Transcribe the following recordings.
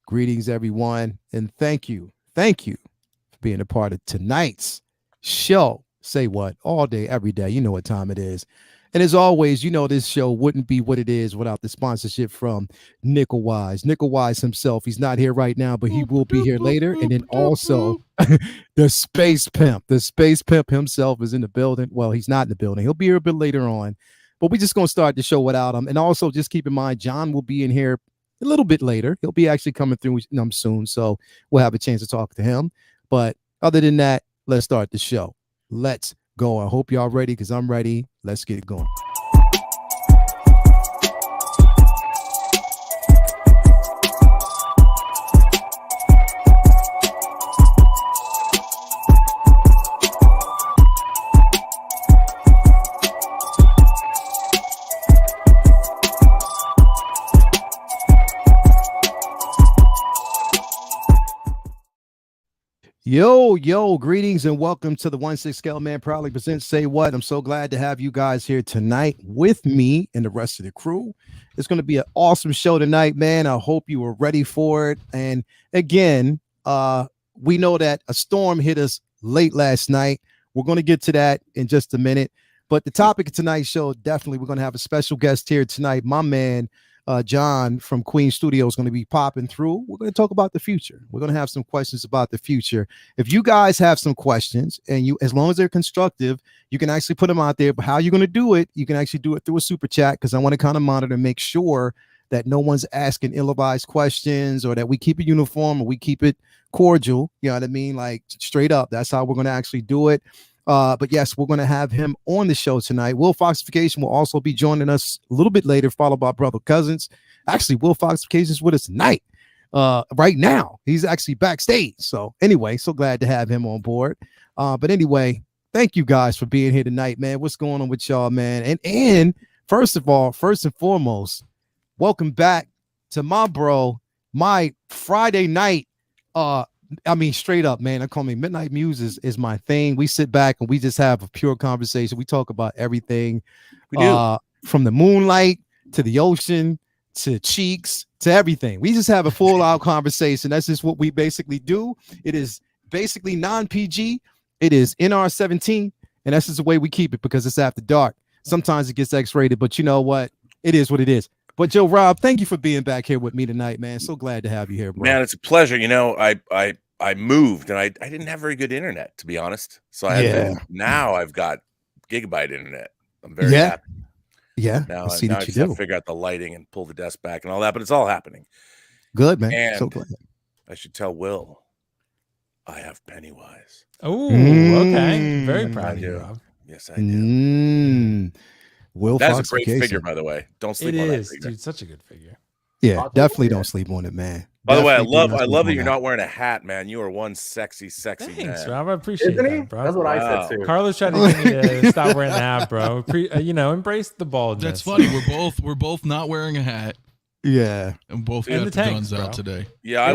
Greetings, everyone, and thank you for being a part of tonight's show. Say what? All day, every day. You know what time it is. And as always, you know this show wouldn't be what it is without the sponsorship from Nickel Wise. Nickel Wise himself, he's not here right now, but he will be here later. And then also the Space Pimp himself is in the building. Well, he's not in the building. He'll be here a bit later on. But we're just going to start the show without him. And also just keep in mind, John will be in here a little bit later. He'll be actually coming through soon, so we'll have a chance to talk to him. But other than that, let's start the show. Let's go. I hope y'all ready because I'm ready. Let's get it going. Yo, greetings and welcome to the 1/6 Scale Man proudly presents Say What. I'm so glad to have you guys here tonight with me and the rest of the crew. It's going to be an awesome show tonight, man. I hope you were ready for it. And again, we know that a storm hit us late last night. We're going to get to that in just a minute. But the topic of tonight's show, definitely, we're going to have a special guest here tonight. My man, John from Queen Studio is going to be popping through. We're going to talk about the future. We're going to have some questions about the future. If you guys have some questions, and you, as long as they're constructive, you can actually put them out there. But how you're going to do it, you can actually do it through a super chat, because I want to kind of monitor and make sure that no one's asking ill-advised questions, or that we keep it uniform, or we keep it cordial. You know what I mean? Like straight up. That's how we're going to actually do it. But yes, we're going to have him on the show tonight. Will Foxification will also be joining us a little bit later, followed by Brother Cousins. Actually, Will Foxification is with us tonight. Right now, he's actually backstage. So anyway, so glad to have him on board. But anyway, thank you guys for being here tonight, man. What's going on with y'all, man? And first of all, first and foremost, welcome back to my bro, my Friday night. I mean, straight up, man. I call me Midnight Muse is my thing. We sit back and we just have a pure conversation. We talk about everything. We do. From the moonlight to the ocean to cheeks to everything. We just have a full out conversation. That's just what we basically do. It is basically non-PG. It is NR-17, and that's just the way we keep it because it's after dark. Sometimes it gets X-rated, but you know what? It is what it is. But Joe Rob, thank you for being back here with me tonight, man. So glad to have you here, bro. Man, it's a pleasure. You know, I moved and I didn't have very good internet, to be honest. So now I've got gigabyte internet. I'm very happy. Yeah. Now I just have to figure out the lighting and pull the desk back and all that, but it's all happening. Good, man. And so glad. I should tell Will I have Pennywise. Oh, okay. Very proud of you, Rob. Yes, I do. Will That's a great figure, by the way. Don't sleep on that figure. Dude, such a good figure. Yeah, definitely don't sleep on it, man. By the way, I love that you're not wearing a hat, man. You are one sexy Thanks, man. Rob. I appreciate that, bro. That's what I said too. Carlos tried to get me to stop wearing the hat, bro. Embrace the baldness. That's funny. We're both not wearing a hat. Yeah, and both got the guns out today. Yeah, I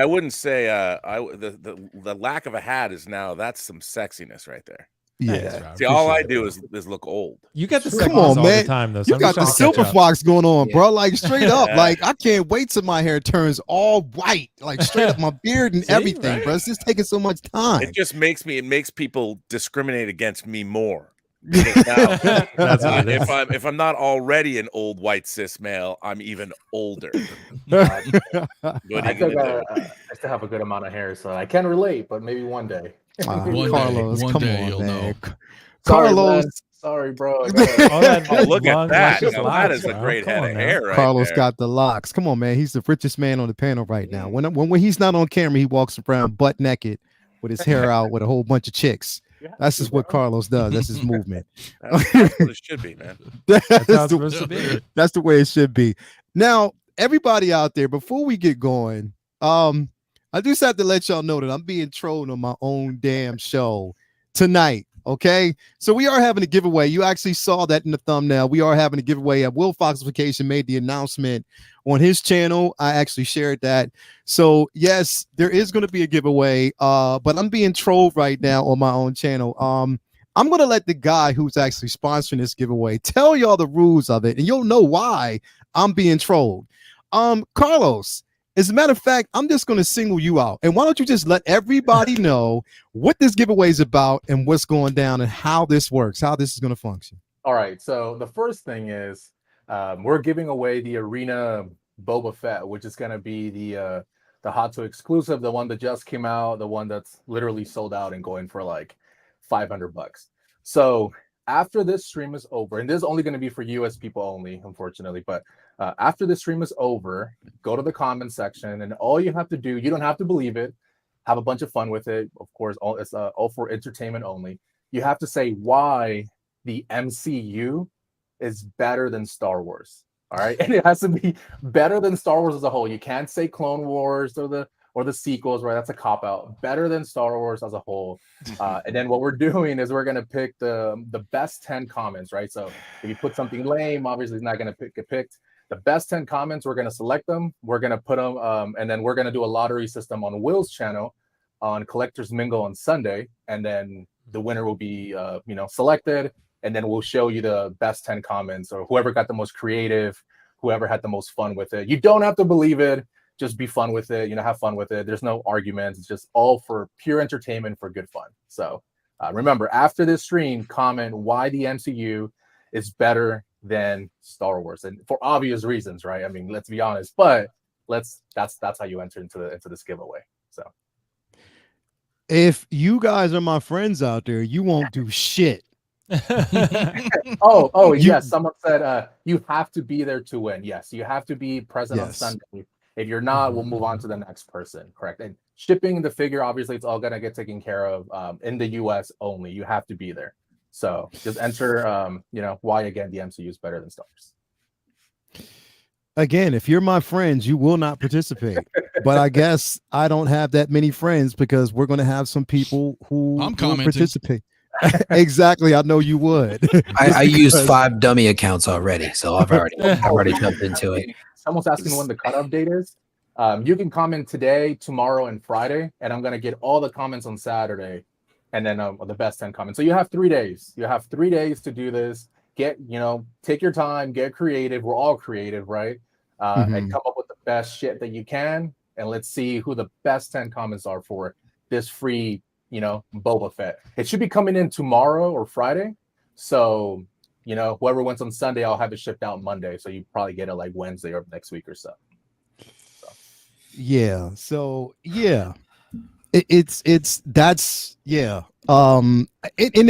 wouldn't say the lack of a hat is now that's some sexiness right there. Yeah. See, all I do is look old. You get the sexiness all the time, though. So you got the silver fox going on, bro. Like straight up. Like I can't wait till my hair turns all white. Like straight up my beard and everything, right? Bro. It's just taking so much time. It just makes people discriminate against me more. Now, if I'm not already an old white cis male, I'm even older. I still have a good amount of hair, so I can relate, but maybe one day. Carlos, one come day on, you'll man. know. Carlos, sorry, bro. Look at that! That is a great head of hair. Right Carlos there. got the locks. Come on, man. He's the richest man on the panel right now. When he's not on camera, he walks around butt naked with his hair out with a whole bunch of chicks. That's just what Carlos does. That's his movement. That's what it should be, man. That's the way it should be. Now, everybody out there, before we get going, I just have to let y'all know that I'm being trolled on my own damn show tonight. Okay, so we are having a giveaway. You actually saw that in the thumbnail. We are having a giveaway. Will Foxification made the announcement on his channel. I actually shared that. So yes, there is going to be a giveaway. But I'm being trolled right now on my own channel. I'm going to let the guy who's actually sponsoring this giveaway tell y'all the rules of it, and you'll know why I'm being trolled. Carlos, As a matter of fact, I'm just going to single you out. And why don't you just let everybody know what this giveaway is about and what's going down and how this works, how this is going to function. All right. So the first thing is we're giving away the Arena Boba Fett, which is going to be the Hot Toy exclusive, the one that just came out, the one that's literally sold out and going for like $500. So after this stream is over, and this is only going to be for US people only, unfortunately, but after the stream is over, go to the comment section, and all you have to do, you don't have to believe it, have a bunch of fun with it. Of course, it's all for entertainment only. You have to say why the MCU is better than Star Wars. All right, and it has to be better than Star Wars as a whole. You can't say Clone Wars or the sequels, right? That's a cop out. Better than Star Wars as a whole. And then what we're doing is we're gonna pick the best 10 comments, right? So if you put something lame, obviously it's not gonna get picked. The best 10 comments, we're going to select them. We're going to put them, and then we're going to do a lottery system on Will's channel on Collectors Mingle on Sunday. And then the winner will be, selected. And then we'll show you the best 10 comments, or whoever got the most creative, whoever had the most fun with it. You don't have to believe it. Just be fun with it. Have fun with it. There's no arguments. It's just all for pure entertainment, for good fun. So remember, after this stream, comment why the MCU is better than Star Wars, and for obvious reasons, right? I mean, let's be honest, but that's how you enter into this giveaway. So if you guys are my friends out there, you won't do shit. Yes, someone said you have to be there to win. Yes, you have to be present on Sunday. If you're not, we'll move on to the next person. Correct. And shipping the figure, obviously, it's all gonna get taken care of in the US only. You have to be there. So just enter, why again the MCU is better than Star Wars. Again, if you're my friends, you will not participate. But I guess I don't have that many friends because we're going to have some people who will participate. Exactly, I know you would. I used 5 dummy accounts already, so I've already jumped into it. Someone's asking when the cutoff date is. You can comment today, tomorrow, and Friday, and I'm going to get all the comments on Saturday. And then the best 10 comments. So you have 3 days. You have 3 days to do this. Take your time, get creative. We're all creative, right? And come up with the best shit that you can. And let's see who the best 10 comments are for this free, Boba Fett. It should be coming in tomorrow or Friday. So, whoever wins on Sunday, I'll have it shipped out Monday. So you probably get it like Wednesday or next week or so. Yeah. So yeah. And the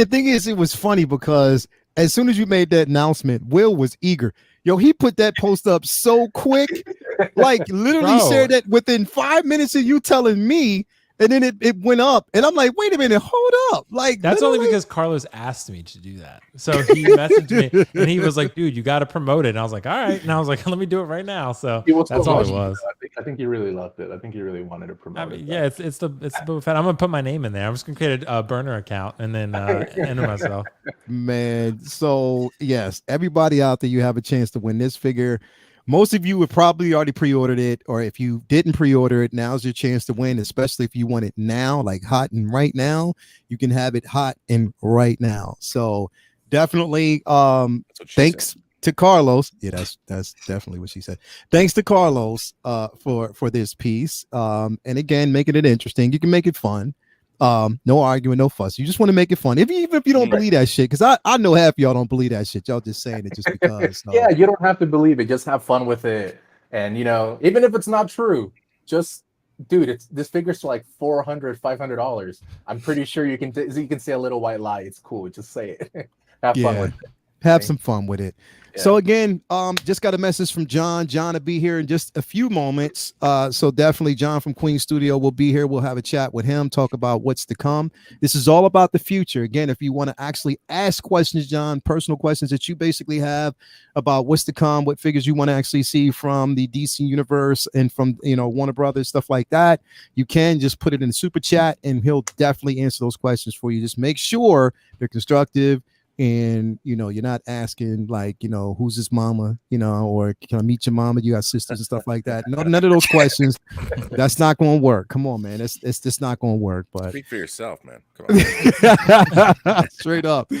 thing is, it was funny because as soon as you made that announcement, Will was eager. Yo, he put that post up so quick, like literally shared that within 5 minutes of you telling me, and then it went up, and I'm like, wait a minute, hold up, like that's literally? Only because Carlos asked me to do that. So he messaged me and he was like, dude, you got to promote it. And I was like, all right. And I was like, let me do it right now. So that's all it was. I think he really loved it. I think he really wanted to promote it. Yeah, it's the Boba Fett. I'm gonna put my name in there. I'm just gonna create a burner account and then enter myself. Man, so yes, everybody out there, you have a chance to win this figure. Most of you have probably already pre-ordered it, or if you didn't pre-order it, now's your chance to win, especially if you want it now, like hot and right now. You can have it hot and right now. So definitely thanks to Carlos. Yeah, that's definitely what she said. Thanks to Carlos for this piece. And again, making it interesting. You can make it fun. No arguing, no fuss. You just want to make it fun. Even if you don't believe that shit, because I know half y'all don't believe that shit. Y'all just saying it just because. Yeah, you don't have to believe it. Just have fun with it. And even if it's not true, just dude, this figure's like $400, $500. I'm pretty sure you can say a little white lie. It's cool. Just say it. Have fun with it. Have some fun with it. Yeah. So again, just got a message from John. John will be here in just a few moments. So definitely John from Queen Studio will be here. We'll have a chat with him, talk about what's to come. This is all about the future. Again, if you want to actually ask questions, John, personal questions that you basically have about what's to come, what figures you want to actually see from the DC universe and from, Warner Brothers, stuff like that, you can just put it in the super chat and he'll definitely answer those questions for you. Just make sure they're constructive. and you're not asking like, who's his mama, or can I meet your mama? You got sisters and stuff like that. No, none of those questions. That's not going to work. Come on, man. It's just not going to work. But speak for yourself, man. Come on. Straight up.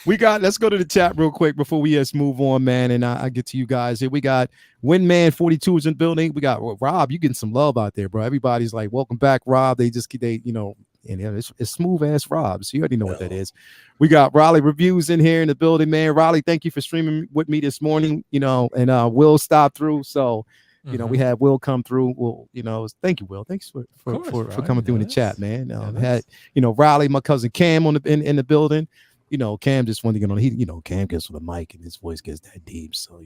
Let's go to the chat real quick before we just move on, man. And I get to you guys here. We got Windman 42 is in the building. We got Rob. You getting some love out there, bro. Everybody's like, welcome back, Rob. And it's smooth ass Rob. So you already know what that is. We got Raleigh Reviews in here in the building, man. Raleigh, thank you for streaming with me this morning, and Will stopped through. So, we had Will come through. Well, thank you, Will. Thanks for coming through in the chat, man. Had, Raleigh, my cousin Cam in the building. Cam just wanted to get on. Cam gets on the mic and his voice gets that deep. So,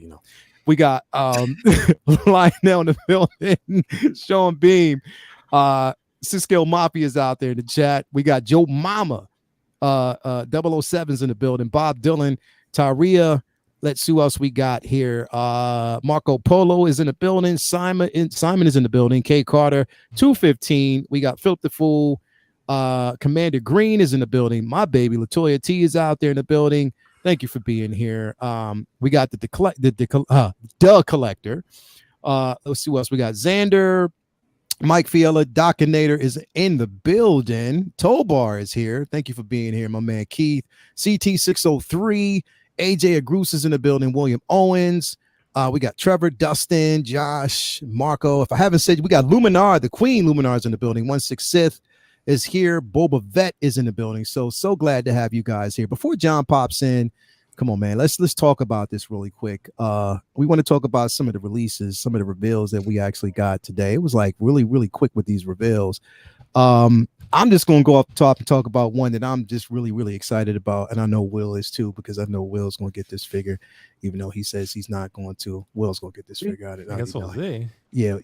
we got Lionel in the building, Sean Beam, Cisco Mafia is out there in the chat. We got Joe Mama, 007's in the building. Bob Dylan, Tyria. Let's see who else we got here. Marco Polo is in the building. Simon is in the building. K Carter, 215. We got Philip the Fool. Commander Green is in the building. My baby Latoya T is out there in the building. Thank you for being here. We got the Collector. Let's see what else we got. Xander, Mike Fiala, Docinator is in the building. Tobar is here. Thank you for being here, my man Keith. CT603, AJ Agrus is in the building. William Owens. We got Trevor, Dustin, Josh, Marco. If I haven't said, we got Luminar, the Queen Luminar is in the building. 16th is here. Boba Vet is in the building. So glad to have you guys here. Before John pops in, come on, man. Let's talk about this really quick. We want to talk about some of the releases, some of the reveals that we actually got today. It was like really, really quick with these reveals. I'm just going to go off the top and talk about one that I'm just really, really excited about. And I know Will is too, because I know Will's going to get this figure, even though he says he's not going to. Will's going to get this figure out. I guess we'll see. Yeah.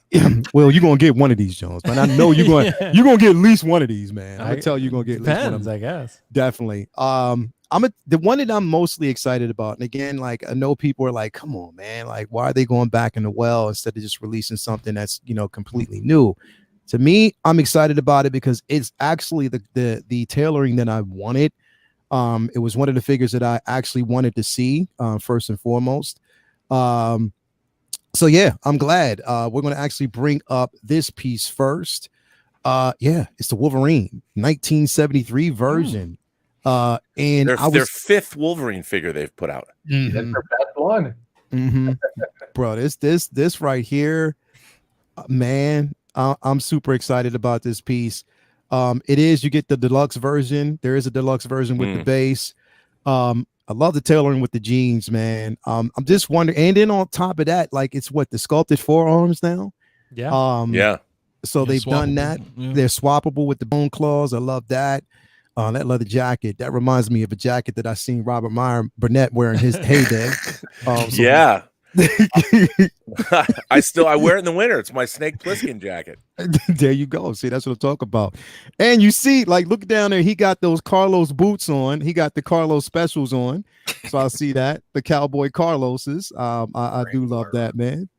Will, you're going to get one of these, Jones. But I know you're going to get at least one of these, man. I'm going to tell you, you're going to get at least one of them. I guess. Definitely. The one that I'm mostly excited about, and again, like I know people are like, come on, man, like why are they going back in the well instead of just releasing something that's completely new? To me, I'm excited about it because it's actually the tailoring that I wanted. It was one of the figures that I actually wanted to see first and foremost. So yeah, I'm glad. We're going to actually bring up this piece first. It's the Wolverine 1973 version. And their fifth Wolverine figure they've put out. That's their best one. Bro, this right here, man. I'm super excited about this piece. You get the deluxe version. There is a deluxe version with the base. I love the tailoring with the jeans, man. I'm just wondering, and then on top of that, like it's the sculpted forearms now. Yeah. So they've done that. Yeah. They're swappable with the bone claws. I love that. That leather jacket, that reminds me of a jacket that I seen Robert Meyer Burnett wearing his heyday. Yeah. I wear it in the winter. It's my Snake Plissken jacket. There you go. See, that's what I'm talking about. And you see, like, look down there. He got those Carlos boots on. He got the Carlos specials on. So I see that the Cowboy Carloses. I do love that, man.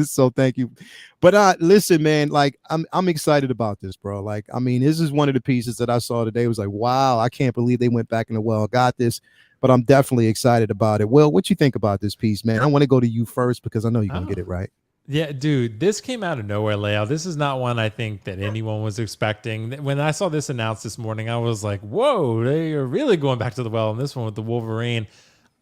So thank you. But listen, man, like I'm excited about this, bro. Like, I mean, this is one of the pieces that I saw today. It was like, wow, I can't believe they went back in the well, got this. But I'm definitely excited about it. Will, what you think about this piece, man? I want to go to you first because I know you're gonna get it right. Yeah, dude, this came out of nowhere, Leo. This is not one I think that anyone was expecting. When I saw this announced this morning, I was like, whoa, they are really going back to the well on this one with the Wolverine.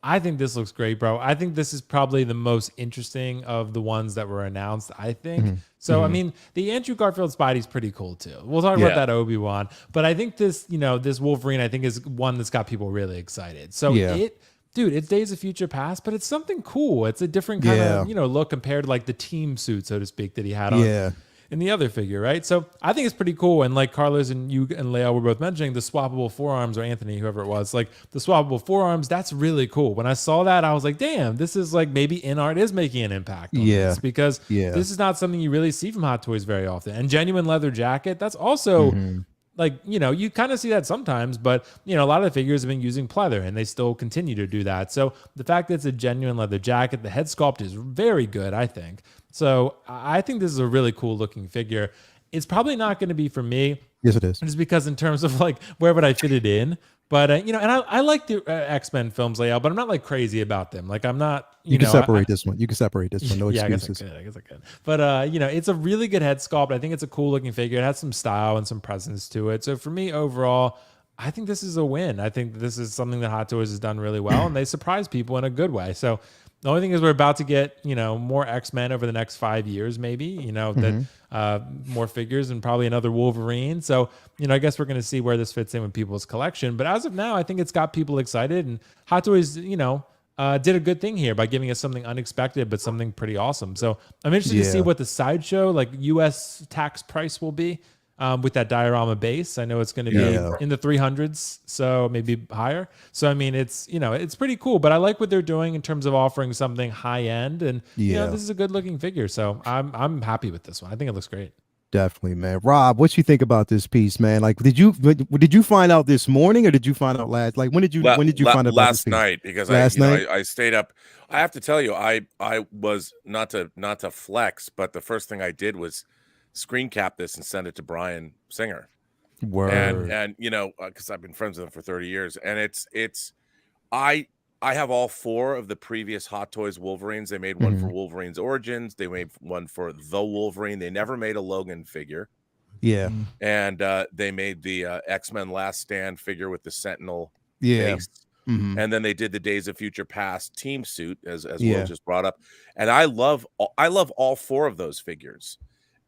I think this looks great, bro. I think this is probably the most interesting of the ones that were announced, I think. So, I mean, the Andrew Garfield Spidey's pretty cool, too. We'll talk about that Obi-Wan. But I think this, this Wolverine, I think, is one that's got people really excited. So, it's Days of Future Past, but it's something cool. It's a different kind of, look compared to, like, the team suit, so to speak, that he had on. In the other figure, right? So I think it's pretty cool. And like Carlos and you and Leo were both mentioning, the swappable forearms, or Anthony, whoever it was, like the swappable forearms, that's really cool. When I saw that, I was like, damn, this is like maybe InArt is making an impact on this, because this is not something you really see from Hot Toys very often. And genuine leather jacket, that's also like, you kind of see that sometimes, but a lot of the figures have been using pleather and they still continue to do that. So the fact that it's a genuine leather jacket, the head sculpt is very good, I think. So I think this is a really cool looking figure. It's probably not going to be for me. Yes, it is. Just because in terms of like, where would I fit it in? But you know, and I like the X-Men films layout, but I'm not like crazy about them. Like I'm not. You can separate this one. You can separate this one. No excuses. I guess I could. But you know, it's a really good head sculpt. I think it's a cool looking figure. It has some style and some presence to it. So for me, overall, I think this is a win. I think this is something that Hot Toys has done really well, and they surprise people in a good way. So the only thing is we're about to get, you know, more X-Men over the next 5 years, maybe, you know, that more figures and probably another Wolverine. So, you know, I guess we're going to see where this fits in with people's collection. But as of now, I think it's got people excited, and Hot Toys, you know, did a good thing here by giving us something unexpected, but something pretty awesome. So I'm interested to see what the sideshow, like US tax price will be. With that diorama base. I know it's going to be in the 300s, so maybe higher. So, I mean, it's, you know, it's pretty cool, but I like what they're doing in terms of offering something high end, and you know, this is a good looking figure. So I'm happy with this one. I think it looks great. Definitely, man. Rob, what you think about this piece, man? Like, did you find out this morning, or did you find out last? Like, when did you find out about last this piece? night? Because I stayed up. I have to tell you, I was not to flex, but the first thing I did was screen cap this and send it to Brian Singer. Word. And you know, because I've been friends with him for 30 years, and I have all 4 of the previous Hot Toys Wolverines. They made one for Wolverine's Origins. They made one for the Wolverine. They never made a Logan figure. Yeah. And they made the X-Men Last Stand figure with the Sentinel base. And then they did the Days of Future Past team suit, as Will just brought up. And I love all 4 of those figures.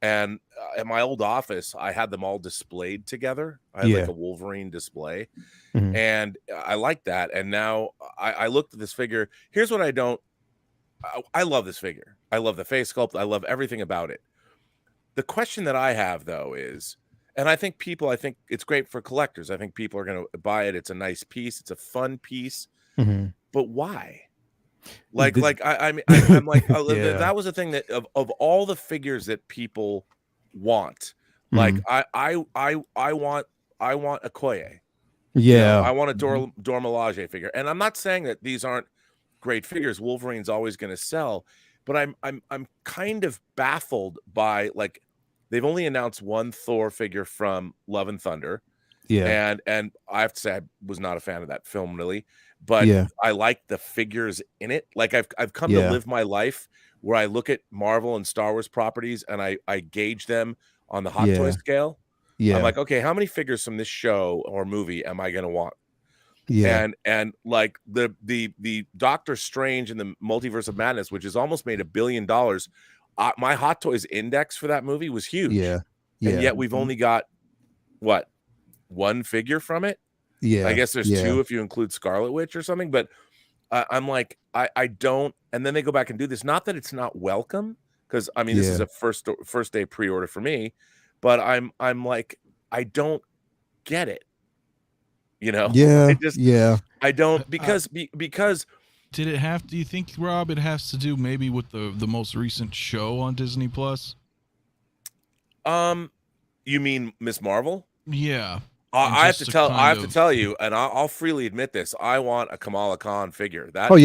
And at my old office, I had them all displayed together. I had like a Wolverine display, and I like that. And now I looked at this figure. Here's what I don't. I love this figure. I love the face sculpt. I love everything about it. The question that I have, though, is, and I think it's great for collectors. I think people are going to buy it. It's a nice piece. It's a fun piece. But why? I'm like, that was the thing that of all the figures that people want, like I want a Koye. You know, I want a Dora Milaje figure. And I'm not saying that these aren't great figures. Wolverine's always going to sell, but I'm kind of baffled by, like, they've only announced one Thor figure from Love and Thunder. And I have to say I was not a fan of that film, really. But I like the figures in it. Like I've come to live my life where I look at Marvel and Star Wars properties and I gauge them on the Hot Toy scale. I'm like, okay, how many figures from this show or movie am I going to want? And like the Doctor Strange and the Multiverse of Madness, which has almost made $1 billion. My Hot Toys index for that movie was huge. And yet we've only got one figure from it. I guess there's 2 if you include Scarlet Witch or something, but I'm like, I don't. And then they go back and do this. Not that it's not welcome, because I mean, this is a first day pre-order for me, but I'm like, I don't get it. You know? I don't, because did it have? Do you think, Rob, it has to do maybe with the most recent show on Disney Plus? You mean Miss Marvel? Yeah. I have to tell you, and I'll freely admit this. I want a Kamala Khan figure. Definitely.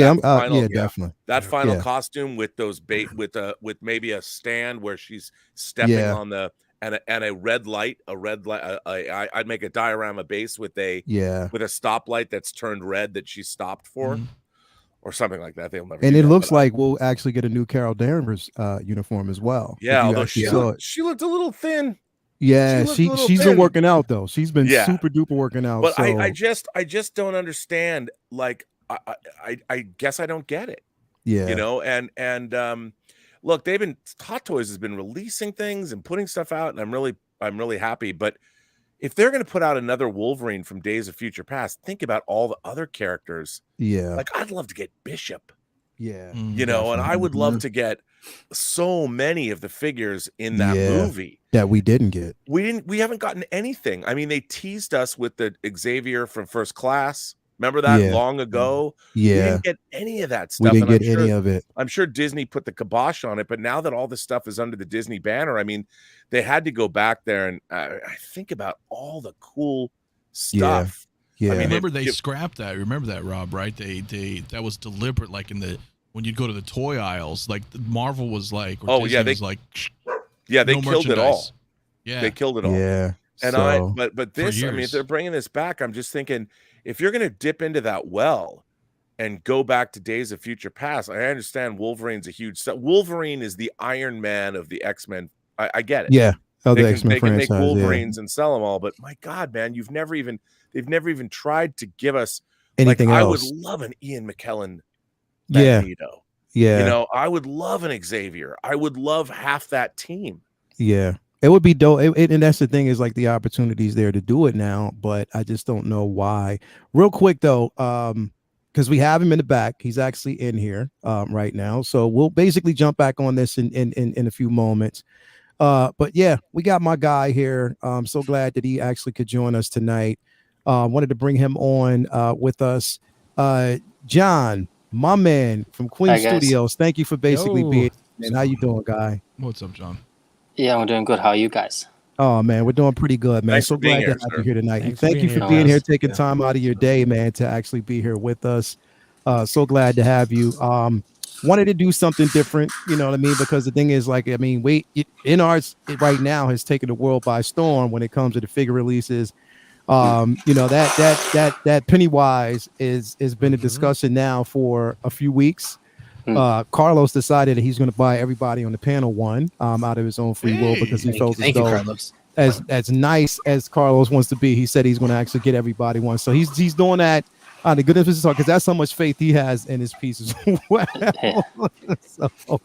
That final costume with those with maybe a stand where she's stepping on the and a red light. I'd make a diorama base with a stoplight that's turned red that she stopped for, or something like that. They'll never. And it looks like we'll actually get a new Carol Danvers uniform as well. Yeah, although she looked a little thin. Yeah, she's been working out though. She's been super duper working out. But I just don't understand. Like I guess I don't get it. You know, and look, Hot Toys has been releasing things and putting stuff out, and I'm really happy. But if they're going to put out another Wolverine from Days of Future Past, think about all the other characters. Like I'd love to get Bishop. You know, and I would love to get so many of the figures in that movie that we didn't get. We haven't gotten anything. I mean, they teased us with the Xavier from First Class. Remember that long ago? We didn't get any of that stuff. We didn't get any of it. I'm sure Disney put the kibosh on it, but now that all this stuff is under the Disney banner, I mean, they had to go back there and I think about all the cool stuff. I mean, remember they scrapped that. Remember that, Rob? Right? They that was deliberate. Like when you go to the toy aisles, like Marvel was like, Disney was like, they killed it all. Yeah, they killed it all. Yeah, and but this, I mean, if they're bringing this back, I'm just thinking, if you're going to dip into that well and go back to Days of Future Past, I understand Wolverine's a huge Wolverine is the Iron Man of the X-Men. I get it. Yeah. Oh, they the can, X-Men they can make franchise, Wolverines and sell them all, but my God, man, they've never even tried to give us anything else. I would love an Ian McKellen Magneto. Yeah. You know, I would love an Xavier. I would love half that team. Yeah. It would be dope. And that's the thing is like the opportunities there to do it now, but I just don't know why. Real quick though, because we have him in the back. He's actually in here right now. So we'll basically jump back on this in a few moments. But yeah, we got my guy here. I'm so glad that he actually could join us tonight. Wanted to bring him on with us. John, my man from Queen Studios. Thank you for basically being. And how you doing, guy? What's up, John? Yeah, I'm doing good. How are you guys? Oh man, we're doing pretty good, man. Thanks so glad to have you here tonight. Thank you for being here, taking time out of your day, man, to actually be here with us. So glad to have you. Wanted to do something different, you know what I mean? Because the thing is, like, I mean, in arts right now has taken the world by storm when it comes to the figure releases. You know, that Pennywise has been a discussion now for a few weeks. Carlos decided that he's going to buy everybody on the panel one out of his own free will because he felt as though, as nice as Carlos wants to be, he said he's going to actually get everybody one. So he's doing that on the goodness of his heart because that's how much faith he has in his pieces. So,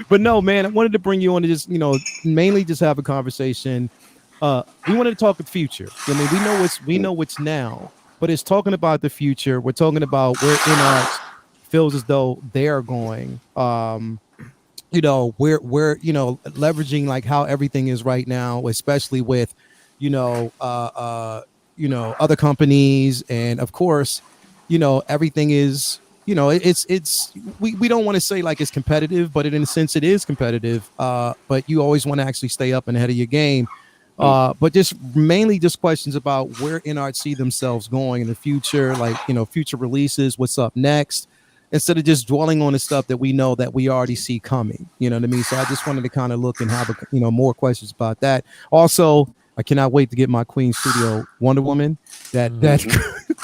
but no, man, I wanted to bring you on to just, you know, mainly just have a conversation. We wanted to talk the future. I mean, we know what's now, but it's talking about the future. We're talking about where in arts feels as though they are going. You know, we're you know, leveraging like how everything is right now, especially with, you know, other companies, and of course, you know, everything is, you know, we don't want to say like it's competitive, but in a sense it is competitive. But you always want to actually stay up and ahead of your game. But just mainly just questions about where InArt see themselves going in the future, like, you know, future releases, what's up next, instead of just dwelling on the stuff that we know that we already see coming. You know what I mean? So I just wanted to kind of look and have, you know, more questions about that. Also, I cannot wait to get my Queen Studio Wonder Woman. That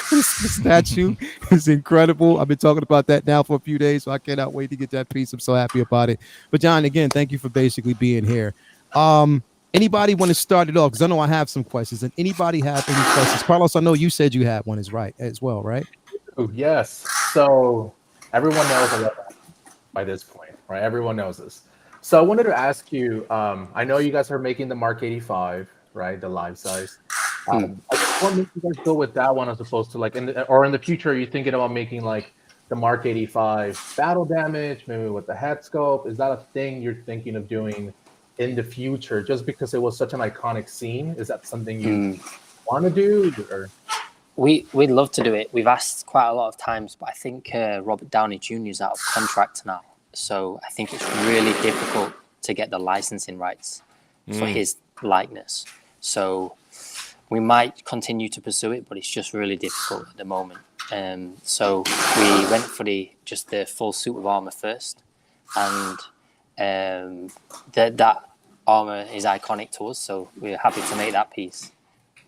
statue is incredible. I've been talking about that now for a few days, so I cannot wait to get that piece. I'm so happy about it. But John, again, thank you for basically being here. Anybody want to start it off? Because I know I have some questions. And anybody have any questions? Carlos, I know you said you had one as well, right? Oh, yes. So everyone knows about that by this point, right? Everyone knows this. So I wanted to ask you, I know you guys are making the Mark 85, right? The life size. What makes you guys go with that one as opposed to like, in the future, are you thinking about making like the Mark 85 battle damage, maybe with the head sculpt? Is that a thing you're thinking of doing in the future, just because it was such an iconic scene? Is that something you want to do? Or? We'd love to do it. We've asked quite a lot of times, but I think Robert Downey Jr. is out of contract now. So I think it's really difficult to get the licensing rights for his likeness. So we might continue to pursue it, but it's just really difficult at the moment. So we went for the full suit of armor first, and that armor is iconic to us, so we're happy to make that piece.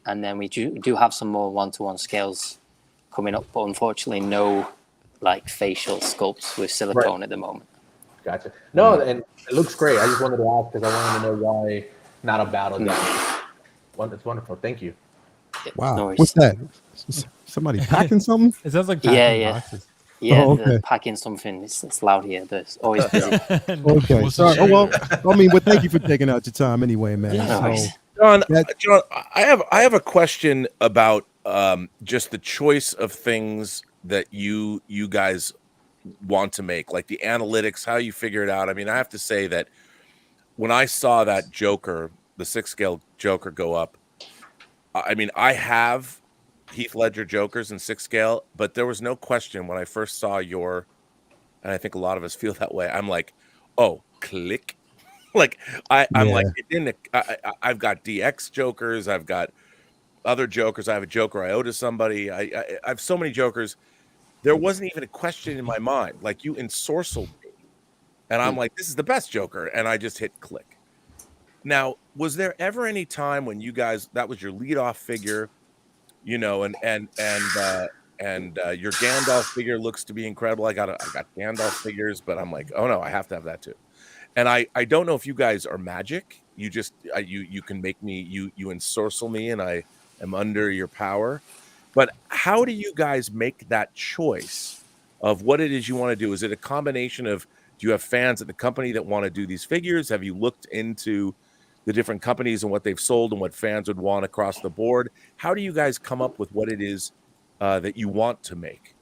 And then we do have some more one-to-one scales coming up, but unfortunately no like facial sculpts with silicone at the moment. Gotcha. No, and it looks great. I just wanted to ask because I wanted to know why not a battle damage. It's wonderful. Thank you. Wow. No What's that? Somebody packing something? It sounds like packing boxes. Yeah, okay. they're packing something. It's loud here, but it's always busy. Okay. Sorry. Oh, well, I mean, but thank you for taking out your time anyway, man. John, I have a question about just the choice of things that you guys want to make, like the analytics, how you figure it out. I mean, I have to say that when I saw that Joker, the 6 scale Joker go up, I mean, I have Heath Ledger Jokers in 6 scale, but there was no question when I first saw and I think a lot of us feel that way. I'm like, oh, click. Like I'm like, I've got DX Jokers, I've got other Jokers, I have a Joker I owe to somebody. I have so many Jokers. There wasn't even a question in my mind. Like, you ensorcelled me, and I'm like, this is the best Joker, and I just hit click. Now, was there ever any time when you guys, that was your leadoff figure, you know, and your Gandalf figure looks to be incredible. I got Gandalf figures, but I'm like, oh no, I have to have that too. And I don't know if you guys are magic. You just you can make me, you ensorcel me, and I am under your power. But how do you guys make that choice of what it is you want to do? Is it a combination of, do you have fans at the company that want to do these figures? Have you looked into the different companies and what they've sold and what fans would want across the board? How do you guys come up with what it is that you want to make?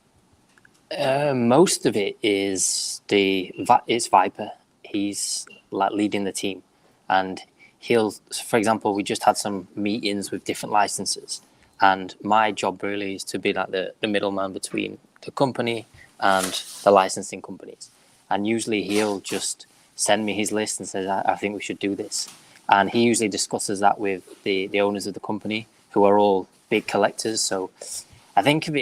Most of it is it's Viper. He's like leading the team, and for example, we just had some meetings with different licenses, and my job really is to be like the middleman between the company and the licensing companies. And usually he'll just send me his list and says, I think we should do this. And he usually discusses that with the owners of the company, who are all big collectors. So I think of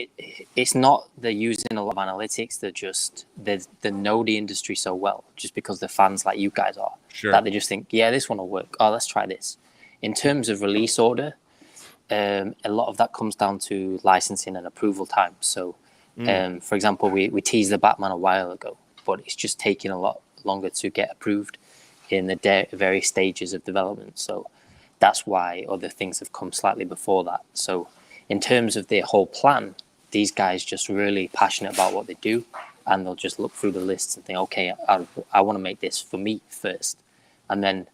it's not they're using a lot of analytics. They know the industry so well, just because they're fans like you guys are, that they just think, yeah, this one will work. Oh, let's try this. In terms of release order, a lot of that comes down to licensing and approval time. So, for example, we teased the Batman a while ago, but it's just taking a lot longer to get approved in the various stages of development. So that's why other things have come slightly before that. So in terms of their whole plan, these guys just really passionate about what they do, and they'll just look through the lists and think, okay, I want to make this for me first, and then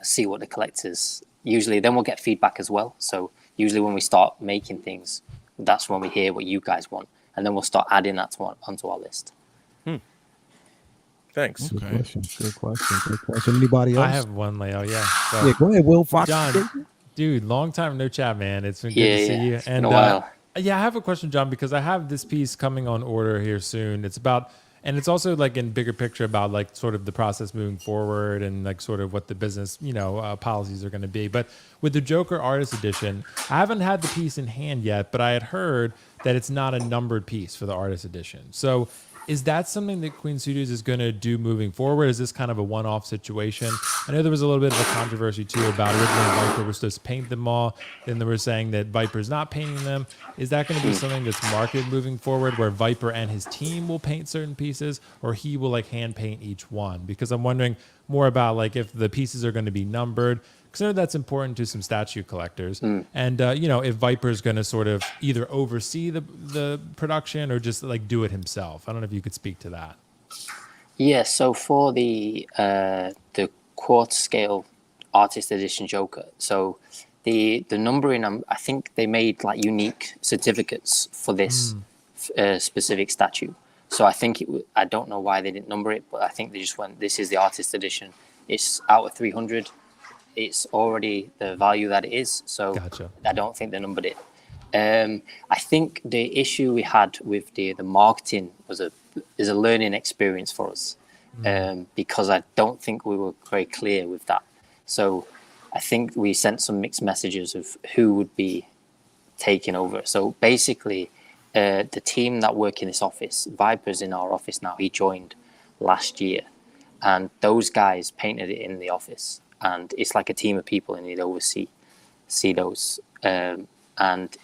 see what the collectors usually. Then we'll get feedback as well. So usually when we start making things, that's when we hear what you guys want, and then we'll start adding that onto our list. Thanks. Good question. Good question. Anybody else? I have one, Leo. Yeah. So, yeah, go ahead, Will. Fox. John, dude, long time no chat, man. It's been good to see you. And yeah, I have a question, John, because I have this piece coming on order here soon. It's about, and it's also like in bigger picture about like sort of the process moving forward and like sort of what the business, policies are going to be. But with the Joker Artist Edition, I haven't had the piece in hand yet, but I had heard that it's not a numbered piece for the Artist Edition. So is that something that Queen Studios is going to do moving forward? Is this kind of a one-off situation? I know there was a little bit of a controversy too about originally Viper was supposed to paint them all. Then they were saying that Viper's not painting them. Is that going to be something that's marketed moving forward, where Viper and his team will paint certain pieces, or he will like hand paint each one? Because I'm wondering more about like if the pieces are going to be numbered, because I know that's important to some statue collectors. And, if Viper's going to sort of either oversee the production or just like do it himself. I don't know if you could speak to that. Yeah, so for the quartz scale Artist Edition Joker, so the numbering, I think they made like unique certificates for this specific statue. So I think I don't know why they didn't number it, but I think they just went, this is the Artist Edition. It's out of 300. It's already the value that it is, so gotcha. I don't think they numbered it. I think the issue we had with the marketing is a learning experience for us, because I don't think we were very clear with that. So I think we sent some mixed messages of who would be taking over. So basically, the team that work in this office, Viper's in our office now. He joined last year, and those guys painted it in the office. And it's like a team of people, and he'd oversee those. And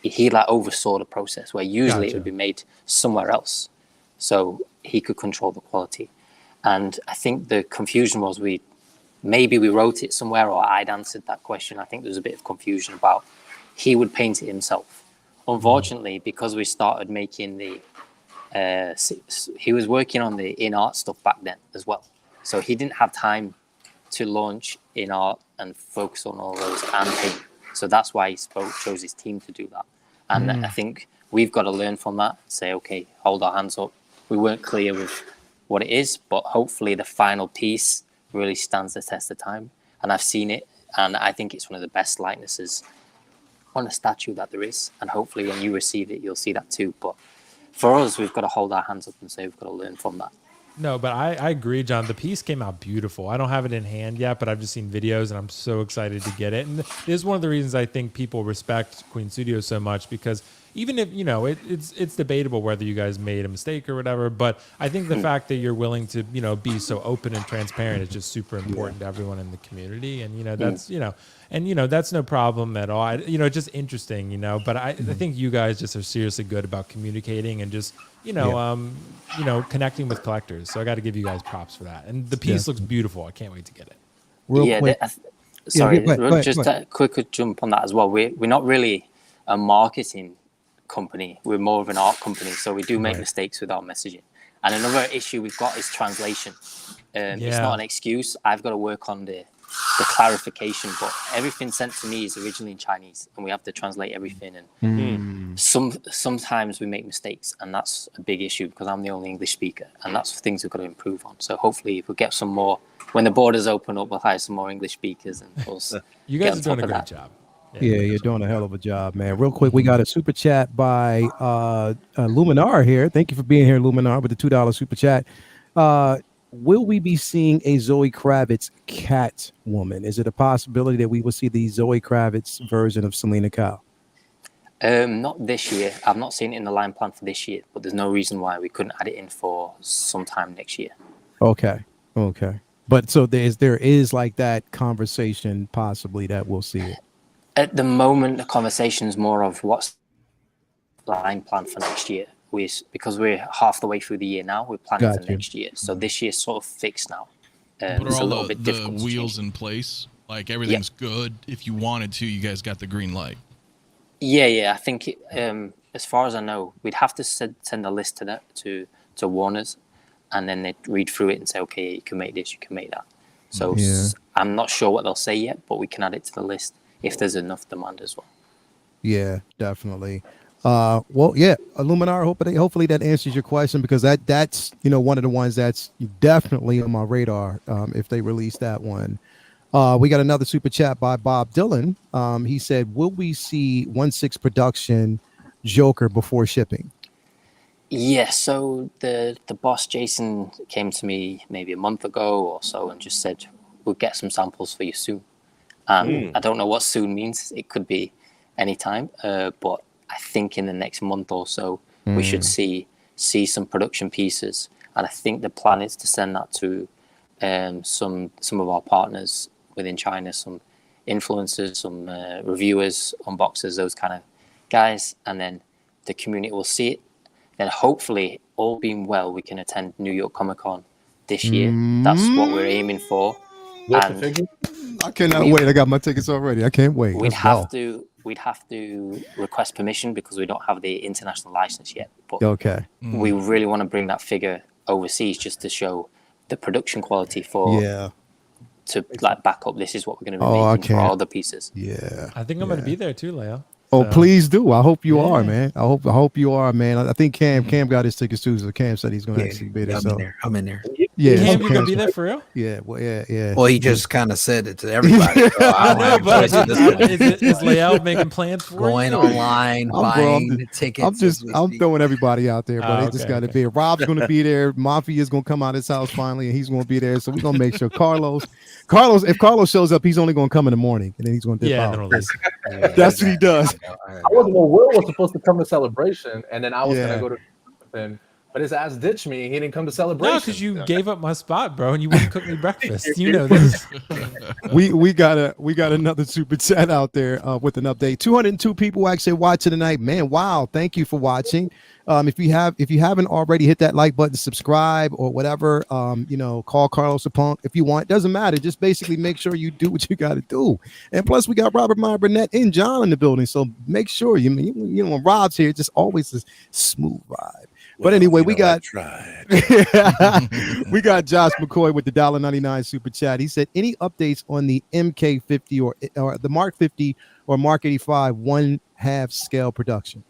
he like oversaw the process, where usually it would be made somewhere else, so he could control the quality. And I think the confusion was maybe we wrote it somewhere, or I'd answered that question. I think there was a bit of confusion about he would paint it himself. Unfortunately, because we started making he was working on the in-art stuff back then as well, so he didn't have time to launch in art and focus on all those and paint. So that's why he chose his team to do that. And I think we've got to learn from that, say, okay, hold our hands up. We weren't clear with what it is, but hopefully the final piece really stands the test of time. And I've seen it, and I think it's one of the best likenesses on a statue that there is. And hopefully when you receive it, you'll see that too. But for us, we've got to hold our hands up and say we've got to learn from that. No, but I agree, John. The piece came out beautiful. I don't have it in hand yet, but I've just seen videos, and I'm so excited to get it. And this is one of the reasons I think people respect Queen Studios so much, because even if, it's debatable whether you guys made a mistake or whatever, but I think the fact that you're willing to, be so open and transparent is just super important to everyone in the community. And, that's, that's no problem at all. Just interesting, but I think you guys just are seriously good about communicating and just, connecting with collectors. So I got to give you guys props for that. And the piece looks beautiful. I can't wait to get it. Sorry, just a quick jump on that as well. We're not really a marketing company. We're more of an art company. So we do make mistakes with our messaging. And another issue we've got is translation. It's not an excuse. I've got to work on the clarification, but everything sent to me is originally in Chinese, and we have to translate everything. And sometimes we make mistakes, and that's a big issue because I'm the only English speaker, and that's things we've got to improve on. So hopefully, if we get some more, when the borders open up, we'll hire some more English speakers, and we'll you guys are doing a great job. Yeah, you're doing a hell of a job, man. Real quick, we got a super chat by Luminar here. Thank you for being here, Luminar, with the $2 super chat. Will we be seeing a Zoe Kravitz Catwoman? Is it a possibility that we will see the Zoe Kravitz version of Selena Kyle? Not this year. I've not seen it in the line plan for this year, but there's no reason why we couldn't add it in for sometime next year. Okay. But so there is like that conversation possibly that we'll see it. At the moment, the conversation is more of what's the line plan for next year. Because we're half the way through the year now, we're planning for next year. So this year's sort of fixed now. But are all the wheels in place? Like everything's good. If you wanted to, you guys got the green light. Yeah. I think as far as I know, we'd have to send a list to Warner's, and then they'd read through it and say, okay, you can make this, you can make that. So I'm not sure what they'll say yet, but we can add it to the list if there's enough demand as well. Yeah, definitely. Illuminar, hopefully that answers your question, because that's one of the ones that's definitely on my radar if they release that one. We got another super chat by Bob Dylan. He said, will we see 1/6 production Joker before shipping? Yeah, so the boss Jason came to me maybe a month ago or so and just said, we'll get some samples for you soon. I don't know what soon means. It could be anytime, but I think in the next month or so, we should see some production pieces. And I think the plan is to send that to some of our partners within China, some influencers, some reviewers, unboxers, those kind of guys. And then the community will see it. Then hopefully, all being well, we can attend New York Comic Con this year. That's what we're aiming for. I cannot wait. I got my tickets already. I can't wait. We'd have to request permission because we don't have the international license yet. But we really want to bring that figure overseas just to show the production quality to like back up. This is what we're going to be making for all the pieces. Yeah, I think I'm going to be there too, Leo. Oh, please do. I hope you are, man. I hope you are, man. I think Cam got his tickets too. So Cam said he's going to actually be there. I'm in there. Yeah, Cam, you going to be there for real? Yeah. Well, Well, he just kind of said it to everybody. So I but is Leo making plans for going online, buying tickets? I'm throwing everybody out there, but they just got to be. Rob's going to be there. Mafia is going to come out of his house finally, and he's going to be there. So we're going to make sure if Carlos shows up, he's only going to come in the morning, and then he's going to dip out. That's what he does. I wasn't know Will was supposed to come to Celebration, and then I was gonna go to something, but his ass ditched me. He didn't come to Celebration. No, because you gave up my spot, bro, and you wouldn't cook me breakfast. You know this. we got another super chat out there with an update. 202 people actually watching tonight. Man, wow! Thank you for watching. If you haven't already, hit that like button, subscribe, or whatever. Call Carlos a punk if you want. Doesn't matter. Just basically make sure you do what you got to do. And plus, we got Robert Meyer Burnett and John in the building, so make sure when Rob's here, just always a smooth vibe. But anyway, we got we got Josh McCoy with the $1.99 super chat. He said, any updates on the MK50 or the Mark 50 or Mark 85 1/2 scale production?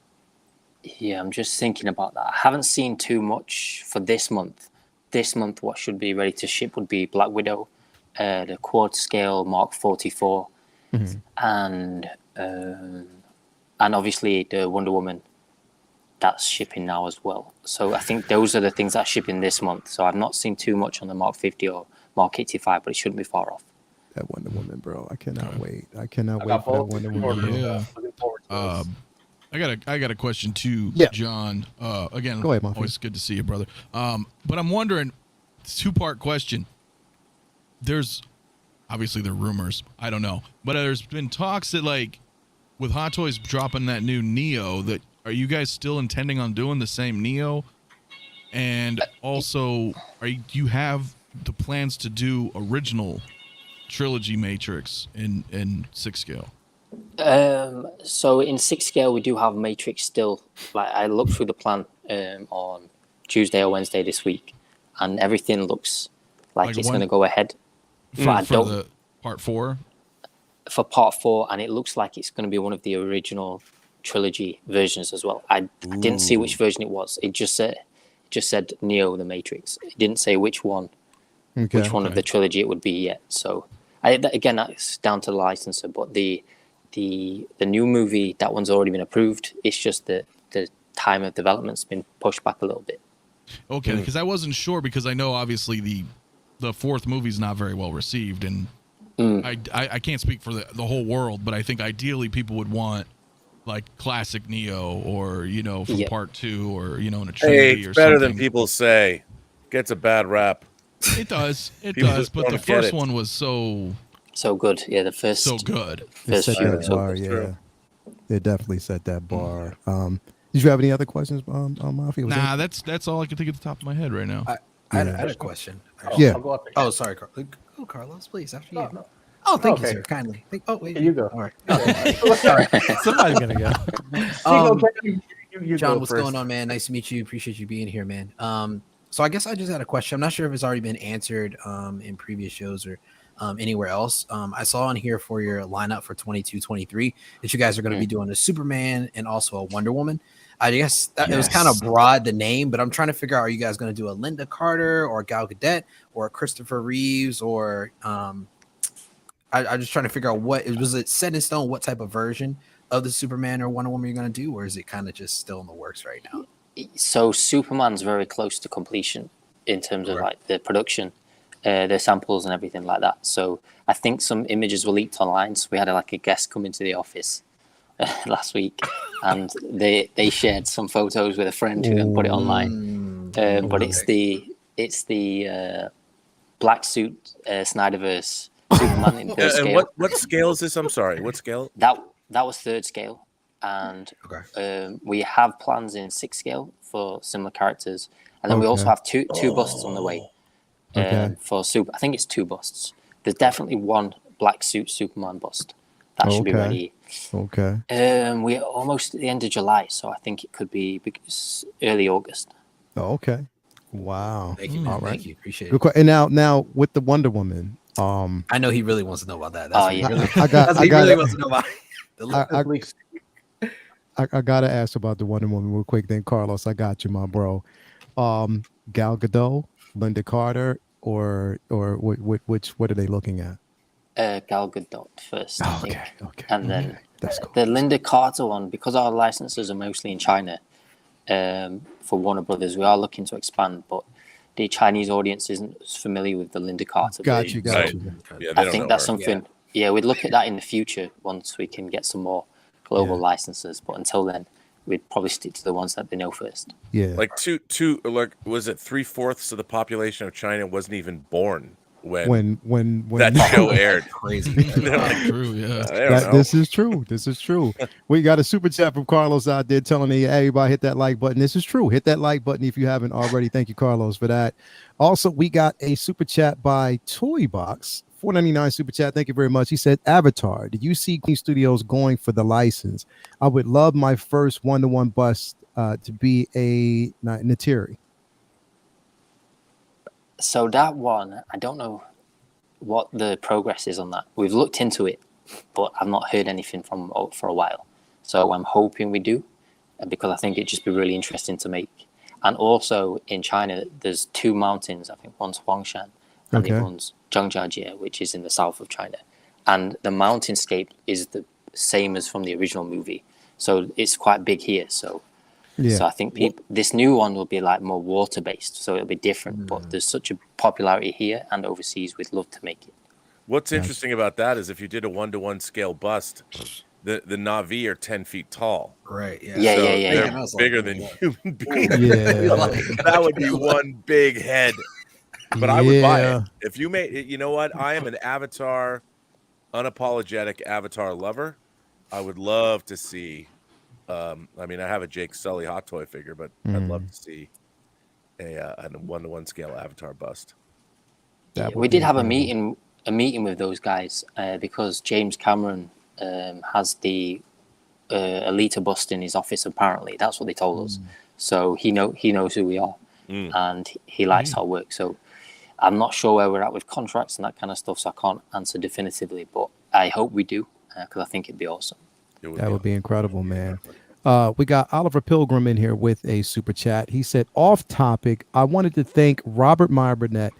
Yeah, I'm just thinking about that. I haven't seen too much for this month. This month, what should be ready to ship would be Black Widow, the quad scale Mark 44, and obviously the Wonder Woman. That's shipping now as well. So I think those are the things that are shipping this month. So I've not seen too much on the Mark 50 or Mark 85, but it shouldn't be far off. That Wonder Woman, bro. I cannot wait. I cannot wait for that Wonder Woman. I I got a question too, John. Again, go ahead, Mafia. Always good to see you, brother. But I'm wondering, two-part question. There's obviously there are rumors. I don't know, but there's been talks that like with Hot Toys dropping that new Neo, that are you guys still intending on doing the same Neo? And also, do you have the plans to do original trilogy Matrix in 6 scale? So in 6 scale, we do have Matrix still. Like I looked through the plan on Tuesday or Wednesday this week, and everything looks like it's going to go ahead. For the part 4? For part 4, and it looks like it's going to be one of the original trilogy versions as well. I didn't see which version it was. It just said Neo the Matrix. It didn't say which one of the trilogy it would be yet. So again, that's down to the licensor. But the new movie, that one's already been approved. It's just that the time of development's been pushed back a little bit. Okay, because I wasn't sure, because I know obviously the 4th movie's not very well received, and I can't speak for the whole world, but I think ideally people would want like classic Neo, or from part 2, or in a trilogy or something. Better than people say. Gets a bad rap. It does. But the first one was so good. Yeah, the first so good. It set that bar, yeah. It definitely set that bar. Did you have any other questions, Mafia? Nah, that's all I can think at the top of my head right now. I had a question. Yeah. Oh, sorry, Carlos, please, after you. No. Oh, thank you, sir. Kindly. Wait. Here you go. All right. Sorry. Somebody's gonna go. You John, what's going on, man? Nice to meet you. Appreciate you being here, man. So I guess I just had a question. I'm not sure if it's already been answered in previous shows or anywhere else. I saw on here for your lineup for 22-23 that you guys are going to be doing a Superman and also a Wonder Woman. I guess it was kind of broad, the name, but I'm trying to figure out, are you guys going to do a Linda Carter or Gal Gadot or a Christopher Reeves, or I'm just trying to figure out was it set in stone what type of version of the Superman or Wonder Woman you're going to do, or is it kind of just still in the works right now? So Superman's very close to completion in terms of like the production, the samples and everything like that. So I think some images were leaked online. So we had a guest come into the office last week, and they shared some photos with a friend who then put it online. But it's the black suit Snyderverse Superman in 3rd scale. And what scale is this? I'm sorry, what scale? That was 3rd scale, and we have plans in 6 scale for similar characters, and then we also have two busts on the way for super. I think it's 2 busts. There's definitely one black suit Superman bust that should be ready. We're almost at the end of July, so I think it could be early August. Wow. Thank you, man. All right. Thank you. Appreciate it. And now with the Wonder Woman, I know he really wants to know about that. I gotta ask about the Wonder Woman real quick. Then Carlos, I got you, my bro. Gal Gadot, Linda Carter, or what are they looking at? Gal Gadot first. Okay. And then that's cool. the Linda Carter one, because our licenses are mostly in China. For Warner Brothers, we are looking to expand, but the Chinese audience isn't as familiar with the Linda Carter. Got you. Yeah, I think that's something. Yeah, we'd look at that in the future once we can get some more global licenses. But until then, we'd probably stick to the ones that they know first. Yeah, like was it 3/4 of the population of China wasn't even born when that show aired? Crazy. True, yeah. This is true. We got a super chat from Carlos out there telling everybody hit that like button. This is true. Hit that like button if you haven't already. Thank you, Carlos, for that. Also, we got a super chat by Toybox. $4.99 super chat. Thank you very much. He said, Avatar, did you see Queen Studios going for the license? I would love my first 1-to-1 bust to be a Natiri. So that one, I don't know what the progress is on that. We've looked into it, but I've not heard anything from for a while. So I'm hoping we do, because I think it'd just be really interesting to make. And also in China, there's 2 mountains. I think one's Huangshan and the other one's Zhangjiajie, which is in the south of China. And the mountainscape is the same as from the original movie. So it's quite big here. So I think this new one will be like more water based, so it'll be different. But there's such a popularity here and overseas, we'd love to make it. What's interesting about that is if you did a 1-to-1 scale bust, the Na'vi are 10 feet tall. Right. Yeah. So Yeah. They're bigger than human beings. Yeah. That would be one big head. But I would buy it if you made. You know what? I am an Avatar, unapologetic Avatar lover. I would love to see. I mean, I have a Jake Sully Hot Toy figure, but I'd love to see a 1-to-1 scale Avatar bust. We did have a meeting with those guys because James Cameron has the Alita bust in his office. Apparently, that's what they told us. So he knows who we are, and he likes our work. So I'm not sure where we're at with contracts and that kind of stuff, so I can't answer definitively. But I hope we do because I think it'd be awesome. That would be incredible, man. We got Oliver Pilgrim in here with a super chat. He said, off topic, I wanted to thank Robert Meyer Burnett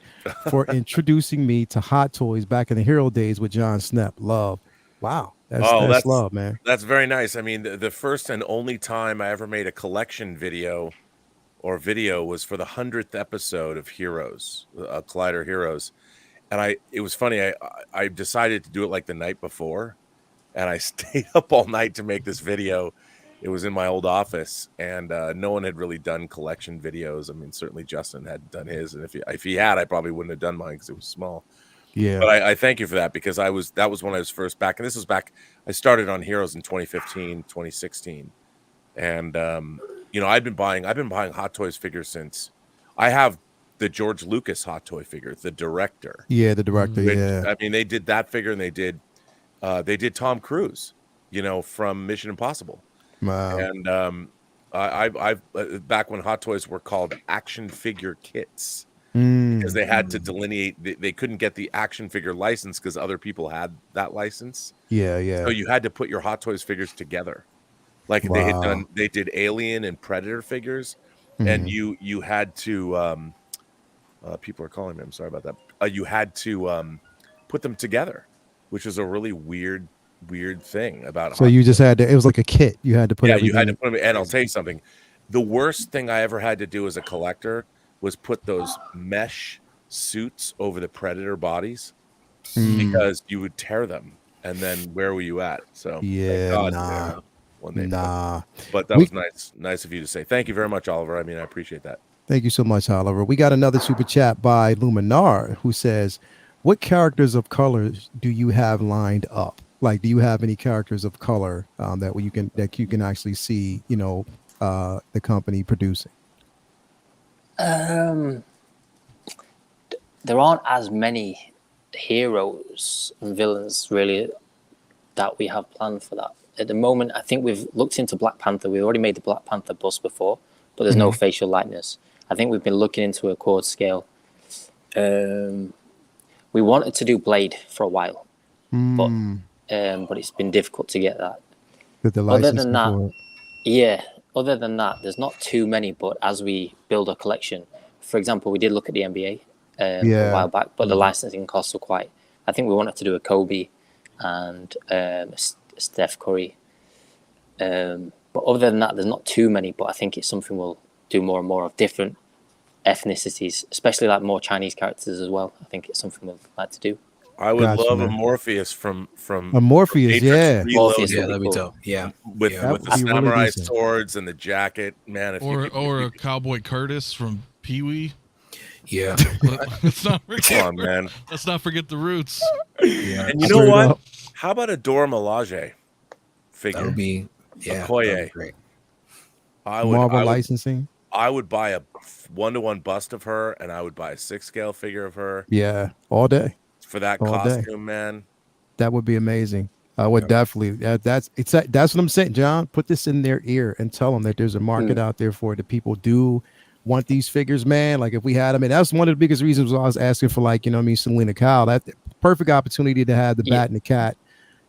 for introducing me to Hot Toys back in the Hero days with John Snepp. Love. Wow. That's love, man. That's very nice. I mean, the first and only time I ever made a collection video was for the 100th episode of Heroes, Collider Heroes. And it was funny. I decided to do it like the night before, and I stayed up all night to make this video. It was in my old office, and no one had really done collection videos. I mean, certainly Justin had done his, and if he had, I probably wouldn't have done mine because it was small. Yeah. But I thank you for that, because that was when I was first back, and this was back. I started on Heroes in 2015, 2016, and I've been buying Hot Toys figures since. I have the George Lucas Hot Toy figure, the director. Yeah, the director. Yeah. I mean, they did that figure, and they did Tom Cruise, from Mission Impossible. Wow. And I've back when Hot Toys were called action figure kits, because they had to delineate. They couldn't get the action figure license because other people had that license. Yeah, yeah. So you had to put your Hot Toys figures together. Like they did Alien and Predator figures, and you had to. People are calling me. I'm sorry about that. You had to put them together, which is a really weird thing about. So you just had to. It was like a kit. You had to put. Yeah, you had to put them. And I'll tell you something. The worst thing I ever had to do as a collector was put those mesh suits over the Predator bodies, because you would tear them, and then where were you at? So yeah, But that was nice of you to say. Thank you very much, Oliver. I mean, I appreciate that. Thank you so much, Oliver. We got another super chat by Luminar, who says, what characters of color do you have lined up? Like, do you have any characters of color that you can actually see, the company producing? There aren't as many heroes and villains really that we have planned for that. At the moment, I think we've looked into Black Panther. We already made the Black Panther bust before, but there's no facial likeness. I think we've been looking into a chord scale. We wanted to do Blade for a while, but it's been difficult to get that. Other than that, there's not too many. But as we build a collection, for example, we did look at the NBA a while back, but the licensing costs were quite. I think we wanted to do a Kobe and Steph Curry. But other than that, there's not too many. But I think it's something we'll do more and more of, different ethnicities, especially like more Chinese characters as well. I think it's something we'd like to do. I would love a Morpheus from a Morpheus, Morpheus, that'd be dope. Yeah, with the samurai really swords and the jacket, man. Or a Cowboy Curtis from Pee Wee. Yeah, Come on, man. Let's not forget the roots. Yeah, and you know what? How about a Dora Milaje figure? That would be great. Marvel licensing. I would buy a 1-to-1 bust of her, and I would buy a 6-scale figure of her. Yeah, all day. For that costume, man. That would be amazing. I would definitely. That's what I'm saying, John. Put this in their ear and tell them that there's a market out there for it. That people do want these figures, man. Like if we had, that's one of the biggest reasons I was asking for, Selena Kyle. That perfect opportunity to have the Bat and the Cat.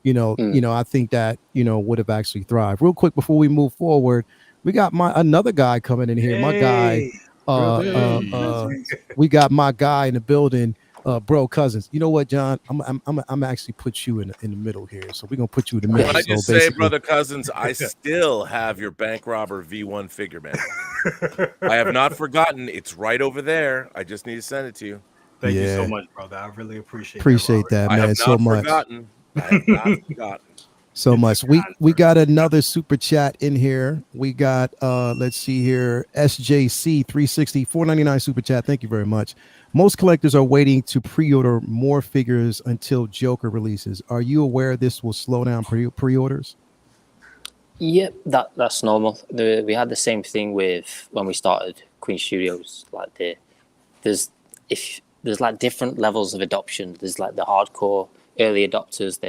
I think that would have actually thrived. Real quick before we move forward, we got another guy coming in here. My guy. We got my guy in the building. Bro Cousins, you know what, John? I'm actually put you in the middle here, so we're gonna put you in the middle. Can I just say, brother Cousins, I still have your bank robber V1 figure, man. I have not forgotten. It's right over there. I just need to send it to you. Thank you so much, brother. I really appreciate that, man, so much. I have not forgotten. so much. We got another super chat in here. We got let's see here, SJC 360 499 super chat. Thank you very much. Most collectors are waiting to pre-order more figures until Joker releases. Are you aware this will slow down pre-orders? Yep, that's normal. We had the same thing with when we started Queen Studios. Like there's like different levels of adoption. There's like the hardcore early adopters.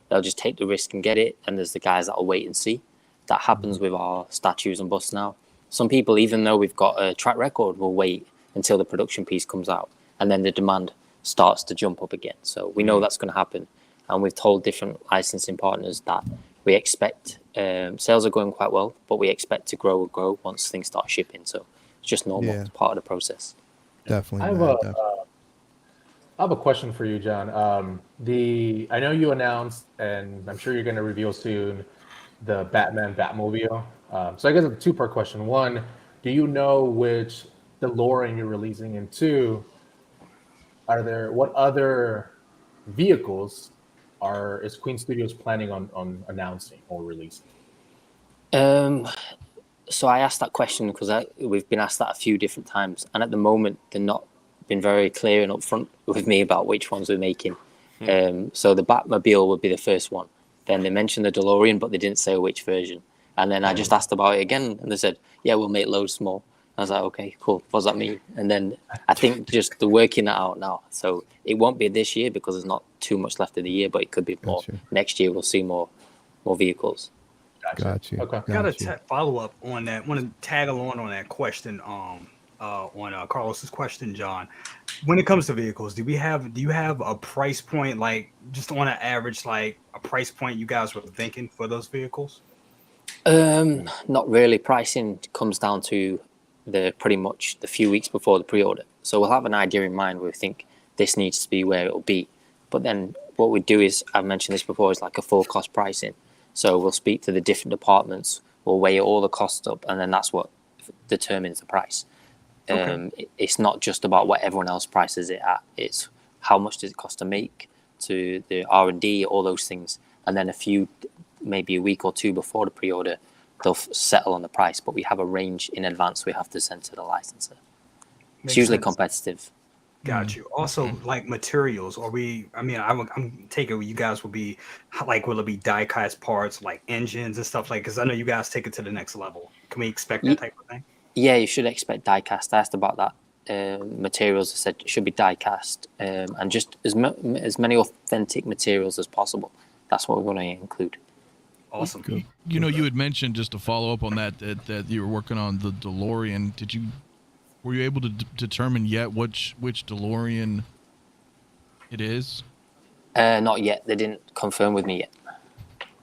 They'll just take the risk and get it, and there's the guys that'll wait and see. That happens with our statues and busts now. Some people, even though we've got a track record, will wait until the production piece comes out, and then the demand starts to jump up again. So we know that's going to happen, and we've told different licensing partners that we expect sales are going quite well, but we expect to grow once things start shipping. So it's just normal. It's part of the process. Definitely. I have a question for you, John. I know you announced, and I'm sure you're going to reveal soon, the Batman Batmobile. So I guess it's a two-part question. One, do you know which DeLorean you're releasing? And two, what other vehicles is Queen Studios planning on announcing or releasing? So I asked that question because we've been asked that a few different times, and at the moment they're not been very clear and upfront with me about which ones we're making. So the Batmobile would be the first one. Then they mentioned the DeLorean, but they didn't say which version. And then I just asked about it again, and they said, "Yeah, we'll make loads small." I was like, "Okay, cool. What does that mean?" And then I think just they're working that out now. So it won't be this year because there's not too much left of the year, but it could be more. Next year we'll see more vehicles. Gotcha. Okay. Got a follow up on that. Want to tag along on that question. On Carlos's question, John. When it comes to vehicles, do you have a price point, like just on an average, like a price point you guys were thinking for those vehicles? Not really. Pricing comes down to pretty much the few weeks before the pre-order. So we'll have an idea in mind where we think this needs to be where it'll be. But then what we do is, I've mentioned this before, is like a full cost pricing. So we'll speak to the different departments, we'll weigh all the costs up, and then that's what determines the price. It's not just about what everyone else prices it at. It's how much does it cost to make, to the R&D, all those things. And then maybe a week or two before the pre-order, they'll settle on the price. But we have a range in advance we have to send to the licensor. It's usually competitive. Got you. Also, like materials, I'm taking you guys will be like, will it be die-cast parts, like engines and stuff like? Because I know you guys take it to the next level. Can we expect that type of thing? Yeah, you should expect die-cast. I asked about that. Materials, I said, should be die-cast, and just as many authentic materials as possible. That's what we're going to include. Awesome. Good. You know, you had mentioned, just to follow up on that you were working on the DeLorean. Were you able to determine yet which DeLorean it is? Not yet. They didn't confirm with me yet.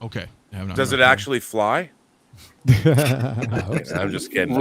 Okay. Does it actually fly? I'm just kidding.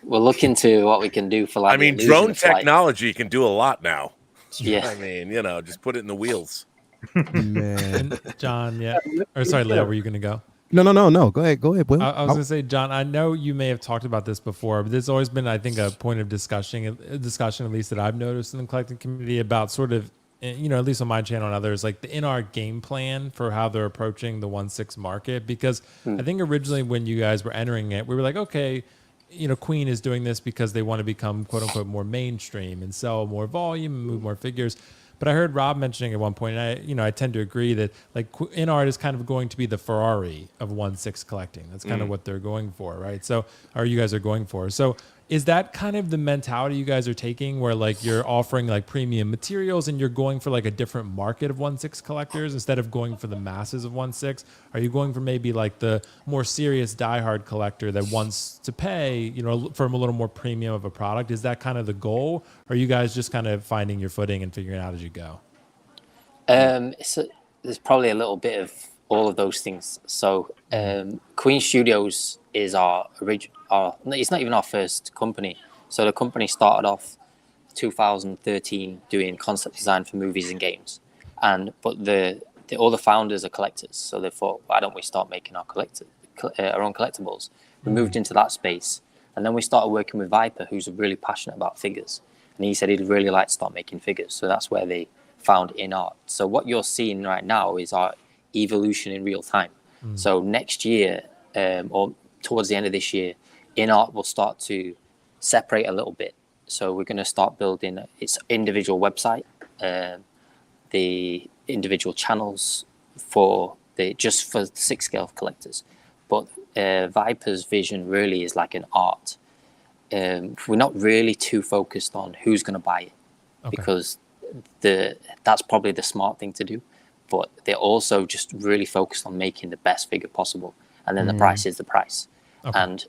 We'll look into what we can do for drone technology can do a lot now. Yeah. Just put it in the wheels. Man. John, yeah. Or sorry, Leo, were you going to go? No. Go ahead, Will. I was going to say, John, I know you may have talked about this before, but there's always been, I think, a point of discussion at least that I've noticed in the collecting community about sort of, at least on my channel and others, like in our game plan for how they're approaching the 1/6 market. Because I think originally when you guys were entering it, we were like, okay, Queen is doing this because they want to become quote unquote more mainstream and sell more volume and move more figures. But I heard Rob mentioning at one point, and I tend to agree that like InArt is kind of going to be the Ferrari of 1/6 collecting. That's kind of what they're going for, right? So, or you guys are going for. So is that kind of the mentality you guys are taking, where like you're offering like premium materials and you're going for like a different market of 1/6 collectors instead of going for the masses of 1/6? Are you going for maybe like the more serious diehard collector that wants to pay, for a little more premium of a product? Is that kind of the goal? Or are you guys just kind of finding your footing and figuring out as you go? There's probably a little bit of all of those things. So Queen Studios is our original. It's not even our first company. So the company started off 2013 doing concept design for movies and games, but all the founders are collectors. So they thought, why don't we start making our own collectibles? We moved into that space, and then we started working with Viper, who's really passionate about figures, and he said he'd really like to start making figures. So that's where they found InArt. So what you're seeing right now is our evolution in real time. So next year, or towards the end of this year, InArt will start to separate a little bit. So we're going to start building its individual website, the individual channels for just for 6 scale collectors. But Viper's vision really is like an art. We're not really too focused on who's going to buy it, because that's probably the smart thing to do. But they're also just really focused on making the best figure possible, and then the price is the price. And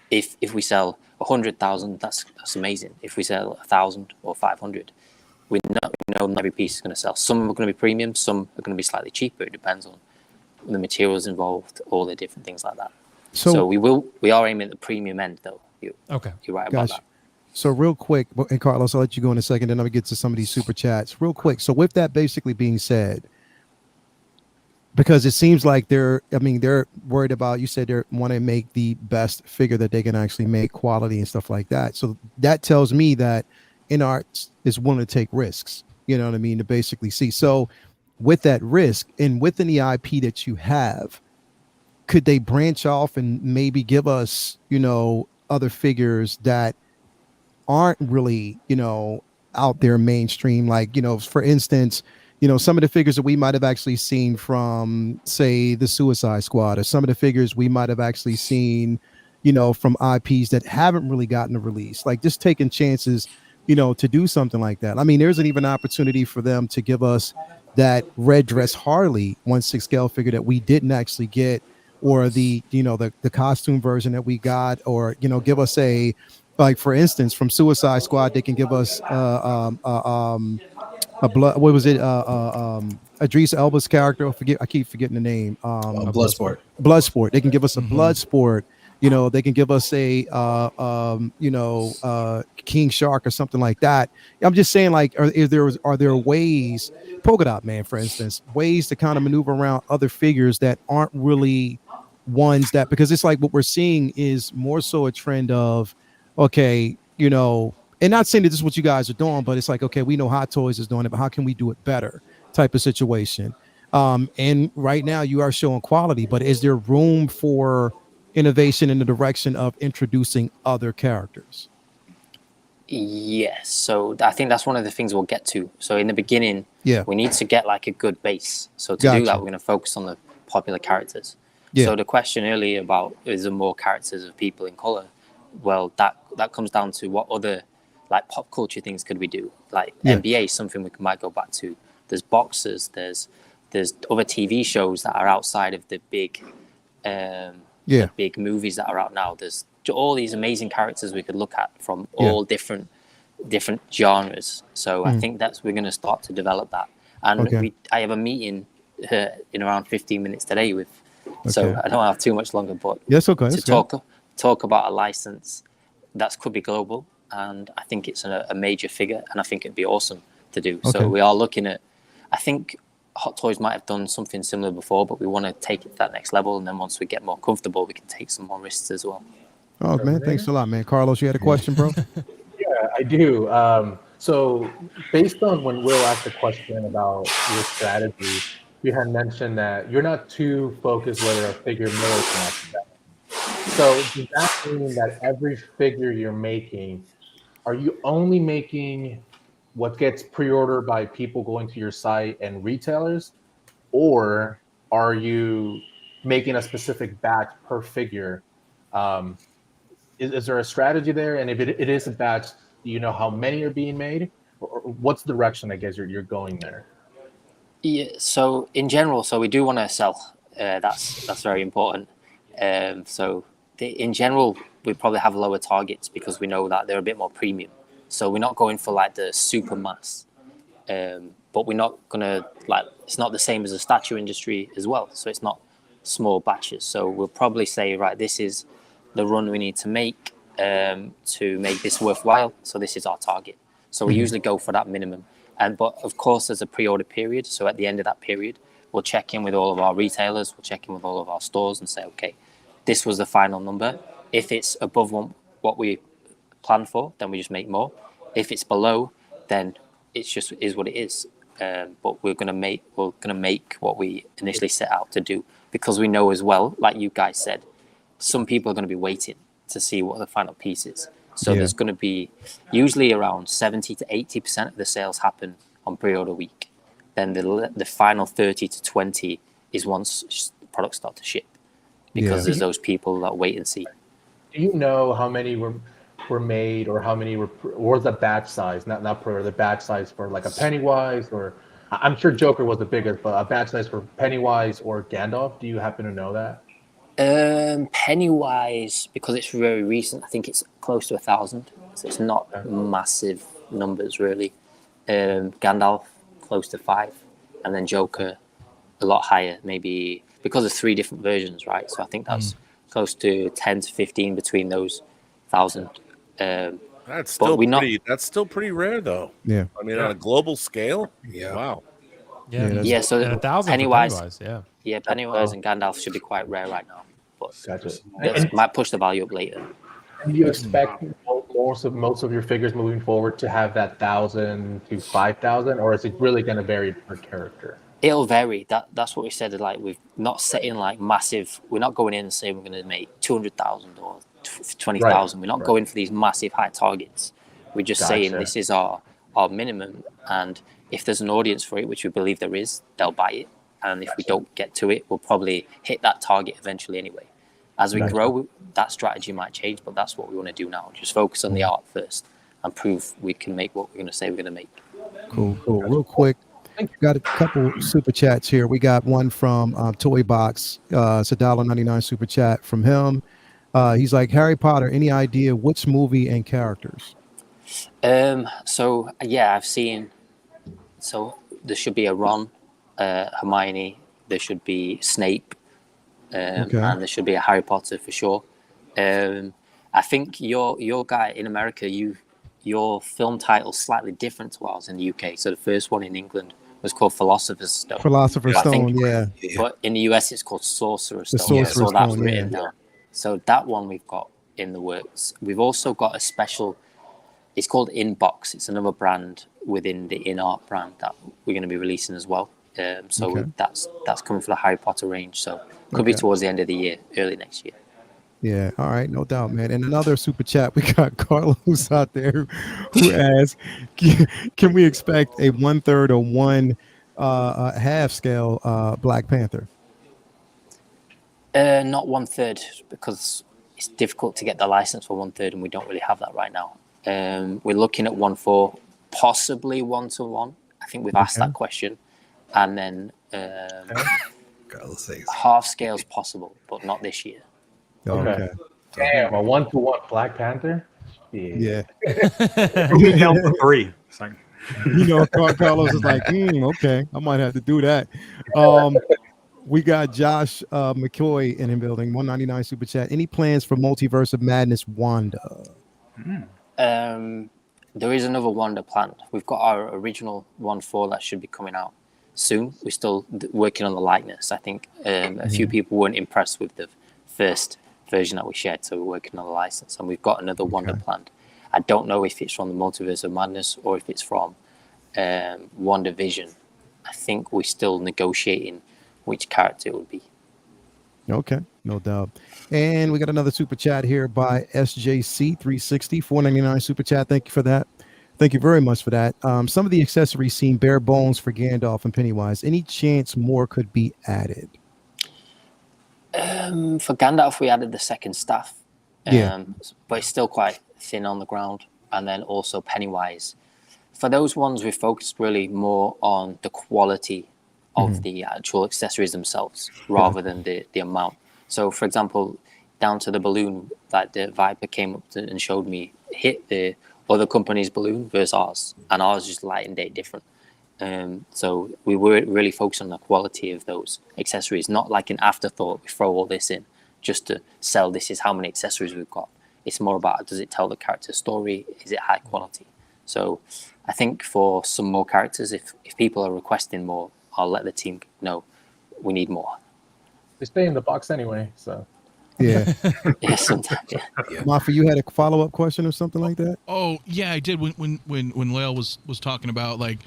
if we sell 100,000, that's amazing. If we sell 1,000 or 500, we know not every piece is going to sell. Some are going to be premium, some are going to be slightly cheaper. It depends on the materials involved, all the different things like that. So we are aiming at the premium end, though. You're right about that. So real quick, and Carlos, I'll let you go in a second, then I'll get to some of these super chats real quick. So with that basically being said, because it seems like they're worried about, you said they want to make the best figure that they can actually make, quality and stuff like that. So that tells me that InArt is willing to take risks, you know what I mean, to basically see. So with that risk and within the IP that you have, could they branch off and maybe give us, other figures that aren't really, out there mainstream? Like, for instance, some of the figures that we might have actually seen from, say, the Suicide Squad, or some of the figures we might have actually seen, from IPs that haven't really gotten a release, like just taking chances, to do something like that. I mean, there's an even opportunity for them to give us that Red Dress Harley 1/6 scale figure that we didn't actually get, or the costume version that we got, or, give us like, for instance, from Suicide Squad, they can give us Idris Elba's character. I keep forgetting the name. Bloodsport. Bloodsport. They can give us a Bloodsport. They can give us a King Shark or something like that. I'm just saying, like, are there ways, Polka Dot Man, for instance, ways to kind of maneuver around other figures that aren't really ones that, because it's like what we're seeing is more so a trend of, okay, and not saying that this is what you guys are doing, but it's like, okay, we know Hot Toys is doing it, but how can we do it better type of situation? And right now you are showing quality, but is there room for innovation in the direction of introducing other characters? Yes. So I think that's one of the things we'll get to. So in the beginning, we need to get like a good base. So to do that, we're going to focus on the popular characters. So the question earlier about, is there more characters of people in color? Well, that comes down to what other, like, pop culture things could we do? Like NBA, something we might go back to. There's boxers. There's other TV shows that are outside of the big, the big movies that are out now. There's all these amazing characters we could look at from all different genres. So I think we're going to start to develop that. And I have a meeting in around 15 minutes today with. So I don't have too much longer, but talk about a license that could be global, and I think it's a major figure, and I think it'd be awesome to do. So we are looking at, I think Hot Toys might have done something similar before, but we want to take it to that next level, and then once we get more comfortable, we can take some more risks as well. Oh man, thanks a lot, man. Carlos, you had a question, bro? Yeah, I do. So based on when Will asked the question about your strategy, you had mentioned that you're not too focused whether a figure merits or not. So does that mean that every figure you're making, are you only making what gets pre-ordered by people going to your site and retailers, or are you making a specific batch per figure? Is there a strategy there? And if it is a batch, do you know how many are being made? Or what's the direction, I guess, you're going there? Yeah, so in general, we do want to sell. That's very important. In general, we probably have lower targets because we know that they're a bit more premium. So we're not going for like the super mass, but we're not gonna, like, it's not the same as the statue industry as well. So it's not small batches. So we'll probably say, right, this is the run we need to make this worthwhile. So this is our target. So we usually go for that minimum. But of course, there's a pre-order period. So at the end of that period, we'll check in with all of our retailers. We'll check in with all of our stores and say, okay, this was the final number. If it's above what we planned for, then we just make more. If it's below, then it's just is what it is. but we're gonna make what we initially set out to do, because we know as well, like you guys said, some people are going to be waiting to see what the final piece is. So there's going to be usually around 70 to 80% of the sales happen on pre-order week. Then the final 30 to 20 is once the products start to ship, because there's those people that wait and see. Do you know how many were made, or how many or the batch size, not pre-order, the batch size for like a Pennywise, or I'm sure Joker was the biggest, but a batch size for Pennywise or Gandalf? Do you happen to know that? Pennywise, because it's very recent, I think it's close to 1,000. So it's not massive numbers really. Gandalf close to 5, and then Joker a lot higher, maybe because there's 3 different versions, right? So I think that's close to 10 to 15 between those 1,000. That's still pretty rare though. Yeah. I mean, on a global scale. Yeah. Wow. Yeah. So 1,000 Pennywise, yeah. Pennywise and Gandalf should be quite rare right now, but Gotcha. might push the value up later. Do you expect most of your figures moving forward to have that 1,000 to 5,000, or is it really going to vary per character? It'll vary. That's what we said. Like, we've not setting like massive. We're not going in and saying we're going to make 200,000 or 20,000. We're not going for these massive high targets. We're just saying this is our minimum, and if there's an audience for it, which we believe there is, they'll buy it. And if we don't get to it, we'll probably hit that target eventually anyway. As we grow, that strategy might change, but that's what we want to do now. Just focus on the art first and prove we can make what we're going to say we're going to make. Cool. Real quick, got a couple super chats here. We got one from Toy Box. It's $1.99 super chat from him. He's like, Harry Potter, any idea which movie and characters? So yeah, I've seen. So there should be a Ron, Hermione. There should be Snape, and there should be a Harry Potter for sure. I think your guy in America, your film title's slightly different to ours in the UK. So the first one in England was called Philosopher's Stone. Philosopher's Stone, yeah. But in the US, it's called Sorcerer's Stone. Sorcerer's that's Stone, written down. So that one we've got in the works. We've also got a special. It's called Inbox. It's another brand within the InArt brand that we're going to be releasing as well. That's coming for the Harry Potter range. So could be towards the end of the year, early next year. Yeah, all right, no doubt, man. And another super chat, we got Carlos out there who asks, can we expect a 1/3 or 1/2 scale Black Panther? Not 1/3, because it's difficult to get the license for 1/3, and we don't really have that right now. We're looking at 1/4, possibly 1:1. I think we've asked that question, and then half scale is possible, but not this year. Okay. Damn, a 1:1 Black Panther? Yeah. Down for 3. It's like, Carlos is like, okay, I might have to do that. We got Josh McCoy in the building, $1.99 super chat. Any plans for Multiverse of Madness Wanda? There is another Wanda planned. We've got our original 1/4 that should be coming out soon. We're still working on the likeness. I think a few people weren't impressed with the first version that we shared, so we're working on the license, and we've got another Wanda planned. I don't know if it's from the Multiverse of Madness or if it's from WandaVision. I think we're still negotiating which character it would be. Okay, no doubt. And we got another super chat here by SJC360, $4.99 super chat. Thank you for that. Thank you very much for that. Some of the accessories seem bare bones for Gandalf and Pennywise. Any chance more could be added? For Gandalf, we added the second staff, but it's still quite thin on the ground. And then also Pennywise. For those ones, we focused really more on the quality of the actual accessories themselves rather than the amount. So, for example, down to the balloon, like the Viper came up and showed me, hit the other company's balloon versus ours, and ours is just light and day different. So we were really focused on the quality of those accessories, not like an afterthought, we throw all this in just to sell, this is how many accessories we've got. It's more about, does it tell the character story? Is it high quality? So I think for some more characters, if people are requesting more, I'll let the team know we need more. They stay in the box anyway, so. Yeah. Yeah, sometimes. Yeah. Mafa, you had a follow-up question or something like that? Oh yeah, I did. When Lael was talking about like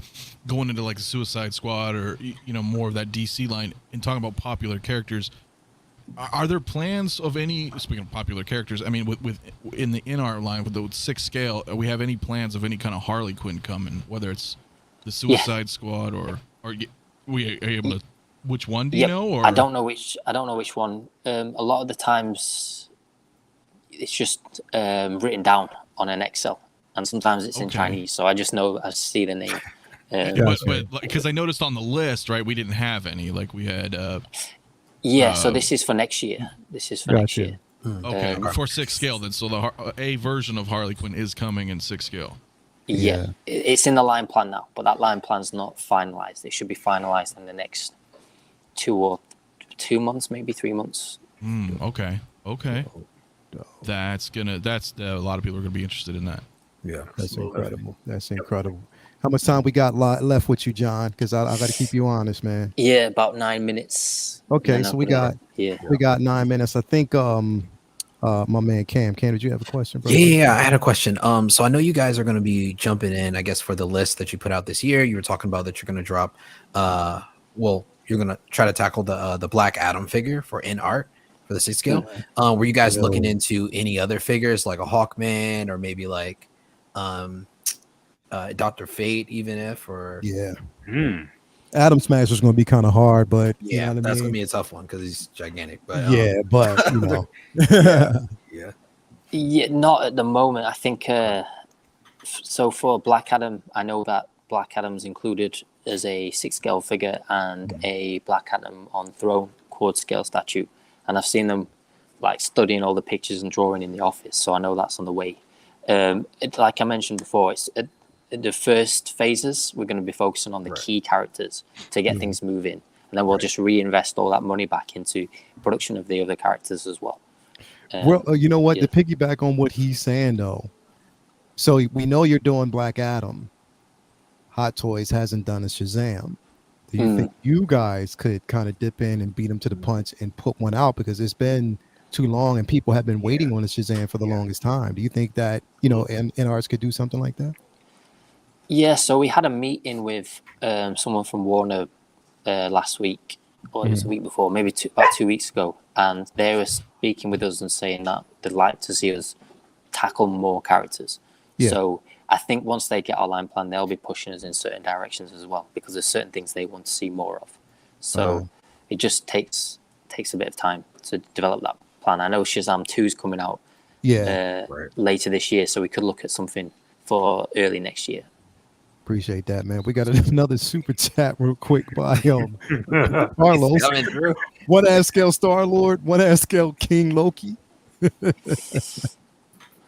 going into like the Suicide Squad or more of that DC line and talking about popular characters, are there plans of any? Speaking of popular characters, I mean, with in our line with the 6 scale, we have any plans of any kind of Harley Quinn coming? Whether it's the Suicide Squad or we are able to. Which one do you know? Or I don't know which one. A lot of the times, it's just written down on an Excel, and sometimes it's in Chinese. So I just know I see the name. But because I noticed on the list, right, we didn't have any. Like we had. So this is for next year. This is for next year. Okay, for 6 scale then. So a version of Harley Quinn is coming in 6 scale. Yeah, it's in the line plan now, but that line plan's not finalized. It should be finalized in the next 2 months, maybe 3 months. Okay. That's a lot of people are gonna be interested in that. Yeah, that's incredible. That's incredible. How much time we got left with you, John? Because I got to keep you honest, man. Yeah, about 9 minutes. Okay, so we got 9 minutes. I think my man Cam, did you have a question, bro? Yeah, I had a question. So I know you guys are going to be jumping in, I guess, for the list that you put out this year. You were talking about that you're going to drop. You're going to try to tackle the Black Adam figure for in art for the 6 scale. Were you guys looking into any other figures like a Hawkman or maybe like Dr. Fate, even if Adam Smash was going to be kind of hard, but that's going to be a tough one because he's gigantic. But not at the moment. I think so. For Black Adam, I know that Black Adam's included as a 6 scale figure and a Black Adam on throne quad scale statue, and I've seen them like studying all the pictures and drawing in the office, so I know that's on the way. Like I mentioned before, it's the first phases. We're going to be focusing on the key characters to get things moving, and then we'll just reinvest all that money back into production of the other characters as well. You know what? To piggyback on what he's saying, though, so we know you're doing Black Adam. Hot Toys hasn't done a Shazam. Do you think you guys could kind of dip in and beat them to the punch and put one out, because it's been too long and people have been waiting on a Shazam for the longest time? Do you think that NRs could do something like that? Yeah, so we had a meeting with someone from Warner last week, or it was the week before, maybe about 2 weeks ago, and they were speaking with us and saying that they'd like to see us tackle more characters. So I think once they get our line plan, they'll be pushing us in certain directions as well, because there's certain things they want to see more of. So it just takes a bit of time to develop that plan. I know Shazam 2 is coming out later this year, so we could look at something for early next year. Appreciate that, man. We got another super chat real quick by Carlos. One ass scale Star Lord, one ass scale King Loki.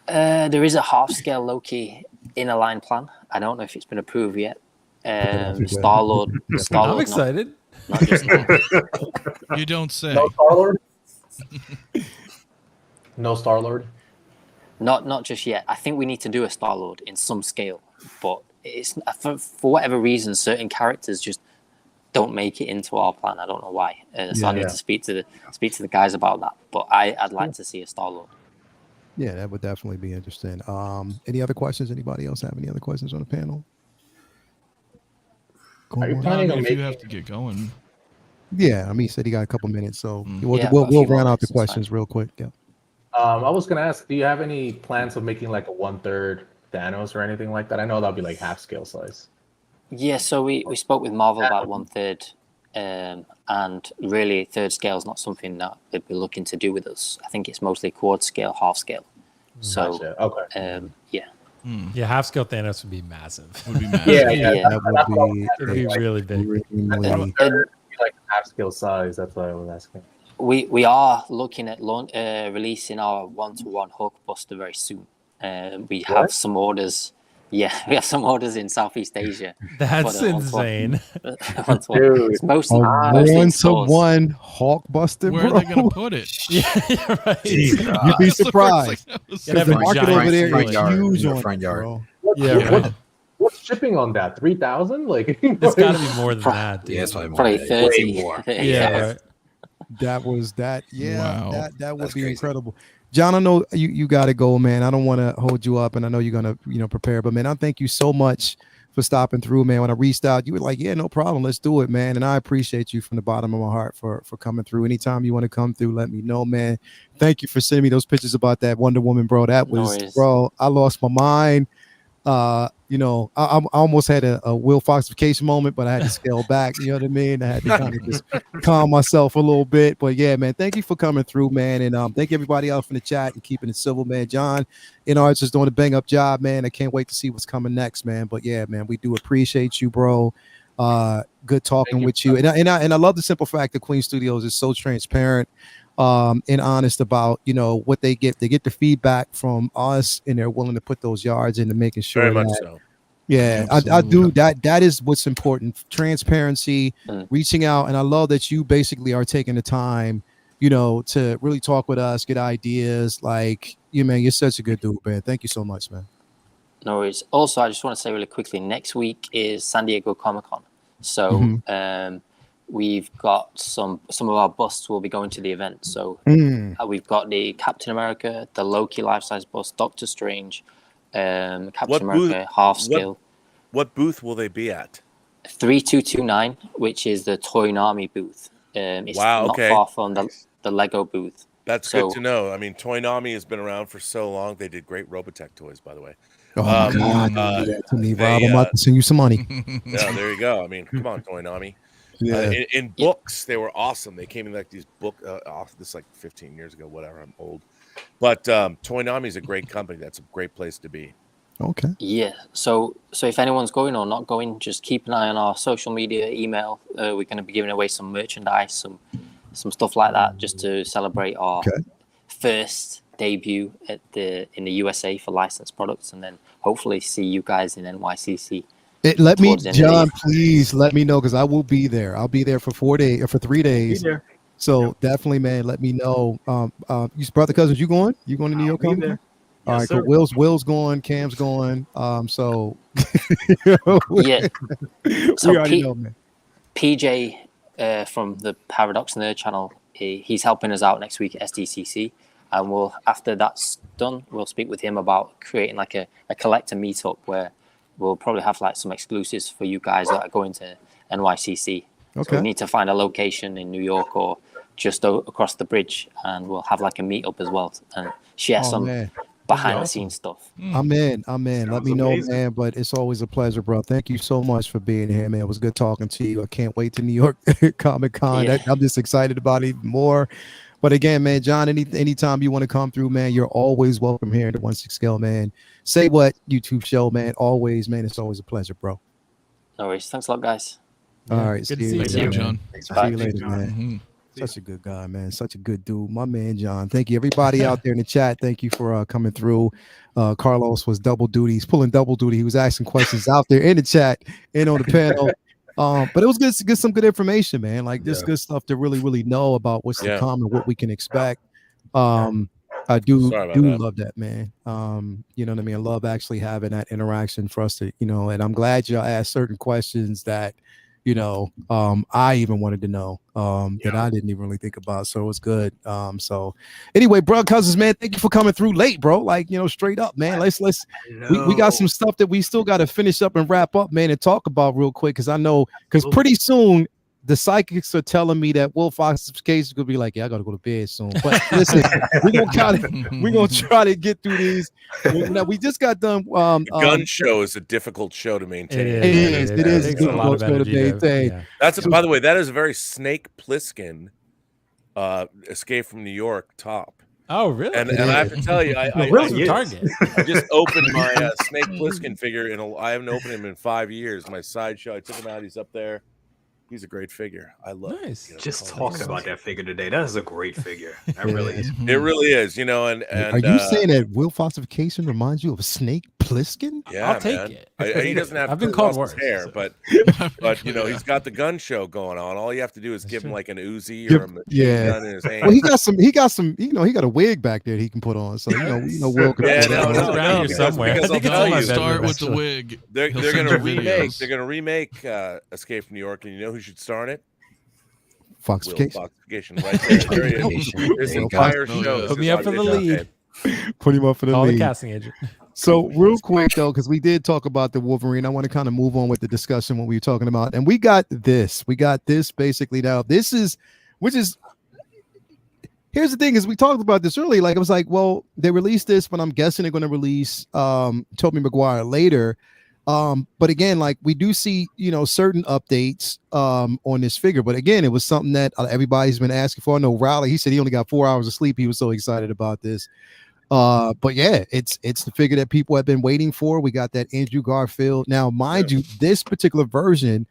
There is a half scale Loki in a line plan. I don't know if it's been approved yet. Star Lord. I'm excited. Not just You don't say. No Star Lord. No Star Lord. Not just yet. I think we need to do a Star Lord in some scale, but it's for whatever reason, certain characters just don't make it into our plan. I don't know why. So I need to speak to the guys about that. But I'd like to see a Star Lord. Yeah, that would definitely be interesting. Any other questions? Anybody else have any other questions on the panel? Are you planning on you have to get going? Yeah, I mean, he said he got a couple minutes, so we'll run out the questions real quick. Yeah. I was gonna ask, do you have any plans of making like a 1/3 Thanos or anything like that? I know that'll be like half scale size. Yeah, so we spoke with Marvel about 1/3, and really 3rd scale is not something that they'd be looking to do with us. I think it's mostly quad scale, half scale. So yeah, half scale Thanos would be massive. That would be really big. Like half scale size. That's why I was asking. We are looking at releasing our 1-to-1 Hulkbuster very soon. We have some orders. Yeah, we have some orders in Southeast Asia. That's insane. It's mostly 1-to-1 Hulkbuster. Where are they going to put it? Yeah, right. You'd be surprised. The market over there is huge on front yard. What's shipping on that? 3,000? Like it's got to be more than that, dude. Yeah, it's probably 30 more. Yeah. Right. That was that. Yeah, Wow. that would That's be crazy. incredible. John, I know you got to go, man. I don't want to hold you up, and I know you're gonna prepare, but man, I thank you so much for stopping through, man. When I reached out, you were like, yeah, no problem, let's do it, man. And I appreciate you from the bottom of my heart for coming through. Anytime you want to come through, let me know, man. Thank you for sending me those pictures about that Wonder Woman, bro. That was, bro, I lost my mind. I almost had a Will Foxification moment, but I had to scale back. You know what I mean? I had to kind of just calm myself a little bit. But yeah, man, thank you for coming through, man. And thank everybody else in the chat and keeping it civil, man. John, it's just doing a bang up job, man. I can't wait to see what's coming next, man. But yeah, man, we do appreciate you, bro. Good talking with you. And I love the simple fact that Queen Studios is so transparent and honest about what they get. They get the feedback from us, and they're willing to put those yards into making sure Very much so. Yeah, I do that. That is what's important. Transparency, reaching out, and I love that you basically are taking the time, to really talk with us, get ideas. Like man, you're such a good dude, man. Thank you so much, man. No worries. Also, I just want to say really quickly, next week is San Diego Comic-Con. So we've got some of our busts will be going to the event. So we've got the Captain America, the Loki life-size bust, Doctor Strange, Captain America half scale. What booth will they be at? 3229, which is the Toynami booth. It's not far from the Lego booth. That's good to know. I mean, Toynami has been around for so long. They did great Robotech toys, by the way. Oh my God! Don't do that to me, Rob. I'm about to send you some money. Yeah, there you go. I mean, come on, Toynami. Yeah. In books, they were awesome. They came in like these this like 15 years ago, whatever. I'm old, but Toynami is a great company. That's a great place to be. Okay. Yeah. So if anyone's going or not going, just keep an eye on our social media, email. We're going to be giving away some merchandise, some stuff like that, just to celebrate our first debut in the USA for licensed products, and then hopefully see you guys in NYCC. John, please let me know, because I will be there. I'll be there for 3 days. So definitely, man, let me know. You brother cousins, you going? You going to New York? There. All right, cool. Will's going, Cam's going. So yeah. So we already know, man. PJ from the Paradox Nerd channel, he's helping us out next week at SDCC. And after that's done, we'll speak with him about creating like a collector meetup where we'll probably have like some exclusives for you guys that are going to NYCC. Okay. So we need to find a location in New York or just across the bridge, and we'll have like a meetup as well and share some behind the scenes stuff. I'm in. Let me know, man. But it's always a pleasure, bro. Thank you so much for being here, man. It was good talking to you. I can't wait to New York Comic-Con. Yeah. I'm just excited about it even more. But again, man, John, anytime you want to come through, man, you're always welcome here at the 1/6 Scale, man. Say What YouTube show, man. Always, man. It's always a pleasure, bro. No worries. Thanks a lot, guys. All right. Good to see you, Thank you, John. See you later, man. Such a good guy, man. Such a good dude. My man, John. Thank you. Everybody out there in the chat, thank you for coming through. Carlos was double duty. He's pulling double duty. He was asking questions out there in the chat and on the panel. But it was good to get some good information, man. Like this good stuff to really know about what's to come and what we can expect. I do love that, man. You know what I mean? I love actually having that interaction for us to, and I'm glad y'all asked certain questions that, I even wanted to know that I didn't even really think about. So it was good. So anyway, bro, cousins, man, thank you for coming through late, bro. Like, straight up, man. We got some stuff that we still got to finish up and wrap up, man, and talk about real quick. Because pretty soon the psychics are telling me that Will Fox's case is gonna be like, I gotta go to bed soon. But listen, we're gonna try to get through these. Now we just got done. The gun show is a difficult show to maintain. It is a difficult show to maintain. Yeah. That's by the way, that is a very Snake Plissken Escape from New York top. Oh, really? And I have to tell you, I just opened my Snake Plissken figure, and I haven't opened him in 5 years. My sideshow, I took him out. He's up there. He's a great figure. I love it. Just talking about that figure today. That is a great figure. That really is. It really is, and are you saying that Will Foxification reminds you of Snake Plissken? Yeah, I'll take it. He doesn't have to called his hair, but he's got the gun show going on. All you have to do is give him like an Uzi or a machine gun in his hand. Well, he got some, he got a wig back there that he can put on. So Will can put around here somewhere. Because I think I'll start with the wig. They're gonna remake Escape from New York, and you know who should star in it? Foxification, right there. There he is. This entire show. Put me up for the lead. Put him up for the Call lead. the casting agent. So real quick though, because we did talk about the Wolverine, I want to kind of move on with the discussion what we were talking about, and we got this basically now. Here's the thing is we talked about this earlier. Like I was like, well, they released this, but I'm guessing they're going to release Tobey Maguire later. But again, like we do see, certain updates on this figure. But again, it was something that everybody's been asking for. I know Raleigh, he said he only got 4 hours of sleep. He was so excited about this. But yeah, it's the figure that people have been waiting for. We got that Andrew Garfield. Now, mind you, this particular version,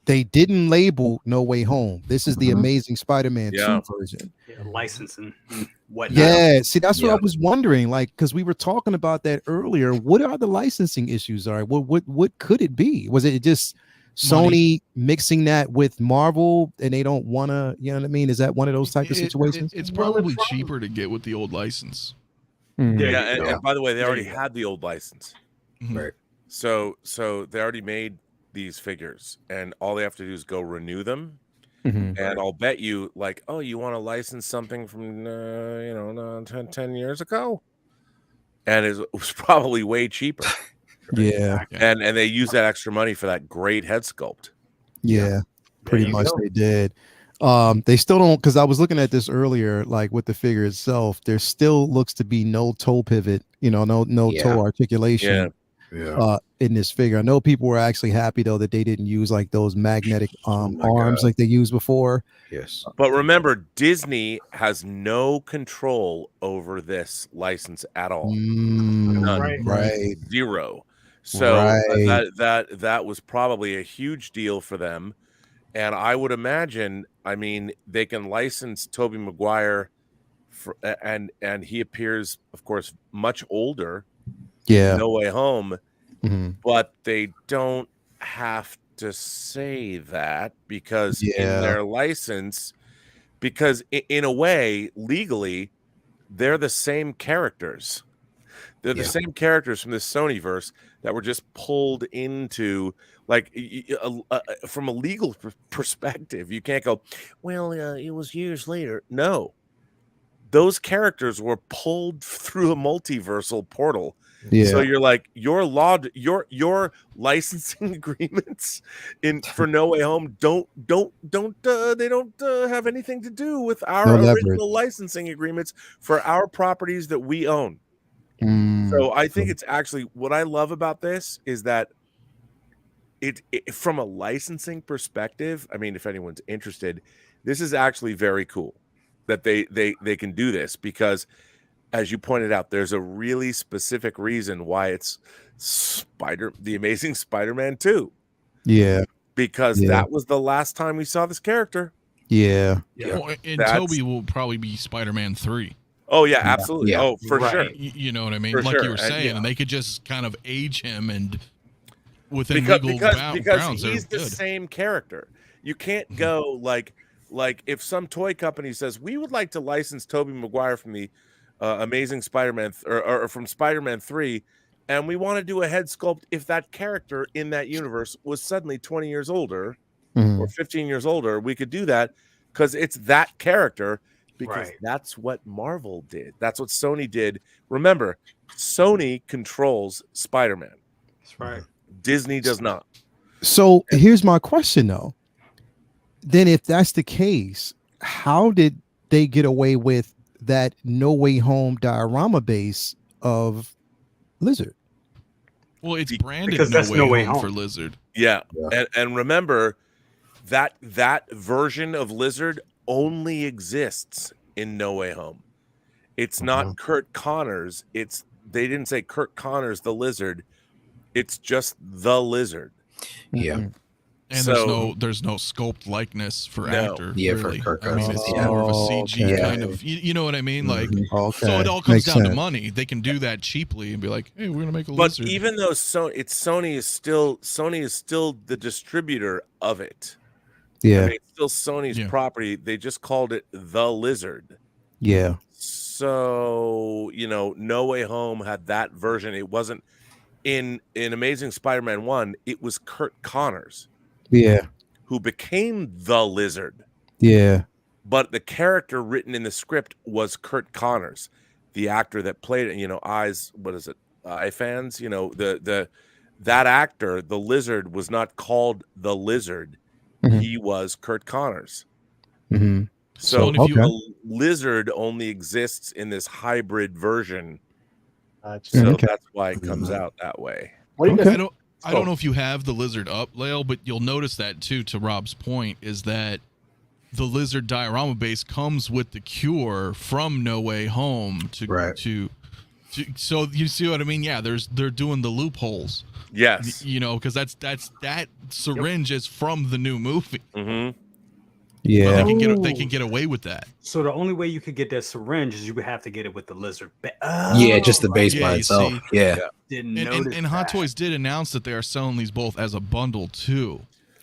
they didn't label No Way Home. This is the Amazing Spider-Man 2 version. Licensing and whatnot. Yeah, see, that's what I was wondering. Like, because we were talking about that earlier. What are the licensing issues? All right, what could it be? Was it just Sony mixing that with Marvel and they don't want to? You know what I mean? Is that one of those type of situations? It's probably cheaper to get with the old license. Yeah, and by the way, they already had the old license. Right. So they already made these figures, and all they have to do is go renew them. And I'll bet you, like, oh, you want to license something from 10 years ago, and it was probably way cheaper. Yeah, and they use that extra money for that great head sculpt. Yeah, pretty much they did. They still don't, because I was looking at this earlier, like with the figure itself, there still looks to be no toe pivot, no toe articulation in this figure. I know people were actually happy though that they didn't use like those magnetic arms like they used before. Yes. But remember, Disney has no control over this license at all. None. Right. Zero. So that was probably a huge deal for them. And I would imagine, I mean, they can license Tobey Maguire and he appears, of course, much older. Yeah. No Way Home. But they don't have to say that because in their license, because in a way, legally, they're the same characters. They're the same characters from the Sonyverse that were just pulled into, like, from a legal perspective. You can't go, well, it was years later. No, those characters were pulled through a multiversal portal. So you're like, your licensing agreements for No Way Home don't have anything to do with our original licensing agreements for our properties that we own. So I think it's actually, what I love about this is that it from a licensing perspective, I mean, if anyone's interested, this is actually very cool that they can do this, because as you pointed out, there's a really specific reason why it's The Amazing Spider-Man 2. Yeah. Because that was the last time we saw this character. Yeah. Well, and Tobey will probably be Spider-Man 3. Oh, yeah, absolutely. Yeah. Oh, for sure. You know what I mean? For like sure. You were saying, and they could just kind of age him and within because bounds, he's the same character. You can't go like if some toy company says, we would like to license Tobey Maguire from the Amazing Spider-Man or from Spider-Man 3, and we want to do a head sculpt if that character in that universe was suddenly 20 years older or 15 years older, we could do that because it's that character, because that's what Marvel did. That's what Sony did. Remember, Sony controls Spider-Man. That's right. Disney does not. So here's my question though. Then if that's the case, how did they get away with that No Way Home diorama base of Lizard? Well, it's branded because that's No Way Home for Lizard. Yeah. And remember that version of Lizard only exists in No Way Home. It's not Kurt Connors. They didn't say Kurt Connors the Lizard. It's just the Lizard. Yeah. And there's no sculpt likeness for actor. Yeah, really. for Kirk. I mean, it's more of a CG kind of. You know what I mean? Like, so it all comes down to money. They can do that cheaply and be like, "Hey, we're gonna make a lizard." But even though Sony is still the distributor of it. Yeah, I mean, it's still Sony's property. They just called it the Lizard. Yeah. So No Way Home had that version. It wasn't in Amazing Spider-Man 1. It was Kurt Connors. Yeah. Who became the Lizard. Yeah. But the character written in the script was Kurt Connors, the actor that played it. You know, Eye fans. You know, that actor, the Lizard, was not called the Lizard. Mm-hmm. He was Kurt Connors. Mm-hmm. So the Lizard only exists in this hybrid version. So that's why it comes out that way. I don't know if you have the Lizard up, Lale, but you'll notice that too, to Rob's point, is that the Lizard diorama base comes with the cure from No Way Home so you see what I mean? Yeah, they're doing the loopholes. Yes. You know, because that syringe is from the new movie. Mm-hmm. Yeah, they can get away with that. So the only way you could get that syringe is you would have to get it with the Lizard. Yeah, just the base by itself. And Hot Toys did announce that they are selling these both as a bundle too.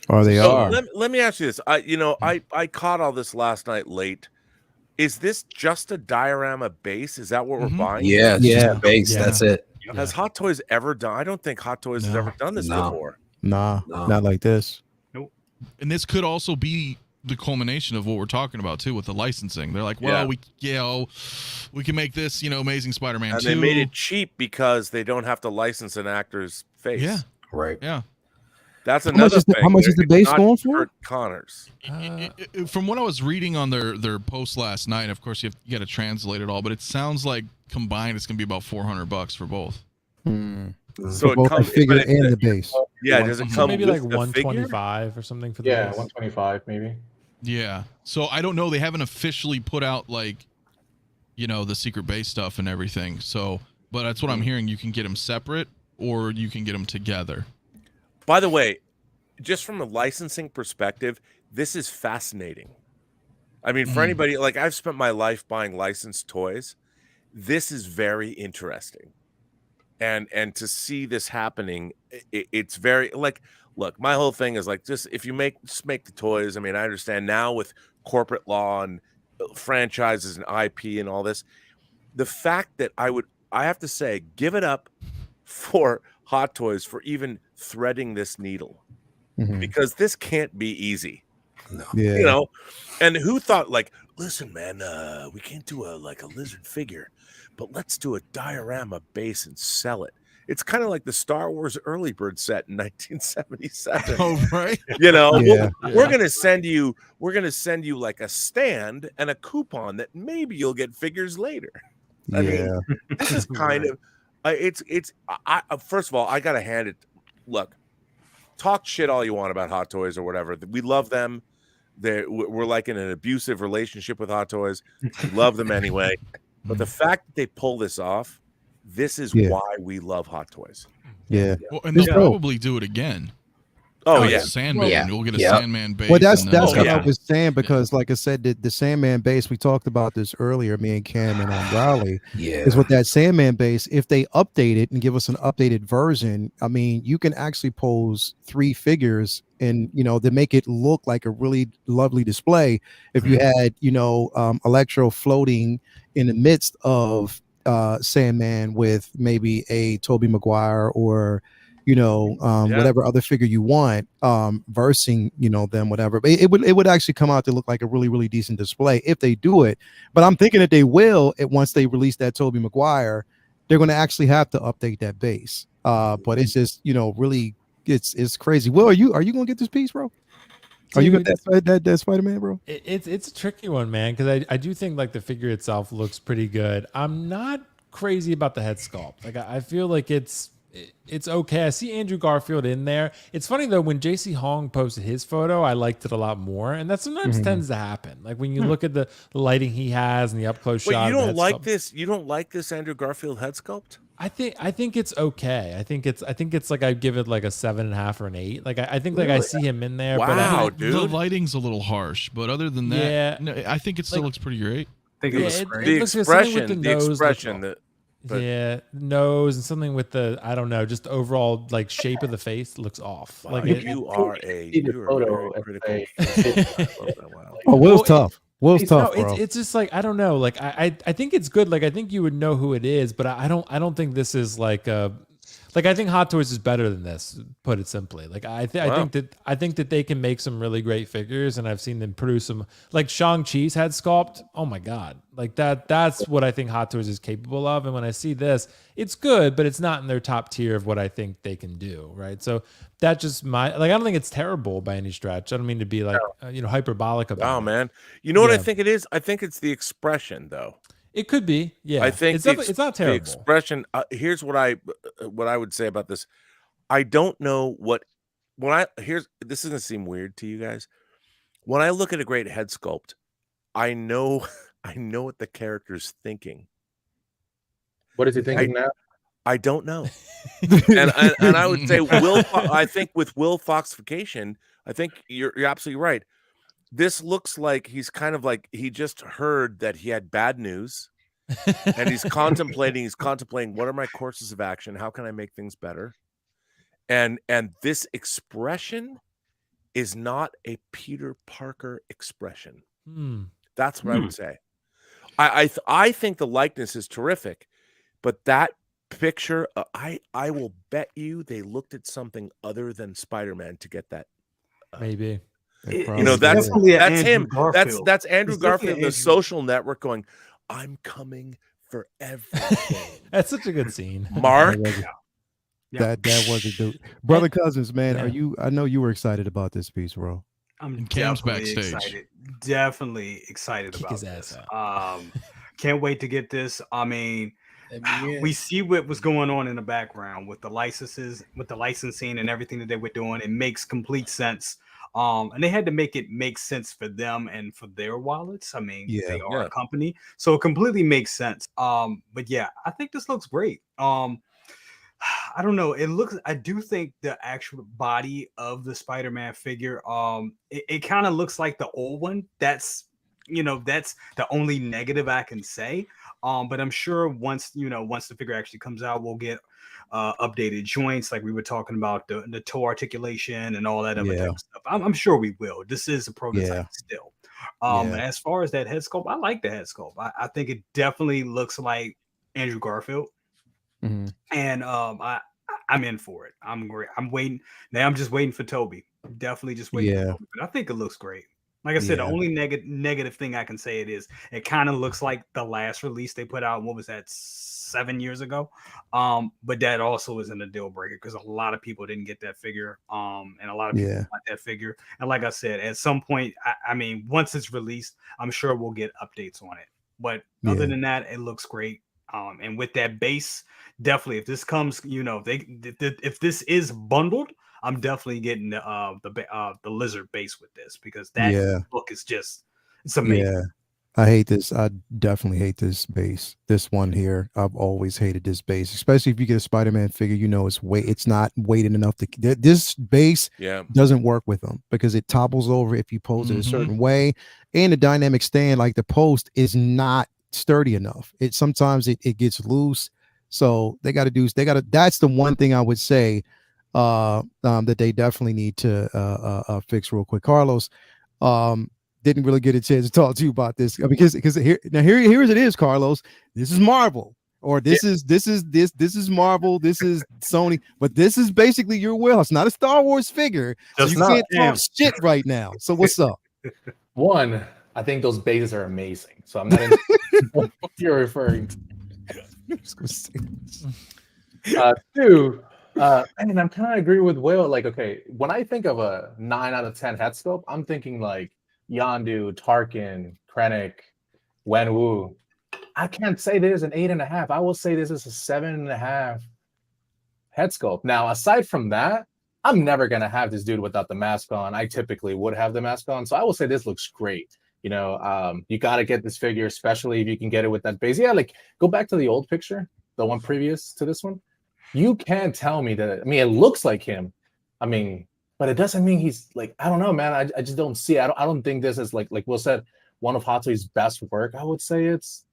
Oh, they are. Let me ask you this. I caught all this last night late. Is this just a diorama base? Is that what we're buying? Yeah, just a base. Yeah. That's it. Has Hot Toys ever done? I don't think Hot Toys has ever done this before. Nah, not like this. Nope. And this could also be the culmination of what we're talking about too with the licensing. They're like, well, we can make this, Amazing Spider-Man 2. And they made it cheap because they don't have to license an actor's face. Yeah. Right. Yeah. That's another thing. How much is the base going for? Kurt Connors. From what I was reading on their post last night, of course you got to translate it all, but it sounds like combined it's going to be about $400 for both. So both the figure and the base. Yeah, does it come maybe with like the 125 figure? or something for the Yeah, base? 125 maybe. Yeah. So I don't know. They haven't officially put out the secret base stuff and everything. So, but that's what I'm hearing. You can get them separate or you can get them together. By the way, just from a licensing perspective, this is fascinating. I mean, for anybody, I've spent my life buying licensed toys. This is very interesting. And to see this happening, it's very look, my whole thing is just if you make the toys. I mean, I understand now with corporate law and franchises and IP and all this, the fact that I have to say, give it up for Hot Toys for even threading this needle, because this can't be easy. No. Yeah. And who thought listen, man, we can't do a Lizard figure, but let's do a diorama base and sell it. It's kind of like the Star Wars early bird set in 1977. Oh, right. We're gonna send you a stand and a coupon that maybe you'll get figures later. I mean, this is kind of first of all, I gotta hand it. Look, talk shit all you want about Hot Toys or whatever. We love them. We're in an abusive relationship with Hot Toys. We love them anyway. But the fact that they pull this off, this is why we love Hot Toys. Yeah. Well, and they'll probably do it again. Oh, yeah. Sandman. Yeah. You'll get a Sandman base. Well, that's what I yeah. was saying, because like I said, the Sandman base, we talked about this earlier, me and Cam and Riley, is with that Sandman base. If they update it and give us an updated version, I mean, you can actually pose 3 figures and, to make it look like a really lovely display. If you had, Electro floating in the midst of Sandman with maybe a Tobey Maguire or whatever other figure you want, versing, them, whatever. But it would actually come out to look like a really, really decent display if they do it. But I'm thinking that they will, once they release that Tobey Maguire, they're going to actually have to update that base. But it's just, really, it's crazy. Will, are you going to get this piece, bro? Are you got that Spider-Man, bro? It's a tricky one, man, because I do think the figure itself looks pretty good. I'm not crazy about the head sculpt. I feel like it's okay. I see Andrew Garfield in there. It's funny though, when JC Hong posted his photo, I liked it a lot more, and that sometimes tends to happen. When you look at the lighting he has and the up close shot. You don't like this? You don't like this Andrew Garfield head sculpt? I think it's okay. I think it's I'd give it a 7.5 or an 8. I think I see him in there. Wow, but dude. The lighting's a little harsh, but other than that, no, I think it still looks pretty great. I think it looks great. The looks good. Something with expression, nose, that. Nose and something with the just the overall shape of the face looks off. Wow, you are very critical. Oh, Will's tough. Will's tough, bro. It's just I don't know. I think it's good. I think you would know who it is, but I don't think this is Like I think Hot Toys is better than this. Put it simply, like I think that they can make some really great figures, and I've seen them produce some. Like Shang-Chi's head sculpt. Oh my god, like that's what I think Hot Toys is capable of. And when I see this, it's good, but it's not in their top tier of what I think they can do. Right. So that just I don't think it's terrible by any stretch. I don't mean to be like hyperbolic about it. Oh man, you know what I think it is? I think it's the expression though. It could be, yeah. I think it's not terrible. The expression. Here's what I would say about this. I don't know this is gonna seem weird to you guys. When I look at a great head sculpt, I know what the character's thinking. What is he thinking now? I don't know. and I would say I think with Will Foxification, I think you're absolutely right. This looks like he's kind of like he just heard that he had bad news and he's contemplating what are my courses of action? How can I make things better? And this expression is not a Peter Parker expression. That's what I would say. I think the likeness is terrific, but that picture, I will bet you they looked at something other than Spider-Man to get that. Maybe. That's him. That's Andrew Garfield, the Social Network, going, "I'm coming for everything." That's such a good scene. Mark, that was a dude. Brother Cousins, man, I know you were excited about this piece, bro. I'm Cam's definitely backstage. excited. Definitely excited Kick about his this. ass out. Can't wait to get this. I mean, we see what was going on in the background with the licenses, with the licensing and everything that they were doing. It makes complete sense. And they had to make it make sense for them and for their wallets. I mean, they are a company, so it completely makes sense. But yeah, I think this looks great. I don't know. I do think the actual body of the Spider-Man figure, it kind of looks like the old one. That's the only negative I can say. But I'm sure once the figure actually comes out, we'll get updated joints, like we were talking about the toe articulation and all that other type of stuff. I'm sure we will. This is a prototype still. As far as that head sculpt, I like the head sculpt. I think it definitely looks like Andrew Garfield. And I'm in for it. I'm great. I'm waiting. Now I'm just waiting for Toby. Definitely just waiting for Toby. But I think it looks great. Like I said, the only negative thing I can say it kind of looks like the last release they put out. What was that, 7 years ago? But that also isn't a deal breaker because a lot of people didn't get that figure. And a lot of people want that figure. And like I said, at some point, I mean, once it's released, I'm sure we'll get updates on it. But other than that, it looks great. And with that base, definitely, if this comes, if this is bundled, I'm definitely getting the lizard base with this because that book is it's amazing. Yeah, I hate this. I definitely hate this base. This one here, I've always hated this base, especially if you get a Spider-Man figure. It's not weighted enough to. This base doesn't work with them because it topples over if you pose it a certain way, and the dynamic stand, like the post, is not sturdy enough. Sometimes it gets loose, so that's the one thing I would say that they definitely need to fix real quick. Carlos didn't really get a chance to talk to you about this because here it is, Carlos. This is Marvel, or this is Marvel, this is Sony, but this is basically your will. It's not a Star Wars figure, so you can't talk shit right now. So what's up? One, I think those bases are amazing. So I'm not into what you're referring to. Two, and I'm kind of agree with Will. Like, okay, when I think of a 9 out of 10 head sculpt, I'm thinking like Yondu, Tarkin, Krennic, Wenwu. I can't say this is an 8.5. I will say this is a 7.5 head sculpt. Now, aside from that, I'm never gonna have this dude without the mask on. I typically would have the mask on, so I will say this looks great. You got to get this figure, especially if you can get it with that base. Yeah, like go back to the old picture, the one previous to this one. You can't tell me that. I mean, it looks like him. I mean, but it doesn't mean he's like, I don't know, man. I just don't see. I don't think this is like Will said, one of Hot Toys' best work. I would say it's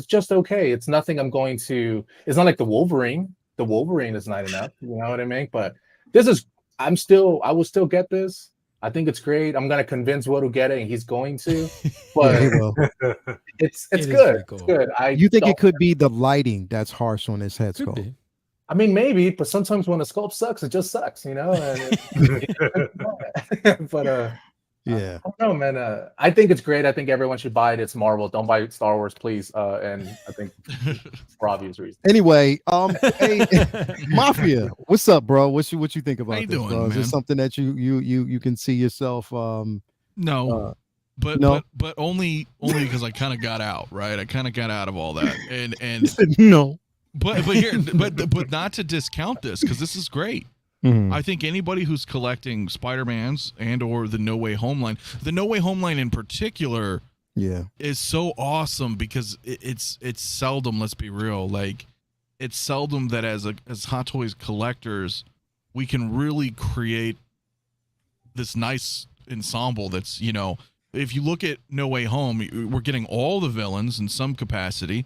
just okay. It's nothing I'm going to. It's not like the Wolverine. The Wolverine is not enough. You know what I mean? But this is. I will still get this. I think it's great. I'm gonna convince Will to get it, and he's going to. But it's good. Cool. It's good. You think it could be the lighting that's harsh on his head sculpt? I mean, maybe, but sometimes when a sculpt sucks, it just sucks, you know. And but yeah, I don't know, man. I think it's great. I think everyone should buy it. It's Marvel. Don't buy Star Wars, please. And I think for obvious reasons. Anyway, hey, Mafia, what's up, bro? What you think about this, doing, bro? Is man? this something that you can see yourself? No. But only because I kind of got out, right? I kind of got out of all that, and no. But not to discount this, because this is great. I think anybody who's collecting Spider-Mans and or the No Way Home line, the No Way Home line in particular, is so awesome because it's seldom. Let's be real, like it's seldom that as Hot Toys collectors, we can really create this nice ensemble. That's, you know, if you look at No Way Home, we're getting all the villains in some capacity.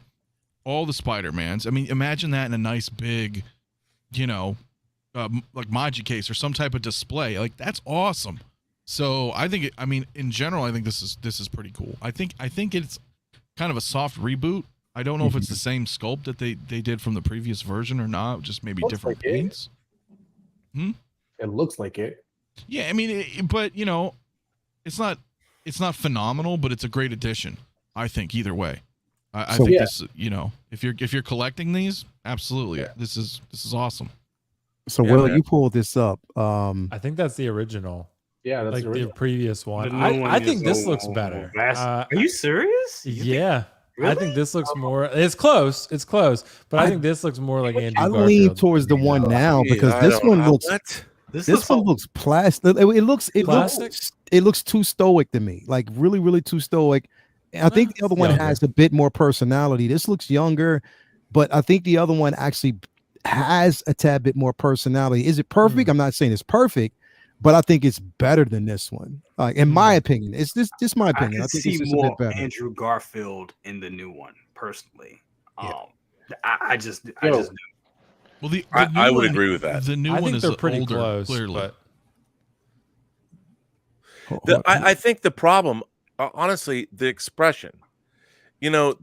All the Spider-Mans. I mean, imagine that in a nice big, you know, like Maji case or some type of display. Like that's awesome. So I think, in general, I think this is pretty cool. I think it's kind of a soft reboot. I don't know if it's the same sculpt that they did from the previous version or not. Just maybe different paints. It looks like it. Yeah, I mean, but you know, it's not phenomenal, but it's a great addition. I think either way. I think this, you know, if you're collecting these, absolutely, this is awesome. So Will, you pulled this up. I think that's the original. Yeah, that's like the previous one. The I think this looks better. Are you serious? Yeah. Really? I think this looks more. It's close, but I think this looks more like Andrew I Garfield. lean towards the one now because this one looks. This one looks plastic. It looks too stoic to me. Like really, really too stoic. I think the other one has a bit more personality. This looks younger, but I think the other one actually has a tad bit more personality. Is it perfect? I'm not saying it's perfect, but I think it's better than this one. Like in my opinion, it's just my opinion. I think see it's just more a bit better. Andrew Garfield in the new one, personally. I just do. Well, I would agree with that. The new I one think is they're pretty older, close, clearly. but I think the problem, honestly, the expression. You know,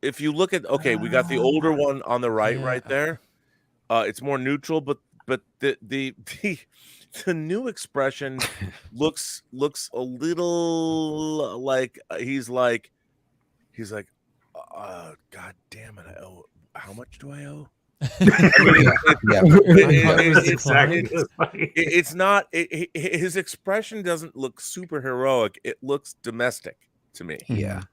if you look at we got the older one on the right there. It's more neutral, but the new expression looks a little like he's like God damn it, I owe. How much do I owe? It's not. His expression doesn't look super heroic. It looks domestic to me. Yeah.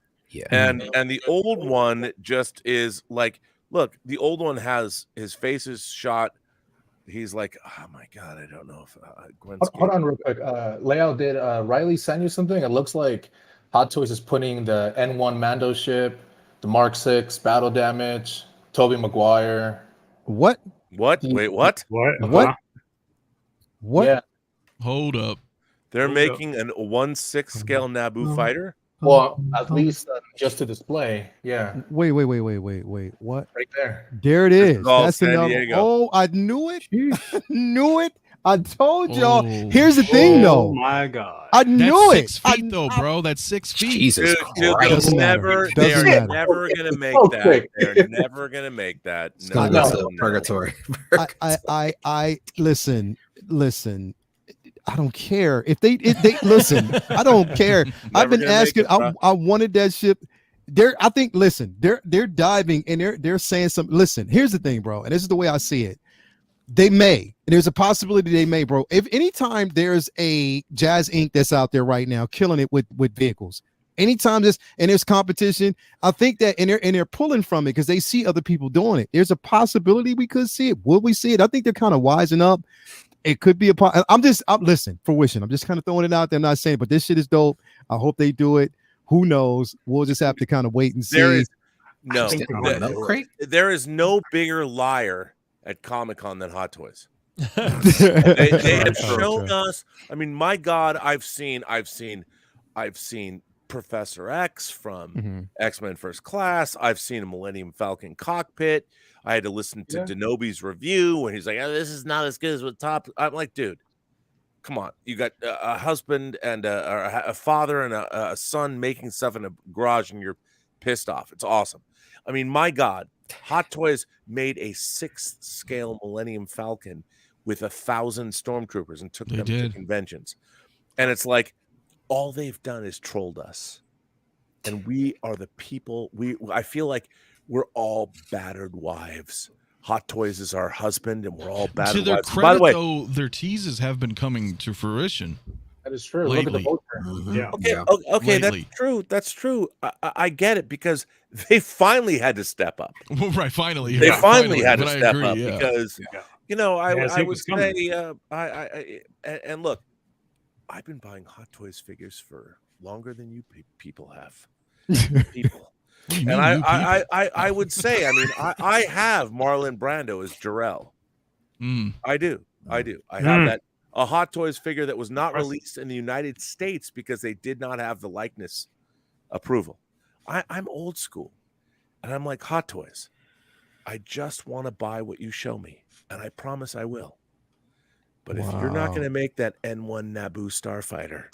And the old one just is like, look, the old one has his face is shot. He's like, oh my God, I don't know if hold on real quick. Leo, did Riley send you something? It looks like Hot Toys is putting the N1 Mando ship, the Mark 6 battle damage, Tobey Maguire. What? Wait, what? What? Yeah. Hold up. They're making a 1/6 scale Naboo fighter. Well, at least just to display. Yeah. Wait. What? Right there. There it is. That's San another. Diego. Oh, I knew it. I knew it. I told y'all. Here's the thing, though. Oh my God. I knew it. That's 6 feet, though, bro. That's 6 feet. Jesus Dude, Christ. they are never gonna make that. They're never gonna make that. No. Purgatory. I listen. I don't care if they listen. I don't care. I've been asking. I wanted that ship. I think. Listen, they're diving and they're saying something. Listen, here's the thing, bro, and this is the way I see it. They may, and there's a possibility they may, bro. If anytime there's a Jazz Inc. that's out there right now killing it with vehicles, anytime there's competition, I think that and they're pulling from it because they see other people doing it. There's a possibility we could see it. Would we see it? I think they're kind of wising up. It could be I'm listen for wishing. I'm just kind of throwing it out there. I'm not saying, but this shit is dope. I hope they do it. Who knows? We'll just have to kind of wait and see. There is no bigger liar at Comic-Con than Hot Toys. they have shown us. I mean, my God, I've seen Professor X from X-Men First Class. I've seen a Millennium Falcon cockpit. I had to listen to Denobi's review when he's like, oh, this is not as good as what top. I'm like, dude, come on. You got a husband and a father and a son making stuff in a garage and you're pissed off. It's awesome. I mean, my God, Hot Toys made a 6th scale Millennium Falcon with 1,000 stormtroopers and took them to conventions. And it's like, all they've done is trolled us. And we are the people. I feel like we're all battered wives. Hot Toys is our husband, and we're all battered to their wives. credit, By the way, though, their teases have been coming to fruition. That is true. Lately. Look at the poster. Yeah. Okay, Lately. that's true. That's true. I get it, because they finally had to step up. Well, right, finally. They Yeah, finally had to but I step agree, up yeah. because, you know, I would was coming. say, and look, I've been buying Hot Toys figures for longer than you people have. People. What do you And mean, I would say, I mean, I have Marlon Brando as Jarrell. I do. I have that, a Hot Toys figure that was not released in the United States because they did not have the likeness approval. I'm old school, and I'm like, Hot Toys, I just want to buy what you show me, and I promise I will. But if you're not going to make that N1 Naboo Starfighter,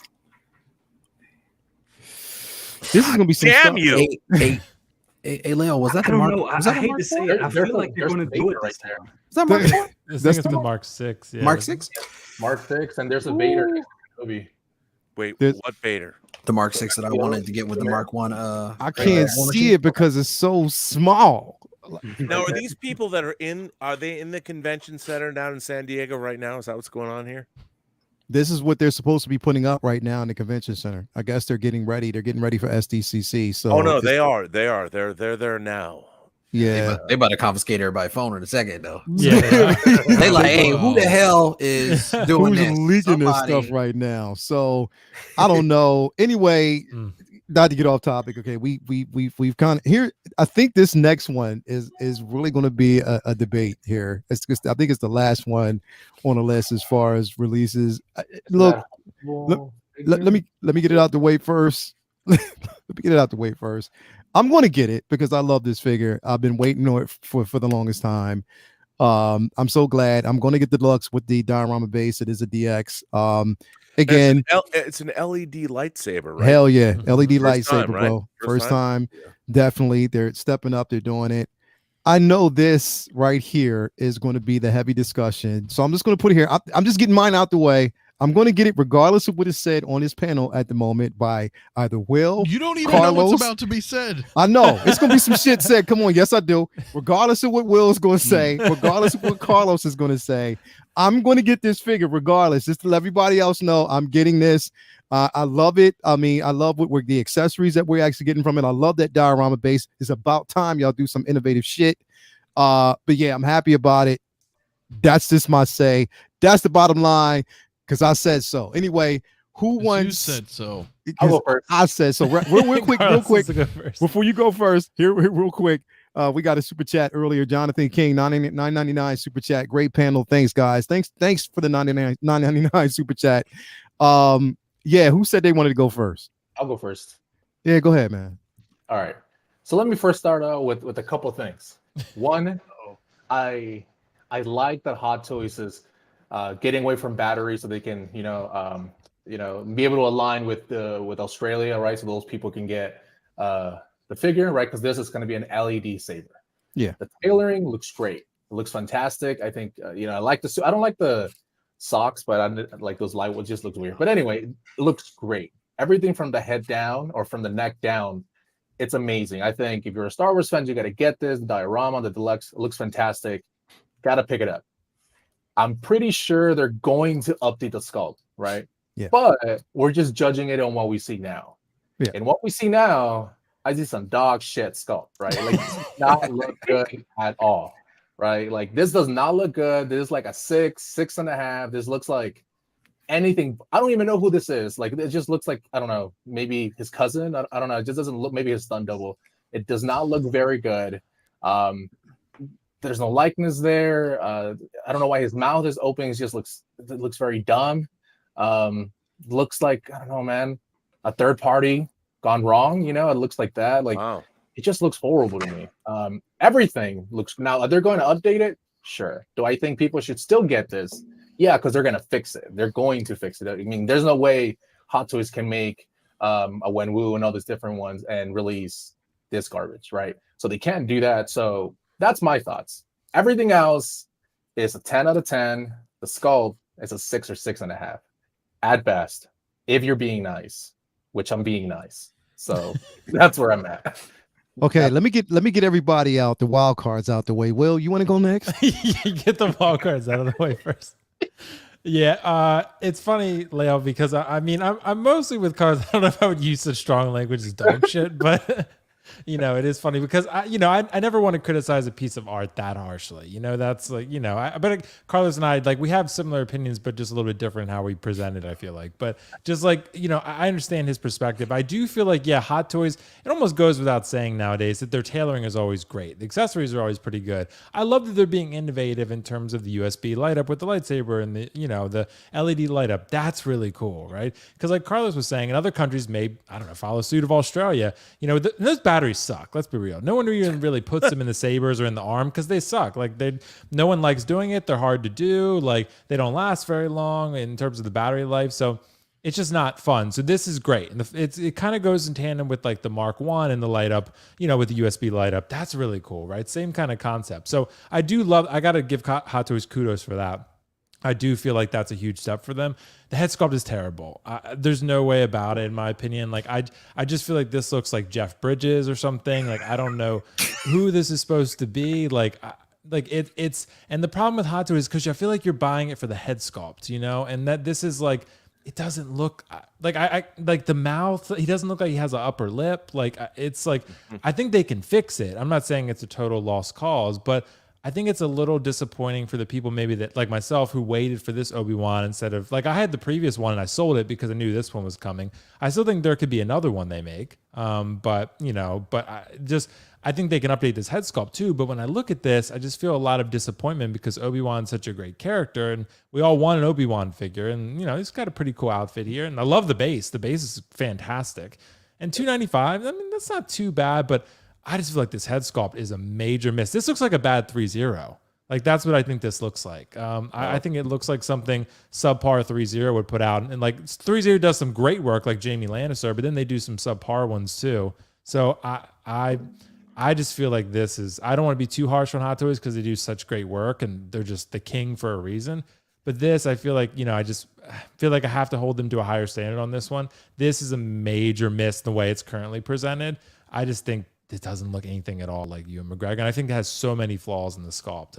this is gonna be some damn stuff. you. Hey, Leo, was that I the don't Mark? know. Was I that the hate Mark to say IV? it. I feel like they're going to do it right this there. time. Is that Mark IV? I think it's the Mark 6. Yeah. Mark 6? Mark 6, and there's a Vader next to the movie. Wait, There's- what Vader? The Mark 6 that I wanted to get with the Mark 1. I can't see it because it's so small. Now, are these people that are they in the convention center down in San Diego right now? Is that what's going on here? This is what they're supposed to be putting up right now in the convention center. I guess they're getting ready. They're getting ready for SDCC. So Oh no, they are. They're there now. Yeah, They about to confiscate everybody's phone in a second, though. Yeah. They like, hey, who the hell is doing who's this? leaking this Somebody- stuff right now? So I don't know. Anyway, not to get off topic. Okay, we've kind of here. I think this next one is really going to be a debate here. It's just, I think it's the last one on the list as far as releases. Look, let me get it out the way first. Let me get it out the way first. I'm going to get it because I love this figure. I've been waiting on it for the longest time. I'm so glad. I'm going to get the deluxe with the diorama base. It is a DX. Again, it's an LED lightsaber, right? Hell yeah, LED First lightsaber, time, right? bro. First time. Definitely. They're stepping up. They're doing it. I know this right here is going to be the heavy discussion. So I'm just going to put it here. I'm just getting mine out the way. I'm going to get it regardless of what is said on this panel at the moment by either Will. You don't even Carlos. know what's about to be said. I know. It's going to be some shit said. Come on. Yes, I do. Regardless of what Will is going to say, regardless of what Carlos is going to say, I'm going to get this figure regardless. Just to let everybody else know I'm getting this. I love it. I mean, I love what the accessories that we're actually getting from it. I love that diorama base. It's about time y'all do some innovative shit. But yeah, I'm happy about it. That's just my say. That's the bottom line. Because I said so. Anyway, who wants? You said so. I'll go first. I said so. Real quick, before you go first, here real quick. We got a super chat earlier. Jonathan King, $9.99 super chat. Great panel. Thanks, guys. Thanks for the $9.99 super chat. Yeah, who said they wanted to go first? I'll go first. Yeah, go ahead, man. All right. So let me first start out with a couple things. One, I like that Hot Toys is getting away from batteries so they can, be able to align with Australia, right? So those people can get the figure, right? Because this is going to be an LED saber. Yeah. The tailoring looks great. It looks fantastic. I think, I like the suit. I don't like the socks, but I like those light ones. Just looks weird. But anyway, it looks great. Everything from the head down or from the neck down, it's amazing. I think if you're a Star Wars fan, you got to get this. The diorama, the deluxe, it looks fantastic. Got to pick it up. I'm pretty sure they're going to update the sculpt, right? Yeah. But we're just judging it on what we see now. Yeah. And what we see now, I see some dog shit sculpt, right? Like, this does not look good at all, right? Like, this does not look good. This is like a 6.5. This looks like anything. I don't even know who this is. Like, it just looks like, I don't know, maybe his cousin. I don't know. It just doesn't look, maybe his stunt double. It does not look very good. There's no likeness there. I don't know why his mouth is open. It looks very dumb. Looks like, I don't know, man, a third party gone wrong. It looks like that. Like, wow. It just looks horrible to me. Everything looks, now, are they going to update it? Sure. Do I think people should still get this? Yeah, because they're going to fix it. They're going to fix it. I mean, there's no way Hot Toys can make a Wenwu and all these different ones and release this garbage, right? So they can't do that. So That's my thoughts. Everything else is a 10 out of 10. The sculpt is a 6 or 6.5 at best, if you're being nice, which I'm being nice. So that's where I'm at. Okay, let me get everybody out, the wild cards out the way. Will, you want to go next? Get the wild cards out of the way first. Yeah, it's funny, Leo, because I mean, I'm mostly with cards. I don't know if I would use such strong language as dog shit, but you know, it is funny because I never want to criticize a piece of art that harshly. You know, that's like, but Carlos and I, like, we have similar opinions, but just a little bit different how we present it, I feel like. But just like, I understand his perspective. I do feel like, yeah, Hot Toys, it almost goes without saying nowadays that their tailoring is always great. The accessories are always pretty good. I love that they're being innovative in terms of the USB light up with the lightsaber and the LED light up. That's really cool, right? Because like Carlos was saying, in other countries may, I don't know, follow suit of Australia, those batteries suck. Let's be real. No one even really puts them in the sabers or in the arm because they suck. Like no one likes doing it. They're hard to do. Like they don't last very long in terms of the battery life. So it's just not fun. So this is great. And it kind of goes in tandem with like the Mark 1 and the light up, with the USB light up. That's really cool, right? Same kind of concept. So I got to give Hot Toys kudos for that. I do feel like that's a huge step for them. The head sculpt is terrible. There's no way about it, in my opinion. Like I just feel like this looks like Jeff Bridges or something. Like I don't know who this is supposed to be. It's and the problem with Hot Toys is because I feel like you're buying it for the head sculpt, and that this is like, it doesn't look like I like the mouth. He doesn't look like he has an upper lip. Like it's like, I think they can fix it. I'm not saying it's a total lost cause, but I think it's a little disappointing for the people maybe that like myself who waited for this Obi-Wan instead of like I had the previous one and I sold it because I knew this one was coming. I still think there could be another one they make. But I think they can update this head sculpt too. But when I look at this, I just feel a lot of disappointment because Obi-Wan's such a great character and we all want an Obi-Wan figure. And, he's got a pretty cool outfit here. And I love the base. The base is fantastic. And $295, I mean, that's not too bad, but I just feel like this head sculpt is a major miss. This looks like a bad 3-0. Like that's what I think this looks like. I think it looks like something subpar 3-0 would put out. And like 3-0 does some great work like Jamie Lannister, but then they do some subpar ones too. So I just feel like this is, I don't want to be too harsh on Hot Toys because they do such great work and they're just the king for a reason. But this, I feel like, I just feel like I have to hold them to a higher standard on this one. This is a major miss the way it's currently presented. I just think it doesn't look anything at all like Ewan McGregor. And I think it has so many flaws in the sculpt.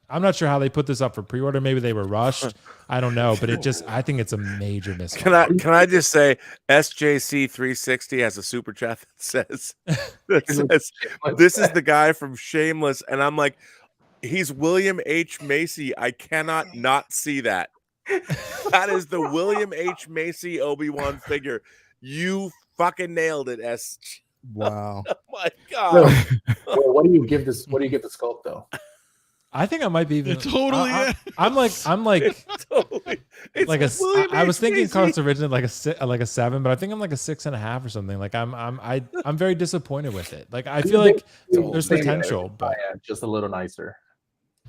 I'm not sure how they put this up for pre-order. Maybe they were rushed. I don't know, but I think it's a major miss. Can I just say SJC 360 has a super chat that says this is the guy from Shameless. And I'm like, he's William H. Macy. I cannot not see that. That is the William H. Macy Obi-Wan figure. You fucking nailed it, S. Wow. Oh my God. Well, what do you give this? What do you give the sculpt though? I think I might be even. Totally. I'm like totally. Like I was thinking Carlos originally like a 7, but I think I'm like a 6.5 or something. Like I'm very disappointed with it. Like I feel like there's potential, but just a little nicer.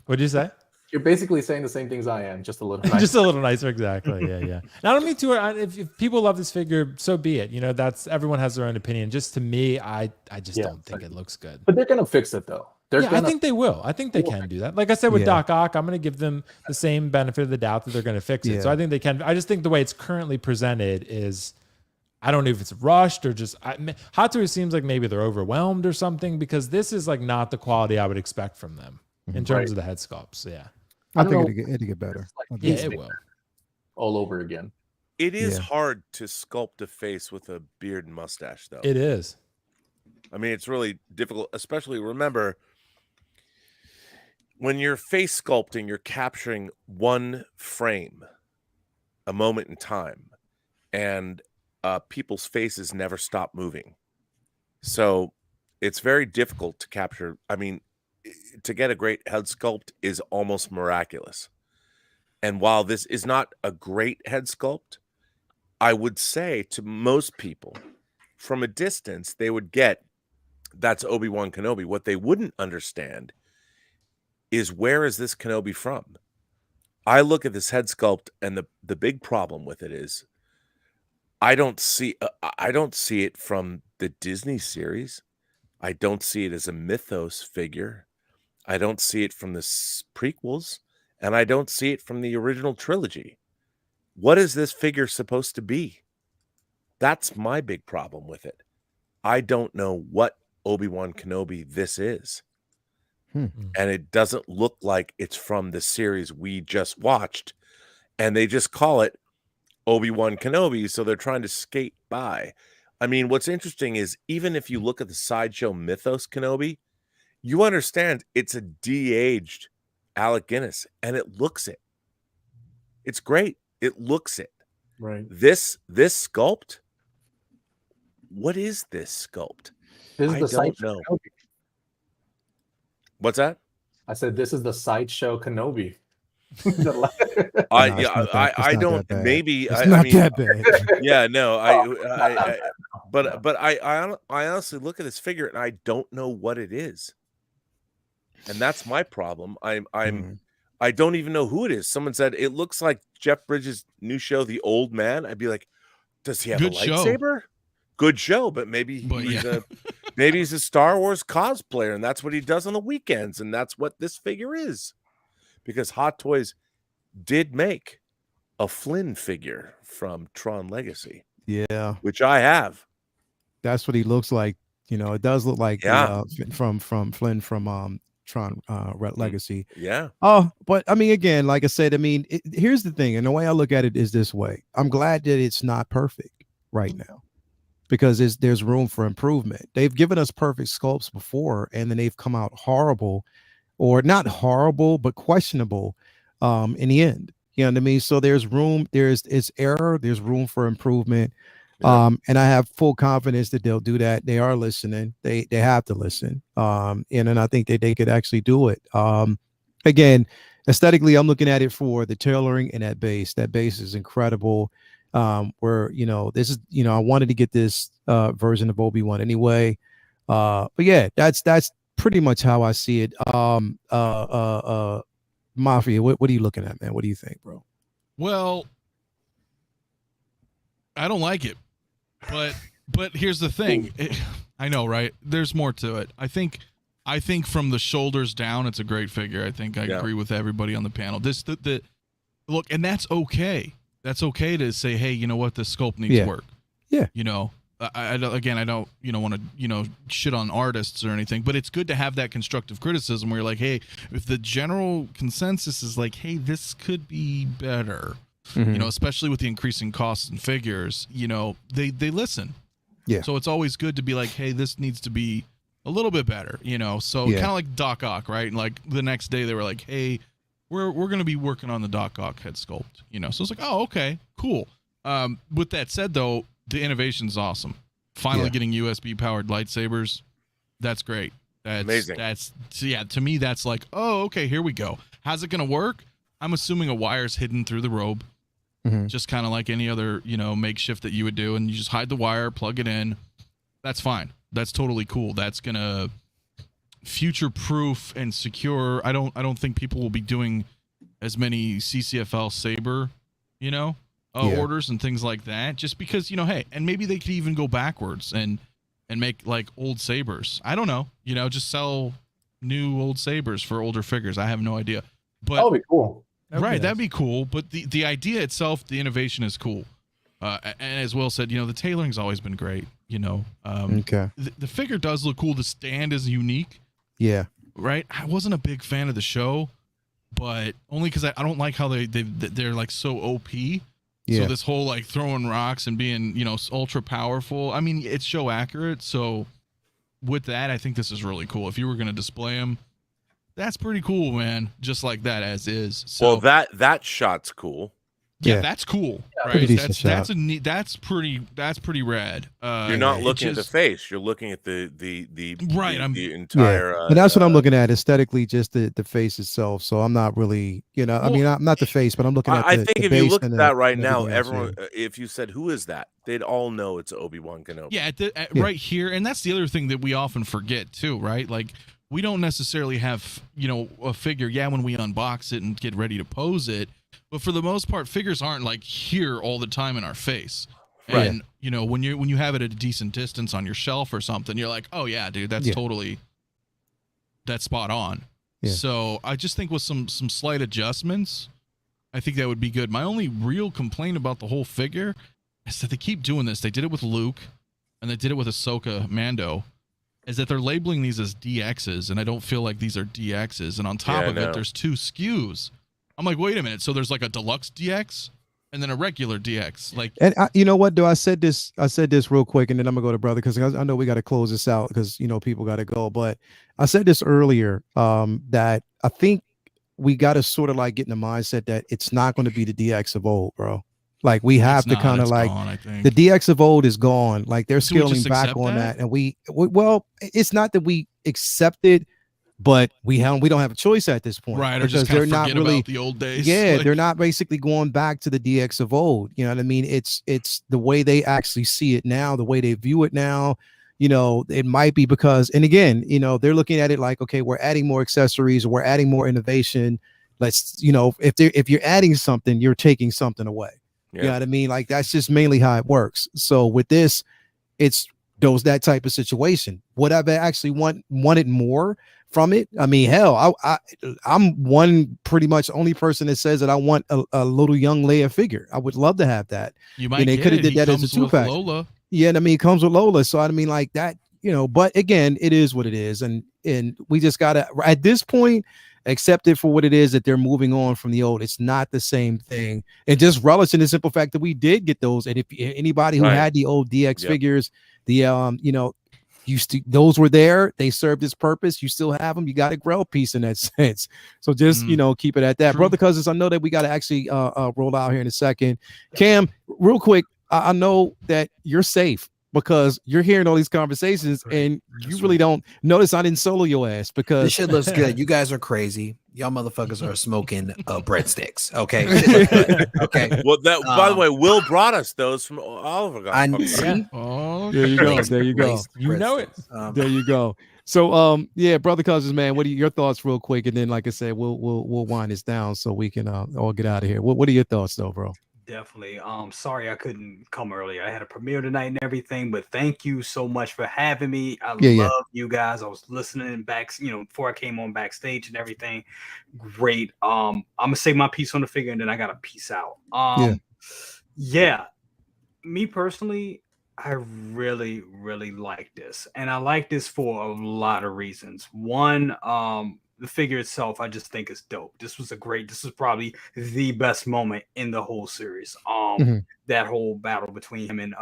What'd you say? You're basically saying the same things I am, just a little nicer. Just a little nicer, exactly. Yeah. And I don't mean to. If people love this figure, so be it. That's everyone has their own opinion. Just to me, I just don't think it looks good. But they're gonna fix it though. I think they will. I think they can do that. Like I said with Doc Ock, I'm going to give them the same benefit of the doubt that they're going to fix it. So I think they can. I just think the way it's currently presented is, I don't know if it's rushed or just Hot Toys seems like maybe they're overwhelmed or something because this is like not the quality I would expect from them in terms of the head sculpts. Yeah. I think it'll get better. Like it will. All over again. It is hard to sculpt a face with a beard and mustache, though. It is. I mean, it's really difficult, especially remember when you're face sculpting, you're capturing one frame, a moment in time, and people's faces never stop moving. So it's very difficult to capture. I mean, to get a great head sculpt is almost miraculous. And while this is not a great head sculpt, I would say to most people from a distance, they would get that's Obi-Wan Kenobi. What they wouldn't understand is where is this Kenobi from? I look at this head sculpt and the big problem with it is I don't see it from the Disney series. I don't see it as a mythos figure. I don't see it from the prequels, and I don't see it from the original trilogy. What is this figure supposed to be? That's my big problem with it. I don't know what Obi-Wan Kenobi this is. And it doesn't look like it's from the series we just watched. And they just call it Obi-Wan Kenobi, so they're trying to skate by. I mean, what's interesting is even if you look at the Sideshow Mythos Kenobi, you understand it's a de-aged Alec Guinness, and it looks it. It's great. It looks it. Right. This sculpt, what is this sculpt? This is I the don't know. Kenobi. What's that? I said this is the Sideshow Kenobi. I don't. Maybe it's I not mean, that bad. Yeah, no. But I honestly look at this figure and I don't know what it is, and that's my problem. I don't even know who it is. Someone said it looks like Jeff Bridges' new show, The Old Man. I'd be like, does he have a lightsaber? Good show, but maybe he's a Star Wars cosplayer, and that's what he does on the weekends, and that's what this figure is. Because Hot Toys did make a Flynn figure from Tron Legacy. Yeah, which I have. That's what he looks like. You know, it does look like from Flynn from Tron Legacy. Yeah. Oh, but I mean, again, like I said, I mean, here's the thing, and the way I look at it is this way. I'm glad that it's not perfect right now, because there's room for improvement. They've given us perfect sculpts before, and then they've come out horrible, or not horrible, but questionable in the end. You know what I mean? So there's room, it's error, there's room for improvement. Yeah. And I have full confidence that they'll do that. They are listening. They have to listen. And I think that they could actually do it. Again, aesthetically, I'm looking at it for the tailoring and that base. That base is incredible. Where, you know, this is, you know, I wanted to get this version of Obi-Wan anyway. But yeah, that's pretty much how I see it. Mafia, what are you looking at, man? What do you think, bro? Well, I don't like it, but here's the thing. I know, right? There's more to it. I think from the shoulders down, it's a great figure. I think I agree with everybody on the panel. Look, and that's okay. That's okay to say, hey, you know what? This sculpt needs work. Yeah. You know, I don't, want to, shit on artists or anything, but it's good to have that constructive criticism where you're like, hey, if the general consensus is like, hey, this could be better, especially with the increasing costs and figures, they listen. Yeah. So it's always good to be like, hey, this needs to be a little bit better, so kind of like Doc Ock, right? And like the next day they were like, hey, we're going to be working on the Doc Ock head sculpt, so it's like, oh, okay, cool. With that said though, the innovation's awesome. Finally getting USB powered lightsabers. That's great. That's amazing. To me, that's like, oh, okay, here we go. How's it going to work? I'm assuming a wire's hidden through the robe, just kind of like any other, makeshift that you would do. And you just hide the wire, plug it in. That's fine. That's totally cool. That's going to future proof and secure. I don't think people will be doing as many CCFL Saber, orders and things like that, just because, hey, and maybe they could even go backwards and make like old sabers. I don't know, just sell new old sabers for older figures. I have no idea, but that'll be cool. That'd be cool. But the idea itself, the innovation is cool. And as Will said, the tailoring's always been great. Okay. The figure does look cool. The stand is unique. Yeah. Right. I wasn't a big fan of the show, but only because I don't like how they're like so OP. Yeah. So this whole like throwing rocks and being, ultra powerful. I mean, it's show accurate. So with that, I think this is really cool. If you were going to display them, that's pretty cool, man. Just like that as is. So, well, that shot's cool. Yeah, that's cool. Right. That's pretty rad. You're not looking at the face. You're looking at the right. The entire. Yeah. And that's what I'm looking at aesthetically, just the face itself. So I'm not really, I mean, I'm not the face, but I'm looking at. I think if you look at that right now, everyone, if you said who is that, they'd all know it's Obi-Wan Kenobi. Yeah, right here, and that's the other thing that we often forget too, right? Like we don't necessarily have a figure. Yeah, when we unbox it and get ready to pose it. But for the most part, figures aren't like here all the time in our face. And when you have it at a decent distance on your shelf or something, you're like, oh yeah, dude, that's spot on. Yeah. So I just think with some slight adjustments, I think that would be good. My only real complaint about the whole figure is that they keep doing this. They did it with Luke, and they did it with Ahsoka Mando, is that they're labeling these as DXs, and I don't feel like these are DXs. And on top of it, there's 2 SKUs. I'm like, wait a minute. So there's like a deluxe DX and then a regular DX. Like, and you know what? I said this real quick, and then I'm gonna go to brother because I know we got to close this out because people got to go. But I said this earlier that I think we got to sort of like get in the mindset that it's not going to be the DX of old, bro. Like we have to kind of like gone, the DX of old is gone. Like they're scaling back on that, and we well, it's not that we accept it, but we don't have a choice at this point, right? Or because just they're not really about the old days. Yeah, like, they're not basically going back to the DX of old. You know what I mean? It's the way they actually see it now, the way they view it now. It might be because, and again, they're looking at it like, okay, we're adding more accessories, we're adding more innovation. Let's, if you're adding something, you're taking something away. Yeah. You know what I mean? Like that's just mainly how it works. So with this, it's that type of situation. Would I actually wanted more from it? I mean, hell, I'm one pretty much only person that says that I want a little young Leia figure. I would love to have that. You might they could have did that as a 2-pack. Lola. Yeah, and I mean, it comes with Lola. So I mean, like that, but again, it is what it is. And we just gotta at this point accept it for what it is, that they're moving on from the old. It's not the same thing. And just relish in the simple fact that we did get those. And if anybody who had the old DX figures, those were there, they served its purpose, you still have them, you got a grail piece in that sense. So just keep it at that. True. Brother Cousins, I know that we got to actually roll out here in a second. Cam, real quick, I know that you're safe because you're hearing all these conversations and you really don't notice I didn't solo your ass because this shit looks good. You guys are crazy. Y'all motherfuckers are smoking breadsticks. Okay. Okay. Well, by the way, Will brought us those from Oliver. Oh, there you go. There you go. You know it. There you go. So, Brother Cousins, man, what are your thoughts, real quick? And then, like I said, we'll wind this down so we can all get out of here. What are your thoughts, though, bro? Definitely. Sorry I couldn't come earlier. I had a premiere tonight and everything, but thank you so much for having me. I love you guys. I was listening back, before I came on backstage and everything. Great. I'm gonna say my piece on the figure and then I gotta peace out. Me personally, I really, really like this. And I like this for a lot of reasons. One, the figure itself, I just think is dope. This was probably the best moment in the whole series. That whole battle between him and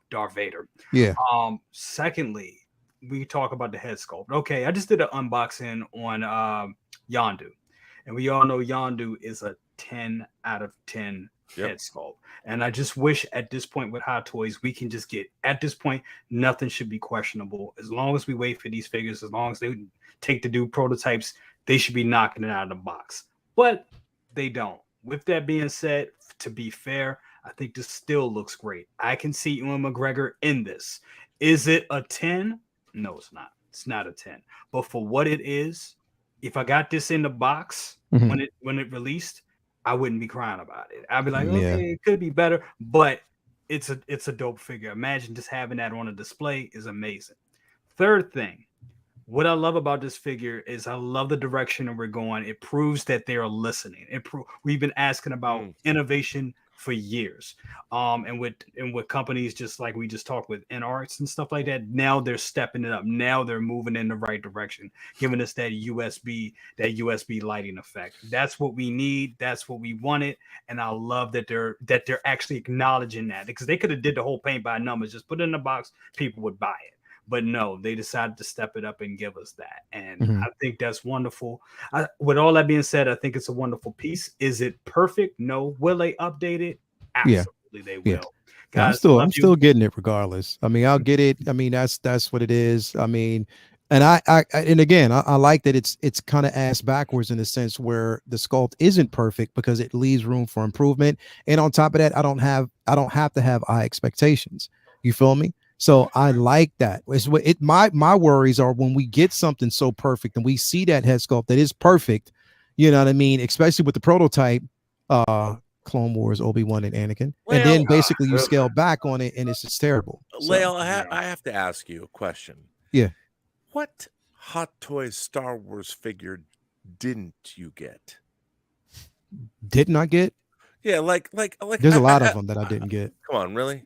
Darth Vader. Yeah. Secondly, we talk about the head sculpt. Okay, I just did an unboxing on Yondu. And we all know Yondu is a 10 out of 10 head sculpt. And I just wish at this point with Hot Toys, we can just at this point, nothing should be questionable. As long as we wait for these figures, as long as they take the new prototypes, they should be knocking it out of the box. But they don't. With that being said, to be fair, I think this still looks great. I can see Ewan McGregor in this. Is it a 10? No, it's not. It's not a 10. But for what it is, if I got this in the box when it released, I wouldn't be crying about it. I'd be like, okay, it could be better, but it's a dope figure. Imagine just having that on a display is amazing. Third thing, what I love about this figure is I love the direction that we're going. It proves that they are listening. We've been asking about innovation for years. And with companies just like we just talked with InArts and stuff like that, now they're stepping it up. Now they're moving in the right direction, giving us that USB lighting effect. That's what we need. That's what we wanted. And I love that they're actually acknowledging that, because they could have did the whole paint by numbers, just put it in the box, people would buy it. But no, they decided to step it up and give us that. And I think that's wonderful. With all that being said, I think it's a wonderful piece. Is it perfect? No. Will they update it? Absolutely, they will. Guys, I'm still getting it regardless. I mean, I'll get it. I mean, that's what it is. I mean, and I like that it's kind of ass backwards in the sense where the sculpt isn't perfect because it leaves room for improvement. And on top of that, I don't have to have high expectations. You feel me? So I like that. My worries are when we get something so perfect and we see that head sculpt that is perfect, you know what I mean? Especially with the prototype, Clone Wars, Obi-Wan and Anakin. And then basically you scale back on it and it's just terrible. Lael, I have to ask you a question. Yeah. What Hot Toys Star Wars figure didn't you get? Did not get? Yeah, like there's a lot of them that I didn't get. Come on, really?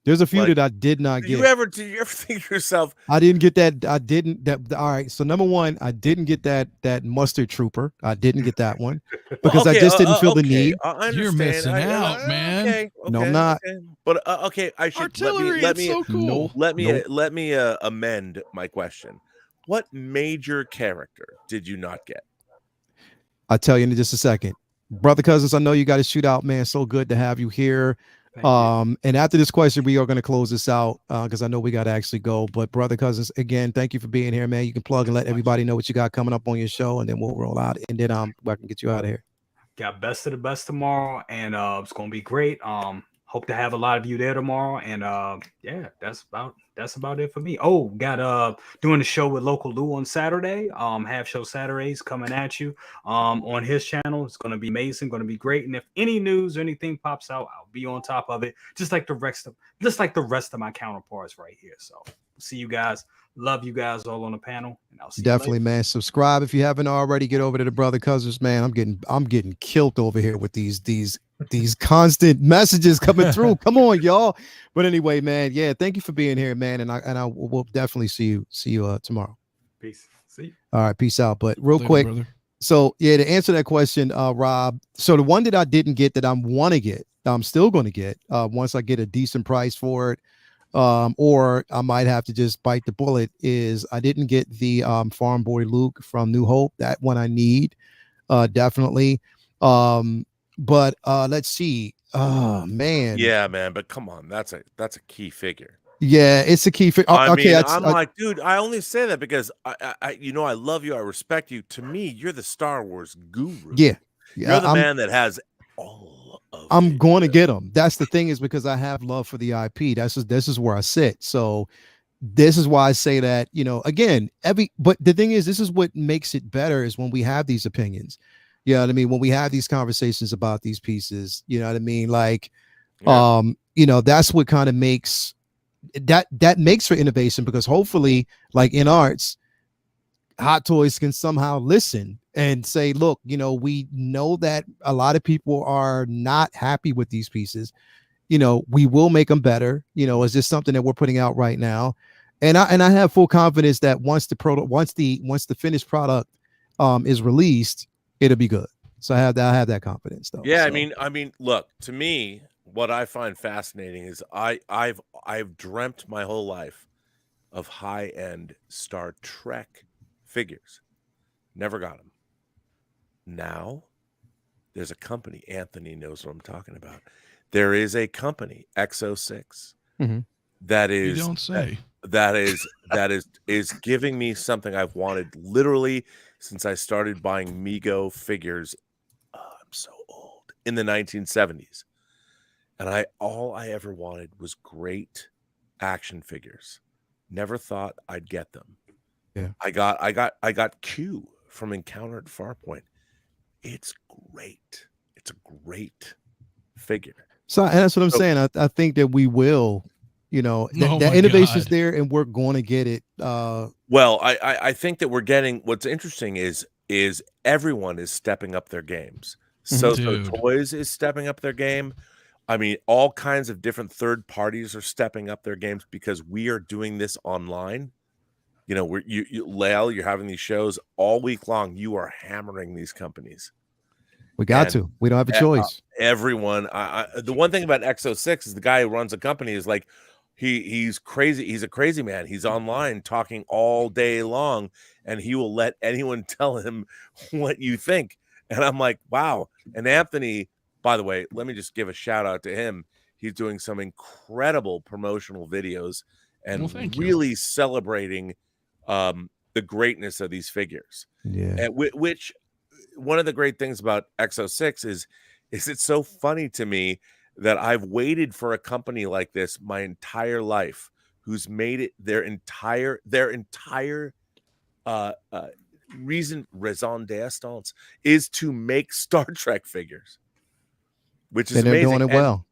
There's a few that I did not get. Did you ever think to yourself, I didn't get that? I didn't. All right. So number one, I didn't get that mustard trooper. I didn't get that one because I just didn't feel the need. You're missing out, man. Okay, no, I'm not. Okay. But okay, I should artillery. Let me so cool. Let me amend my question. What major character did you not get? I'll tell you in just a second. Brother Cousins, I know you got to shoot out, man. So good to have you here. And after this question, we are going to close this out because I know we got to actually go. But Brother Cousins, again, thank you for being here, man. You can plug and let everybody know what you got coming up on your show, and then we'll roll out. And then I can get you out of here. Got best of the best tomorrow, and it's gonna be great. Hope to have a lot of you there tomorrow, and yeah, that's about it for me. Oh, got doing the show with Local Lou on Saturday. Half show Saturdays coming at you on his channel. It's gonna be amazing, gonna be great. And if any news or anything pops out, I'll be on top of it, just like the rest of my counterparts right here. So see you guys. Love you guys all on the panel, and I'll see definitely, you later. man. Subscribe if you haven't already. Get over to the Brother Cousins, man. I'm getting killed over here with these constant messages coming through. Come on, y'all. But anyway, man, yeah, thank you for being here, man. And I will definitely see you tomorrow. Peace. See you. All right, peace out. But real quick, brother. So yeah, to answer that question, Rob. So the one that I didn't get that I want to get, I'm still going to get once I get a decent price for it. Or I might have to just bite the bullet, is I didn't get the Farm Boy Luke from New Hope. That one I need definitely. But let's see. Oh man. Yeah, man, but come on, that's a key figure. Yeah, it's a key figure. I Okay, mean, I'm like, dude, I only say that because I I love you, I respect you. To me, you're the Star Wars guru. Yeah. You're the man that has all of I'm going to get them. That's the thing, is because I have love for the IP. This is where I sit. So this is why I say that, again, but the thing is, this is what makes it better, is when we have these opinions. You know what I mean? When we have these conversations about these pieces, you know what I mean? Like, that's what kind of makes that makes for innovation, because hopefully, like in arts, Hot Toys can somehow listen and say, look, we know that a lot of people are not happy with these pieces. We will make them better. Is this something that we're putting out right now? And I have full confidence that once the finished product is released, it'll be good. So I have that confidence, though. Yeah, so. I mean, look, to me, what I find fascinating is I've dreamt my whole life of high-end Star Trek figures. Never got them. Now there's a company, Anthony knows what I'm talking about. There is a company, XO6, that is, you don't say. that is giving me something I've wanted literally since I started buying Mego figures. I'm so old, in the 1970s. And all I ever wanted was great action figures. Never thought I'd get them. Yeah. I got Q from Encounter at Farpoint. It's great. It's a great figure. So, and that's what I'm saying. I think that we will, that innovation's there, and we're going to get it. Well, I think that we're getting, what's interesting is everyone is stepping up their games. So Toys is stepping up their game. I mean, all kinds of different third parties are stepping up their games because we are doing this online. Lael, you're having these shows all week long. You are hammering these companies. We got to. We don't have a choice. Everyone. The one thing about XO6 is the guy who runs a company is like, he's crazy. He's a crazy man. He's online talking all day long, and he will let anyone tell him what you think. And I'm like, wow. And Anthony, by the way, let me just give a shout out to him. He's doing some incredible promotional videos and really celebrating the greatness of these figures. Yeah. And which one of the great things about XO6 is it's so funny to me that I've waited for a company like this my entire life, who's made it their entire raison d'être is to make Star Trek figures, which is and they're amazing. doing it well.